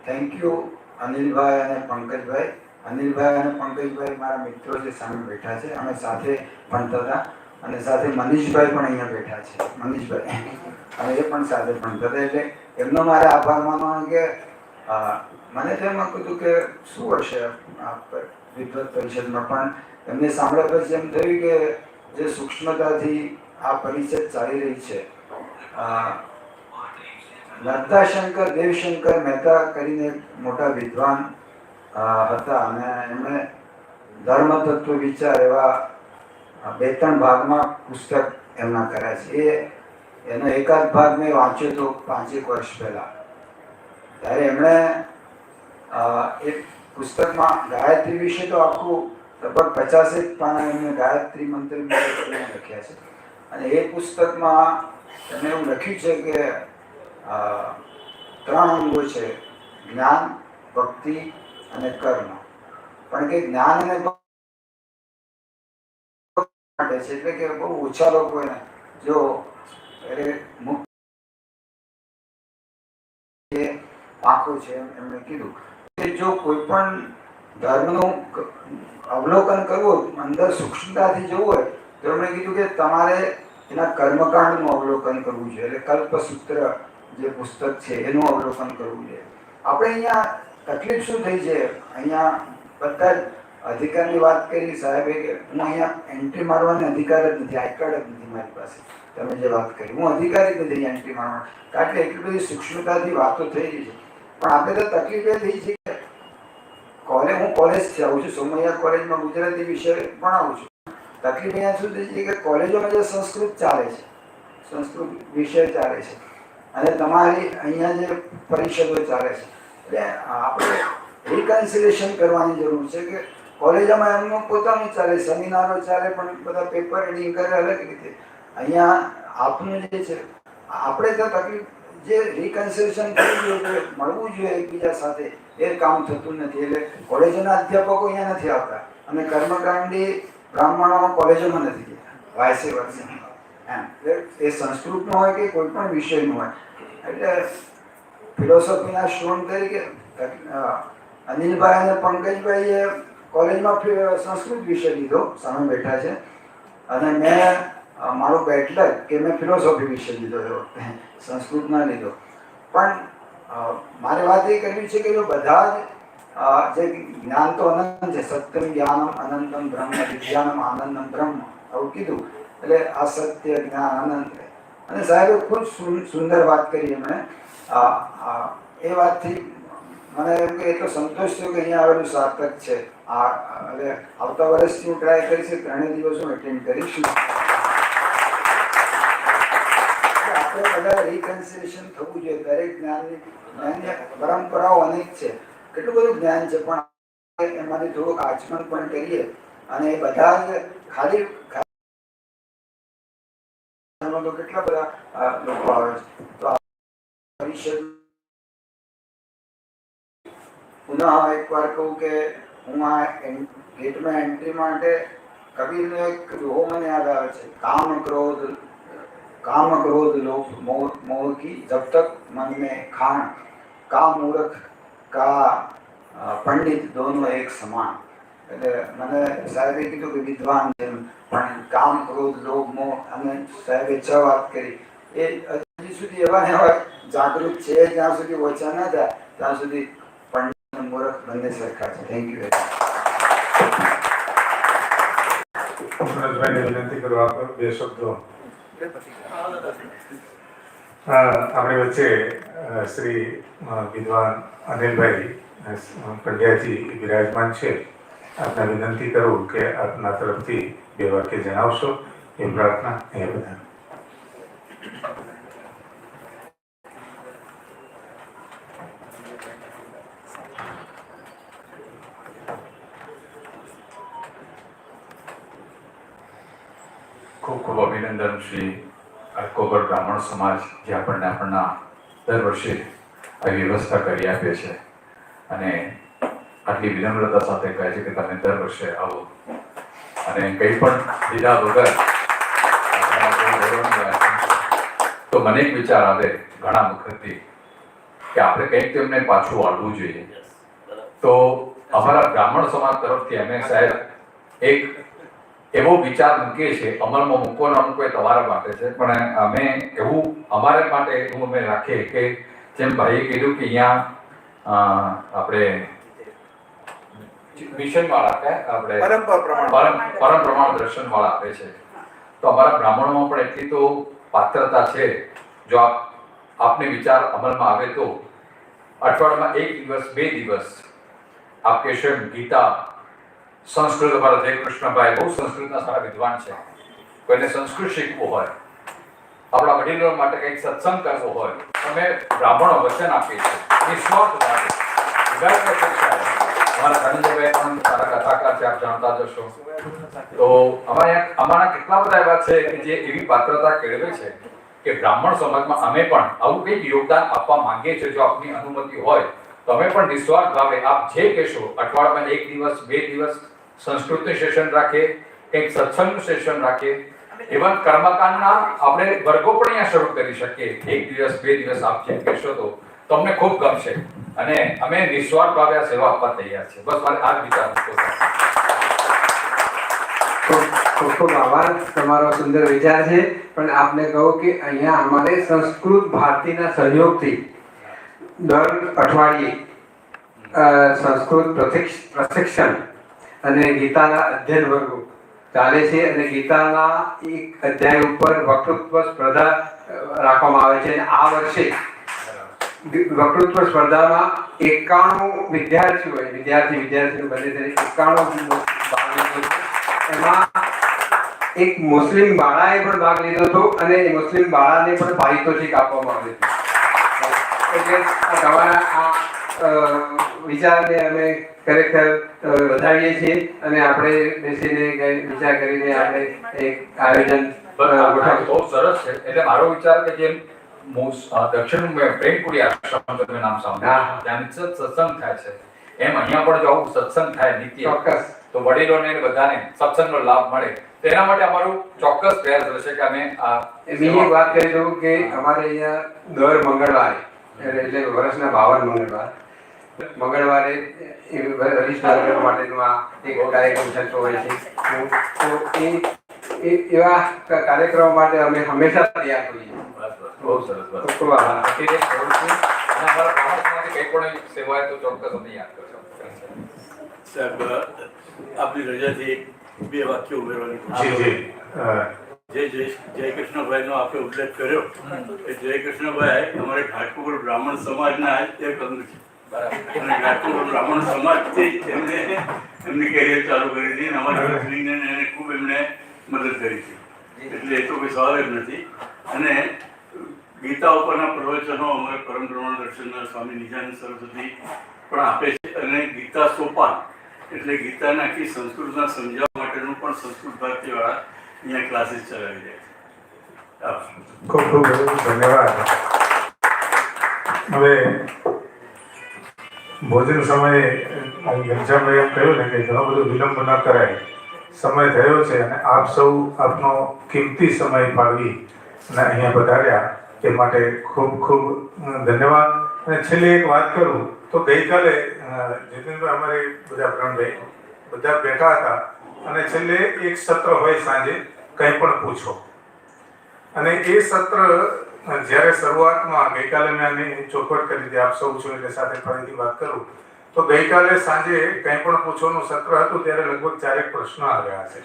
થેન્ક યુ અનિલભાઈ અને પંકજભાઈ. અનિલભાઈ અને પંકજભાઈ મારા મિત્રો જે સામે બેઠા છે, અમે સાથે ભણતા હતા, અને સાથે મનીષભાઈ પણ અહીંયા બેઠા છે, મનીષભાઈ, અને એ પણ સાથે ભણતા હતા. એટલે એમનો મારે આભાર માનવાનો કે મને તો એમાં કીધું કે શું હશે વિદ્વત પરિષદમાં, પણ એમને સાંભળ્યા પછી એમ થયું કે જે સૂક્ષ્મતાથી આ પરિષદ ચાલી રહી છે, નરદાશંકર દેવશંકર મહેતા કરીને મોટા વિદ્વાન હતા, અને એમણે ધર્મ તત્વ વિચાર એવા 2-3 ભાગમાં પુસ્તક એમના કર્યા છે. એનો એકાદ ભાગ મેં વાંચ્યો તો 5-1 વર્ષ પહેલા. ત્યારે એમણે એક પુસ્તકમાં ગાયત્રી વિશે તો આખું લગભગ 50 પાના એમને ગાયત્રી મંત્ર લખ્યા છે, અને એ પુસ્તકમાં એમણે એવું લખ્યું છે કે 3 અંગો છે, જ્ઞાન, ભક્તિ અને કર્મ. પણ કે જ્ઞાન અને માટે છે, એટલે કે બહુ ઓછા લોકો એને જો મુક્ત આંખો છે, એમણે કીધું કે જો કોઈ પણ ધર્મનું અવલોકન કરવું, અંદર સૂક્ષ્મતાથી જવું હોય, તો એમણે કીધું કે તમારે એના કર્મકાંડનું અવલોકન કરવું જોઈએ. એટલે કલ્પસૂત્ર જે પુસ્તક છે એનું અવલોકન કરવું જોઈએ. આપણે અહીંયા તકલીફ શું થઈ છે, અહીંયા બધા જ અધિકારની વાત કરી સાહેબે કે હું અહીંયા એન્ટ્રી મારવાનો અધિકાર જ નથી, આઈ કાર્ડ જ નથી મારી પાસે. તમે જે વાત કરી, હું અધિકારી જ નથી એન્ટ્રી મારવાનો, કારણ કે એટલી બધી સૂક્ષ્મતાથી વાતો થઈ રહી છે. પણ આપણે તો તકલીફ એ થઈ છે કે હું કોલેજથી આવું છું, સોમૈયા કોલેજમાં ગુજરાતી વિષય ભણાવું છું. તકલીફ અહીંયા શું થઈ છે કે કોલેજોમાં જે સંસ્કૃત ચાલે છે, સંસ્કૃત વિષય ચાલે છે, અને તમારી અહીંયા જે પરિષદો ચાલે છે, એટલે આપણે રિકન્સિલેશન કરવાની જરૂર છે કે કોલેજોમાં એમનું પોતાનું ચાલે, સેમિનારો ચાલે, પણ બધા પેપર રીડિંગ કરે અલગ રીતે. અહીંયા આપનું જે છે, આપણે તો તકલીફ જે રિકન્સિલેશન થવું જોઈએ, મળવું જોઈએ એકબીજા સાથે, એ કામ થતું નથી. એટલે કોલેજોના અધ્યાપકો અહીંયા નથી આવતા, અને કર્મકાંડી બ્રાહ્મણો કોલેજોમાં નથી જતા, વાયસે વર્ષે એમ. એ સંસ્કૃતનો હોય કે કોઈ પણ વિષયનું હોય. એટલે ફિલોસોફીના સ્ટુડન્ટ તરીકે અનિલભાઈ અને પંકજભાઈએ કોલેજમાં સંસ્કૃત વિષય લીધો, સામે બેઠા છે, અને મેં મારું બેચલર કે મેં ફિલોસોફી વિષય લીધો, સંસ્કૃત ના લીધો. પણ મારે વાત એ કરવી છે કે જો બધા જ જે જ્ઞાન તો અનંત છે, સત્યમ જ્ઞાનમ અનંતમ બ્રહ્મ વિજ્ઞાનમ આનંદમ બ્રહ્મ, આવું કીધું. એટલે આ સત્ય જ્ઞાન અનંત. અને સાહેબે ખૂબ સુંદર વાત કરી એમણે. એ વાતથી મને એમ કે એટલો સંતોષ થયો કે અહીંયા આવેલું સાર્થક છે. એટલે આવતા વર્ષથી હું ટ્રાય કરીશ, 3 દિવસ હું એટેન્ડ કરીશું. આપણે બધા રિકન્સિલેશન થવું જોઈએ. દરેક જ્ઞાનની પરંપરાઓ અનેક છે, કેટલું બધું જ્ઞાન છે, પણ એમાંથી થોડુંક આચમન પણ કરીએ, અને એ બધા જ ખાલી કેટલા બધા લોકો આવે છે. તો પરિષદ પુનઃ એકવાર કહું કે હું આ ગેટમાં એન્ટ્રી માટે કબીરનો એક દોહો મને યાદ આવે છે, કામ क्रोध लोभ मोह की जब तक मन में खान, का मूर्ख का पंडित दोनों एक સમાન. એટલે મને સાહેબે કીધું કે વિદ્વાન છે, પણ કામ ક્રોધ લોભ મોહ, અને સાહેબે 6 વાત કરી. એ હજી સુધી એવા ને એવા જાગૃત છે, જ્યાં સુધી ઓછા ન થાય ત્યાં સુધી પંડિત અને મૂર્ખ બંને સરખા છે. Thank you. વિનંતી કરવા બે શબ્દો. આપણી વચ્ચે શ્રી વિદ્વાન અનિલભાઈ પંડ્યાજી બિરાજમાન છે. આપને વિનંતી કરું કે આપના તરફથી 2 વાક્ય જણાવશો, એ પ્રાર્થના. અહીંયા બધા ખૂબ ખૂબ અભિનંદન શ્રી અટકોગઢ બ્રાહ્મણ સમાજ જે આપણના દર વર્ષે આવી વ્યવસ્થા કરી આપે છે અને આટલી વિનમ્રતા સાથે કહે છે કે તમે દર વર્ષે આવો અને કંઈ પણ લીધા વગર તો મને એક વિચાર આવે ઘણા વખતથી કે આપણે કંઈક તેમને પાછું વાળવું જોઈએ. તો અમારા બ્રાહ્મણ સમાજ તરફથી અમે સાહેબ એક એવો વિચાર મૂકીએ છીએ, અમલમાં મૂકવો ના મૂકવો એ તમારા માટે છે, પણ અમે એવું અમારા માટે એવું અમે રાખીએ કે જેમ ભાઈએ કીધું કે અહીંયા આપણે મિશન વાળા કે આપણે પરમ પ્રમાણ દર્શન વાળા આપે છે, તો અમારા બ્રાહ્મણોમાં પણ એટલી તો પાત્રતા છે. જો આપને વિચાર અમલમાં આવે તો અઠવાડિયામાં 1 દિવસ 2 દિવસ આપ કહેશો ગીતા સંસ્કૃત અમારા જય કૃષ્ણભાઈ બહુ સંસ્કૃતના સારા વિદ્વાન છે, કોઈને સંસ્કૃત શીખવું હોય, આપણા વડીલો માટે કંઈક સત્સંગ કરવો હોય, અમે બ્રાહ્મણો વચન આપીએ છીએ નિસ્વાર્થ ભાવે. અમારા ધનંજયભાઈ પણ સારા કથાકાર છે, આપ જાણતા જશો. તો અમારા કેટલા બધા એવા છે કે જે એવી પાત્રતા કેળવે છે કે બ્રાહ્મણ સમાજમાં અમે પણ આવું કંઈક યોગદાન આપવા માંગીએ છીએ. જો આપની અનુમતિ હોય તો અમે પણ નિસ્વાર્થ ભાવે આપ જે કહેશો અઠવાડિયામાં 1 દિવસ 2 દિવસ સંસ્કૃતનું સેશન રાખીએ, કંઈક સત્સંગનું સેશન રાખીએ, એવા કર્મકાંડના આપણે વર્ગો પણ અહીંયા શરૂ કરી શકીએ. 1 દિવસ 2 દિવસ આપ જે કહેશો તો તમને ખૂબ ગમશે અને અમે નિસ્વાર્થ ભાવે આ સેવા આપવા તૈયાર છીએ. બસ મારે આ જ વિચાર હતો. ખૂબ ખૂબ આભાર, તમારો સુંદર વિચાર છે. પણ આપને કહું કે અહીંયા અમારે સંસ્કૃત ભારતીના સહયોગથી દર અઠવાડિયે સંસ્કૃત પ્રશિક્ષણ અને ગીતાના અધ્યયન વર્ગો ચાલે છે અને ગીતાના એક અધ્યાય ઉપર વક્તૃત્વ સ્પર્ધા રાખવામાં આવે છે. અને આ વર્ષે વક્તૃત્વ સ્પર્ધામાં 91 વિદ્યાર્થીઓ બને છે. 91 ભાગ લીધો છે. એમાં એક મુસ્લિમ બાળાએ પણ ભાગ લીધો હતો અને મુસ્લિમ બાળાને પણ પારિતોષિક આપવામાં આવ્યું હતું. એટલે તમારા આ વિચારને અમે ખરેખર વધાવીએ છીએ અને આપણે બેસીને વિચાર કરીને આપણે એક આયોજન બહુ સરસ છે. એટલે મારો વિચાર કે જેમ દક્ષિણ પ્રેમપુરી આશ્રમ તમે નામ સાંભળ્યું, ત્યાં સત્સંગ થાય છે, એમ અહીંયા પણ જો આવું સત્સંગ થાય નિત્ય ચોક્કસ તો વડીલોને બધાને સત્સંગનો લાભ મળે. તેના માટે અમારું ચોક્કસ પ્રયાસ રહેશે કે અમે બીજી એક વાત કહી દઉં કે અમારે અહીંયા દર મંગળવારે એટલે વર્ષના 52 મંગળવારે વરિષ્ઠ નાગરિકો માટેનો આ એક કાર્યક્રમ થતો હોય છે. તો એવા કાર્યક્રમો માટે અમે હંમેશા તૈયાર હોઈએ. બહુ સરસ. ખૂબ આભાર. કંઈ પણ સેવા તો ચોક્કસ અમને યાદ કરશો. સાહેબ આપની રજાથી 2 વાક્યો ઉમેરવાની જય કૃષ્ણભાઈનો આપણે ઉલ્લેખ કર્યો એ જય કૃષ્ણભાઈ અમારે ઘાટકોપર બ્રાહ્મણ સમાજના એક અંગ છે અને ઘાટકોપર બ્રાહ્મણ સમાજથી એમને એમની કેરિયર ચાલુ કરી હતી અને અમારી કંપનીને એને ખૂબ એમણે મદદ કરી છે. એટલે એ તો કોઈ સવાલ જ નથી. અને ગીતા ઉપરના પ્રવચનો અમારે પરમ પ્રમાણ દર્શનના સ્વામી નિજાનંદ સરસ્વતી પણ આપે છે અને ગીતા સોપાન એટલે ગીતાના આખી સંસ્કૃતના સમજાવવા માટેનું પણ સંસ્કૃત ભારતીવાળા અહીંયા ક્લાસીસ ચલાવી રહ્યા છે. ખૂબ ખૂબ ધન્યવાદ. હવે ભોજન સમયે ઘનશ્યામભાઈ એમ કહ્યું ને કે ઘણો બધો વિલંબ ન કરાય, સમય થયો છે અને આપ સૌ આપનો કિંમતી સમય ફાળવી અને અહીંયા પધાર્યા તે માટે ખૂબ ખૂબ ધન્યવાદ. અને છેલ્લે એક વાત કરું તો ગઈકાલે જીતેન્દ્રભાઈ અમારે બધા પ્રણભાઈ બધા બેઠા હતા અને છેલ્લે એક સત્ર હોય સાંજે કંઈ પણ પૂછો, અને એ સત્ર જ્યારે શરૂઆતમાં ગઈકાલે મેં આની ચોખવટ કરી હતી, આપ સૌ છો એટલે સાથે ફરીથી વાત કરું તો ગઈકાલે સાંજે કંઈ પણ પૂછોનું સત્ર હતું ત્યારે લગભગ 4 પ્રશ્નો આવ્યા છે.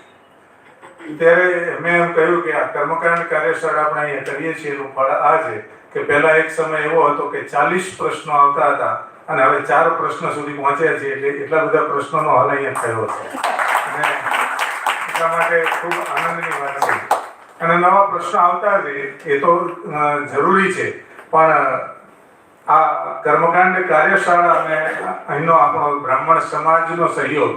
ત્યારે મેં એમ કહ્યું કે આ કર્મકાંડ કાર્યશાળા આપણે અહીંયા કરીએ છીએ એનું ફળ આ છે કે પહેલા એક સમય એવો હતો કે 40 પ્રશ્નો આવતા હતા અને હવે 4 પ્રશ્ન સુધી પહોંચ્યા છે. એટલે એટલા બધા પ્રશ્નોનો હલ અહીંયા થયો છે અને એટલા માટે ખૂબ આનંદની વાત છે. અને નવા પ્રશ્નો આવતા છે એ તો જરૂરી છે, પણ આ કર્મકાંડ કાર્યશાળા અને અહીંનો આપણો બ્રાહ્મણ સમાજનો સહયોગ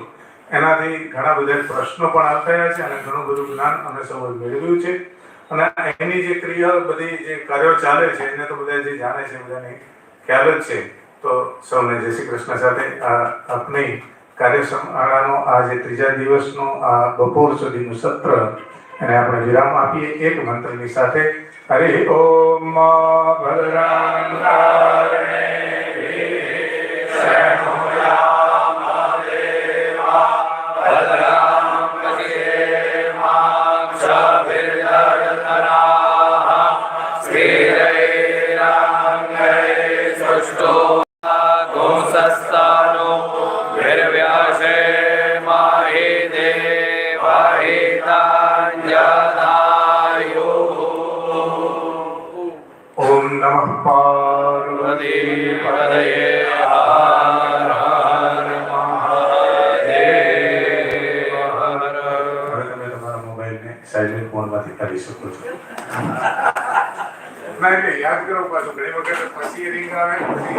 એનાથી ઘણા બધા પ્રશ્નો પણ હલ થયા છે અને ઘણું બધું જ્ઞાન અમે સૌએ મેળવ્યું છે. અને એની જે ક્રિયા બધી જે કાર્યો ચાલે છે એને તો બધા જે જાણે છે બધાને ખ્યાલ જ છે. તો સૌને જય શ્રી કૃષ્ણ સાથે આપની કાર્યશાળાનો આ જે ત્રીજા દિવસનો આ બપોર સુધીનું સત્ર એને આપણે વિરામ આપીએ એક મંત્રની સાથે. હરિ ઓમ ભદ્રાં કારણે ઓમ નમઃ પાર્વતી પતયે હર હર મહાદેવ હર. હવે તમે તમારા મોબાઈલને સાયલેન્ટ મોડમાંથી કાઢી શકો છો. ના એટલે યાદ કરો પાછું ઘણી વખત પછી રિંગ આવે પછી